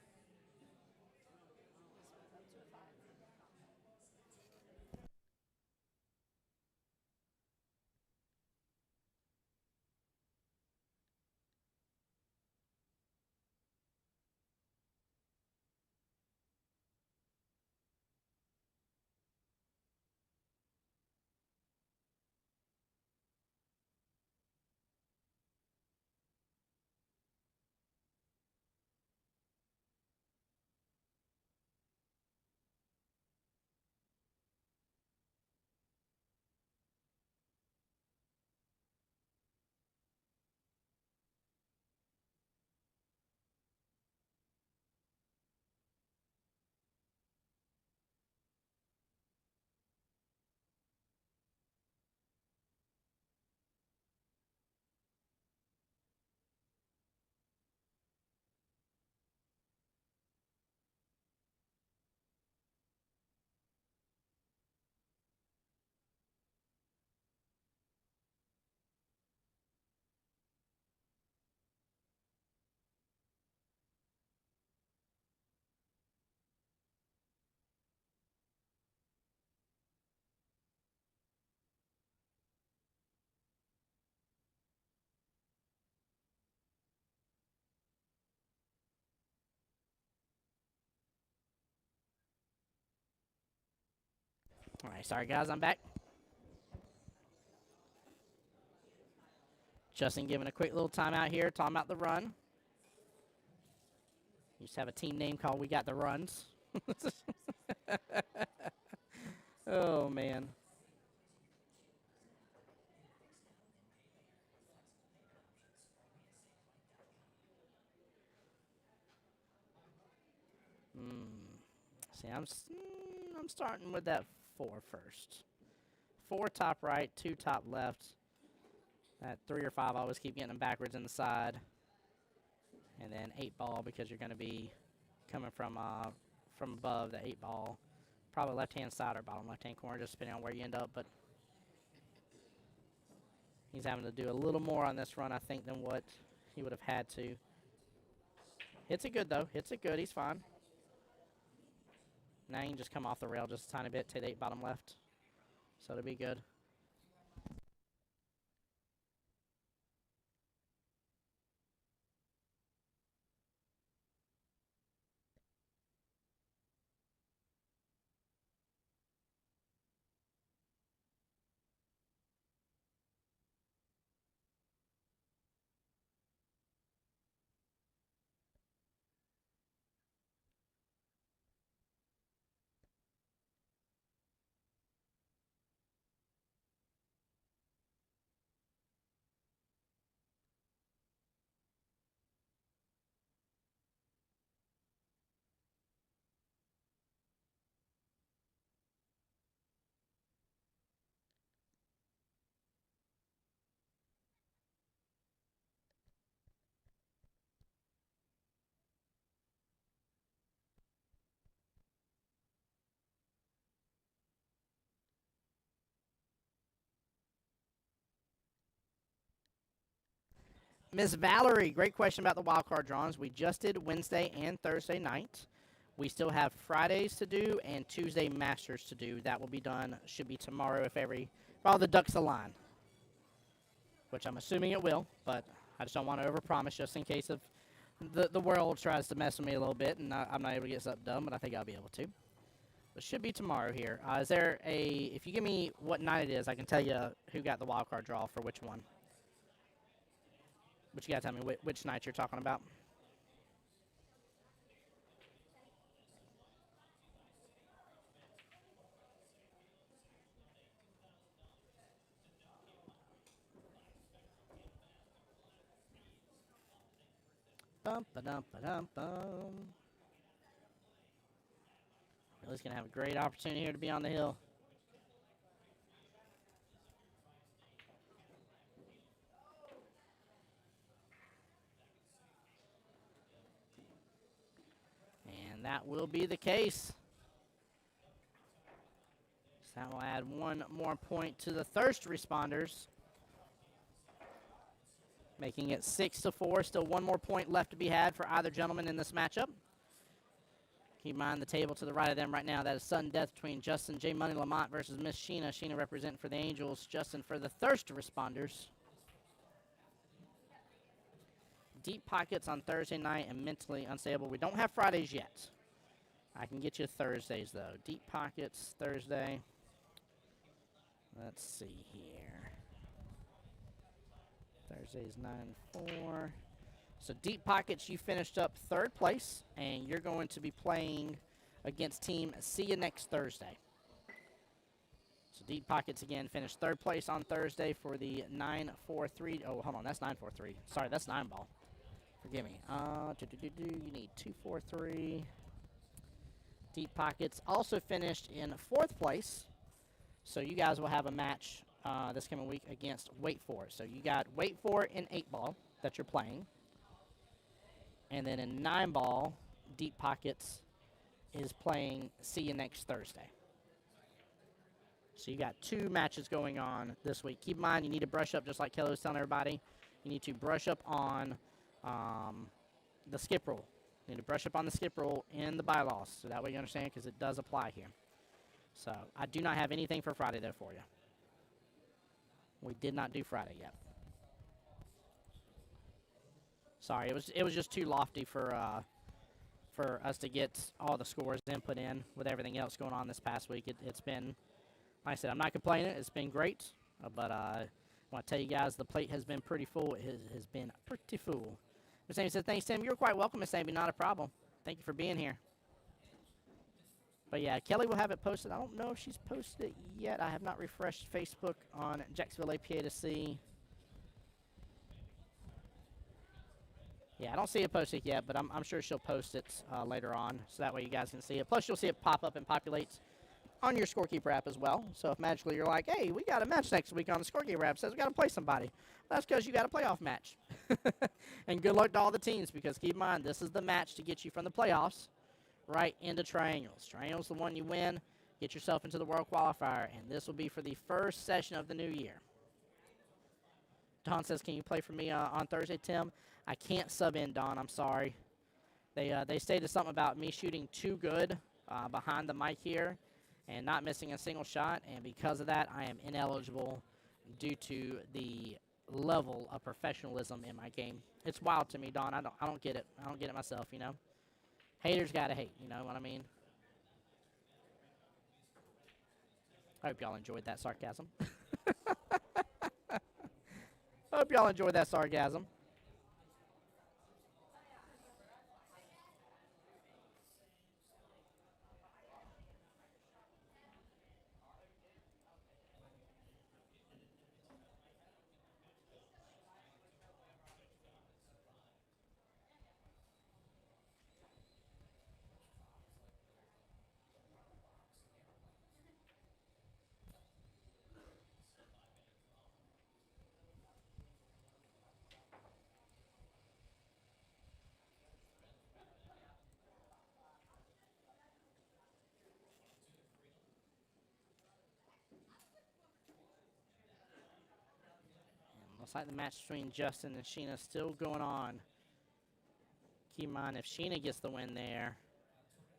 All right, sorry, guys, I'm back. Justin giving a quick little timeout here, talking about the run. Used to have a team name called We Got the Runs. Oh, man. See, I'm starting with that 4 first. 4 top right, 2 top left. That 3 or 5, I always keep getting them backwards in the side. And then 8 ball, because you're going to be coming from above the 8 ball. Probably left-hand side or bottom left-hand corner, just depending on where you end up. But he's having to do a little more on this run, I think, than what he would have had to. Hits it good, though. Hits it good. He's fine. Now you can just come off the rail just a tiny bit, take the 8 bottom left. So it'll be good. Miss Valerie, great question about the wild card drawings. We just did Wednesday and Thursday night. We still have Fridays to do and Tuesday Masters to do. That will be done, should be tomorrow if all the ducks align, which I'm assuming it will, but I just don't want to overpromise just in case of the world tries to mess with me a little bit and I'm not able to get something done, but I think I'll be able to. It should be tomorrow here. Is there if you give me what night it is, I can tell you who got the wild card draw for which one. But you got to tell me which night you're talking about. Bum ba dum ba dum bum. Billy's gonna have a great opportunity here to be on the hill. And that will be the case. So that will add one more point to the thirst responders, making it 6-4. Still one more point left to be had for either gentleman in this matchup. Keep in mind the table to the right of them right now. That is sudden death between Justin J. Money Lamont versus Miss Sheena. Sheena representing for the Angels, Justin for the thirst responders. Deep pockets on Thursday night and mentally unstable. We don't have Fridays yet. I can get you Thursdays, though. Deep pockets, Thursday. Let's see here. Thursday's 9-4. So Deep Pockets, you finished up 3rd place, and you're going to be playing against team See You Next Thursday. So Deep Pockets, again, finished 3rd place on Thursday for the 9-4-3. Oh, hold on, that's 9-4-3. Sorry, that's 9-ball. Forgive me. You need 2-4-3. Deep Pockets also finished in 4th place. So you guys will have a match this coming week against Wait For It. So you got Wait For It in 8-ball that you're playing. And then in 9-ball, Deep Pockets is playing See You Next Thursday. So you got 2 matches going on this week. Keep in mind, you need to brush up, just like Kelly was telling everybody. You need to brush up on the skip rule. You need to brush up on the skip rule in the bylaws, so that way you understand, because it does apply here. So I do not have anything for Friday there for you. We did not do Friday yet. Sorry, it was just too lofty for us to get all the scores input in with everything else going on this past week. It's been, like I said, I'm not complaining. It's been great, but I want to tell you guys the plate has been pretty full. It has been pretty full. Miss Amy said, thanks, Tim. You're quite welcome, Miss Amy. Not a problem. Thank you for being here. But, yeah, Kelly will have it posted. I don't know if she's posted it yet. I have not refreshed Facebook on Jacksonville APA to see. Yeah, I don't see it posted yet, but I'm sure she'll post it later on, so that way you guys can see it. Plus, you'll see it pop up and populate on your Scorekeeper app as well. So if magically you're like, hey, we got a match next week on the Scorekeeper app, says we got to play somebody. That's because you got a playoff match. And good luck to all the teams, because keep in mind, this is the match to get you from the playoffs right into Triangles. Triangles the one you win, get yourself into the World Qualifier, and this will be for the first session of the new year. Don says, can you play for me on Thursday, Tim? I can't sub in, Don. I'm sorry. They stated something about me shooting too good behind the mic here and not missing a single shot, and because of that, I am ineligible due to the level of professionalism in my game. It's wild to me, Don. I don't get it. I don't get it myself, you know. Haters gotta hate, you know what I mean? I hope y'all enjoyed that sarcasm. Hope y'all enjoyed that sarcasm. Looks like the match between Justin and Sheena is still going on. Keep in mind, if Sheena gets the win there,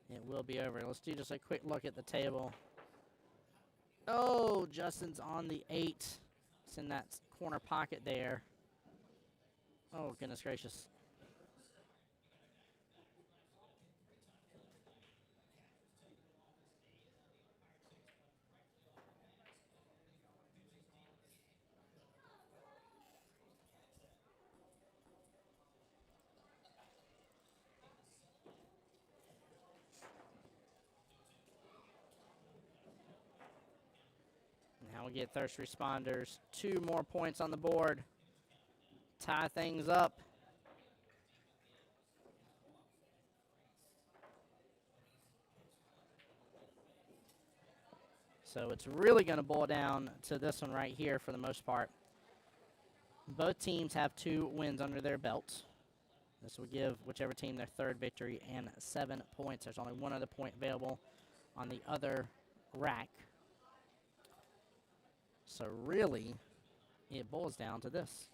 it will be over. Let's do just a quick look at the table. Oh, Justin's on the 8. It's in that corner pocket there. Oh, goodness gracious. Now we get Thirst Responders. 2 more points on the board. Tie things up. So it's really going to boil down to this one right here for the most part. Both teams have 2 wins under their belts. This will give whichever team their 3rd victory and 7 points. There's only 1 other point available on the other rack. So really, it boils down to this.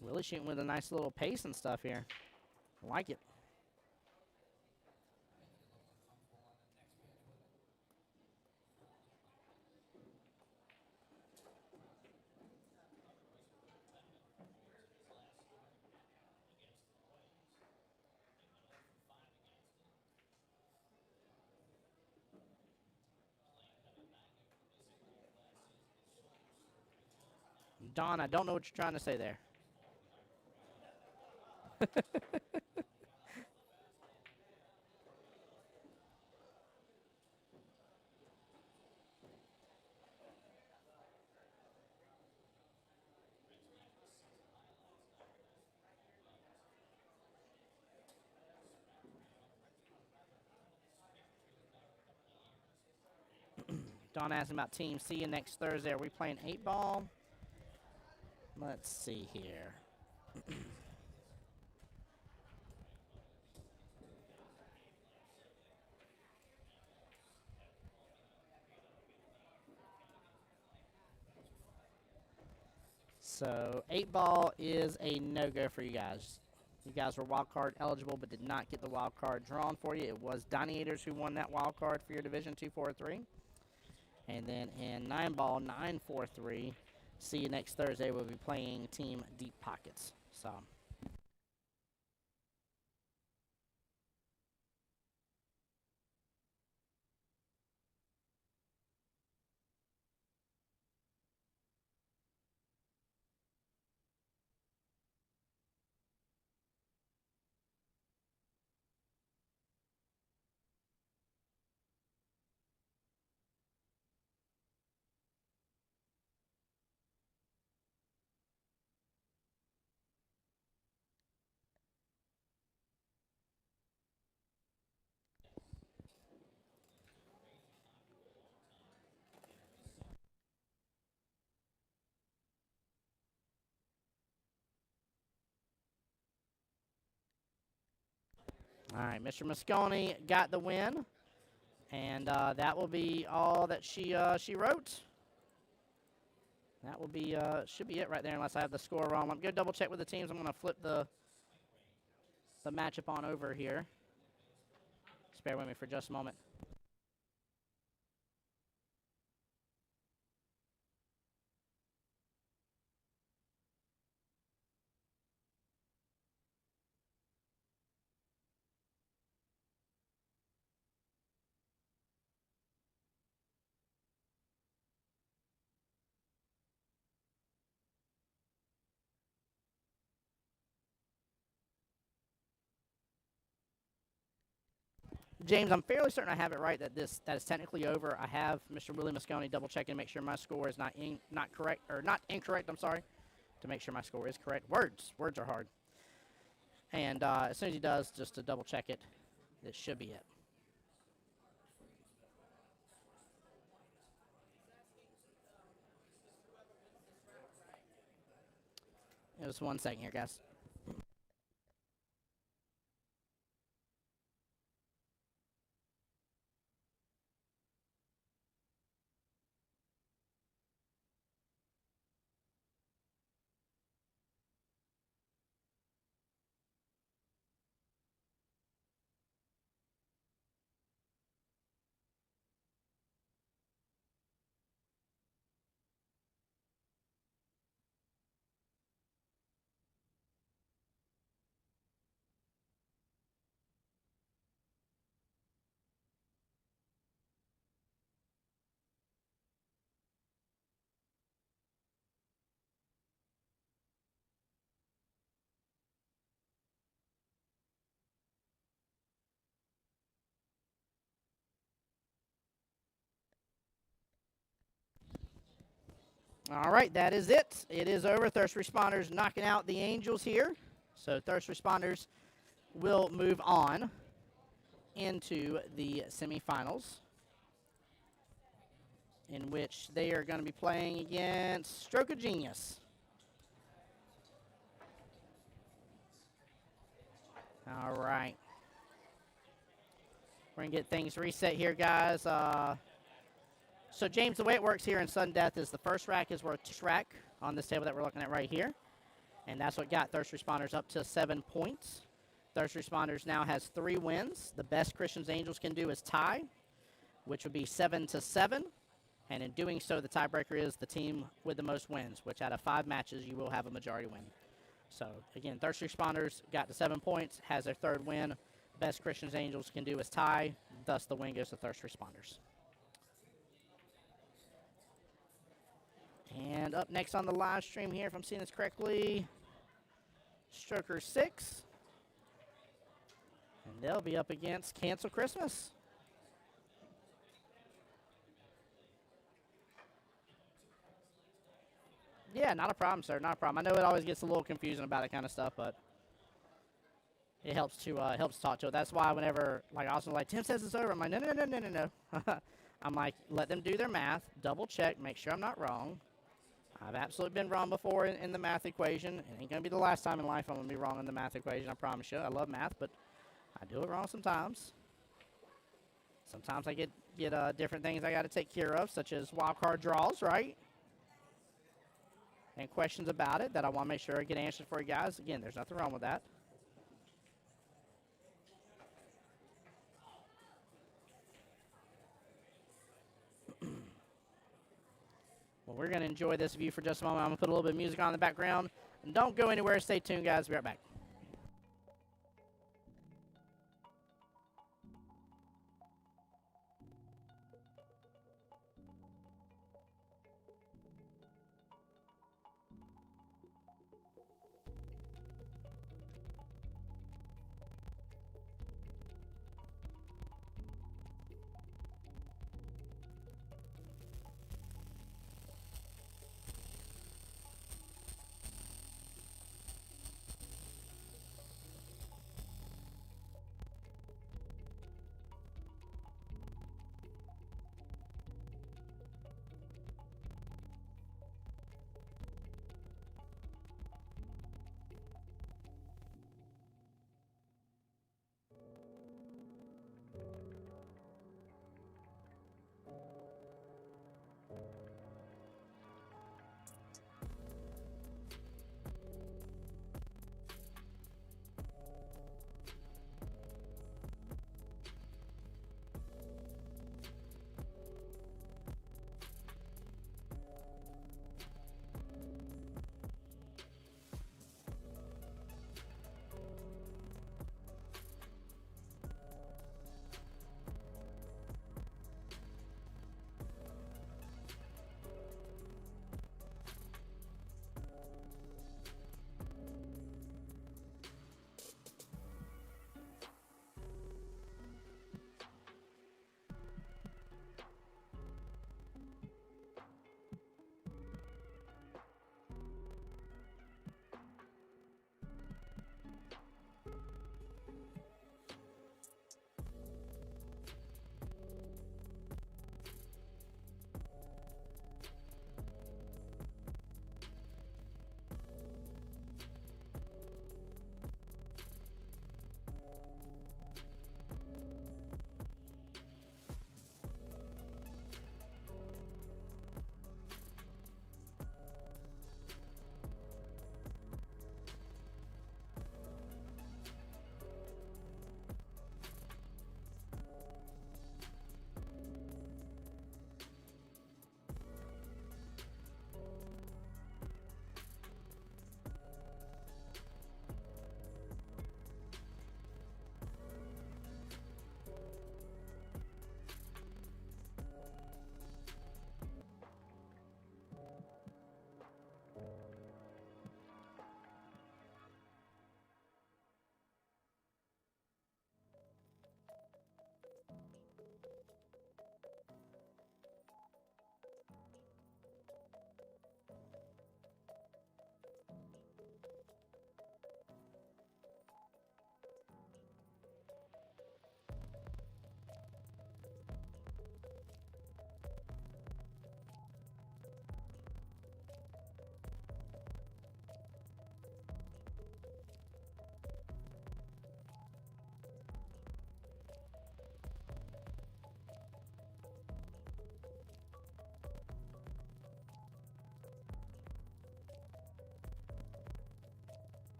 Really shooting with a nice little pace and stuff here. I like it. Don, I don't know what you're trying to say there. Don asking about Team C you next Thursday. Are we playing 8-ball? Let's see here. So 8-ball is a no-go for you guys. You guys were wild card eligible but did not get the wild card drawn for you. It was Doniators who won that wild card for your division 2-4-3. And then in 9-ball, 9-4-3. See you next Thursday. We'll be playing Team Deep Pockets. So. All right, Mr. Moscone got the win, and that will be all that she wrote. That will be should be it right there, unless I have the score wrong. I'm gonna double check with the teams. I'm gonna flip the matchup on over here. Just bear with me for just a moment. James, I'm fairly certain I have it right that that is technically over. I have Mr. Willie Moscone double checking to make sure my score is not correct or not incorrect. I'm sorry, to make sure my score is correct. Words are hard. And as soon as he does, just to double check it, this should be it. Just 1 second here, guys. All right, that is it. It is over. Thirst Responders knocking out the Angels here. So Thirst Responders will move on into the semifinals, in which they are going to be playing against Stroke of Genius. All right. We're going to get things reset here, guys. So, James, the way it works here in Sudden Death is the first rack is worth 2 rack on this table that we're looking at right here. And that's what got Thirst Responders up to 7 points. Thirst Responders now has 3 wins. The best Christians Angels can do is tie, which would be 7-7. And in doing so, the tiebreaker is the team with the most wins, which out of 5 matches, you will have a majority win. So, again, Thirst Responders got to 7 points, has their 3rd win. Best Christians Angels can do is tie, thus the win goes to Thirst Responders. And up next on the live stream here, if I'm seeing this correctly, Stroker 6. And they'll be up against Cancel Christmas. Yeah, not a problem, sir. Not a problem. I know it always gets a little confusing about that kind of stuff, but it helps to talk to it. That's why whenever, like, Austin's like, Tim says it's over, I'm like, no. I'm like, let them do their math, double check, make sure I'm not wrong. I've absolutely been wrong before in the math equation. It ain't going to be the last time in life I'm going to be wrong in the math equation, I promise you. I love math, but I do it wrong sometimes. Sometimes I get different things I got to take care of, such as wild card draws, right? And questions about it that I want to make sure I get answered for you guys. Again, there's nothing wrong with that. Well, we're going to enjoy this view for just a moment. I'm going to put a little bit of music on in the background. And don't go anywhere. Stay tuned, guys. Be right back.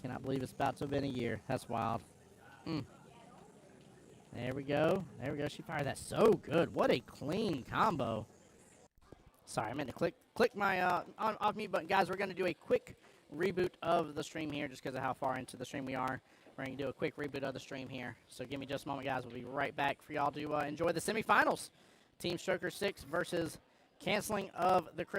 Cannot believe it's about to have been a year. That's wild. There we go. There we go. She fired that so good. What a clean combo. Sorry, I meant to click my off mute button. Guys, we're going to do a quick reboot of the stream here just because of how far into the stream we are. We're going to do a quick reboot of the stream here. So give me just a moment, guys. We'll be right back for y'all to enjoy the semifinals. Team Stroker 6 versus canceling of the Christmas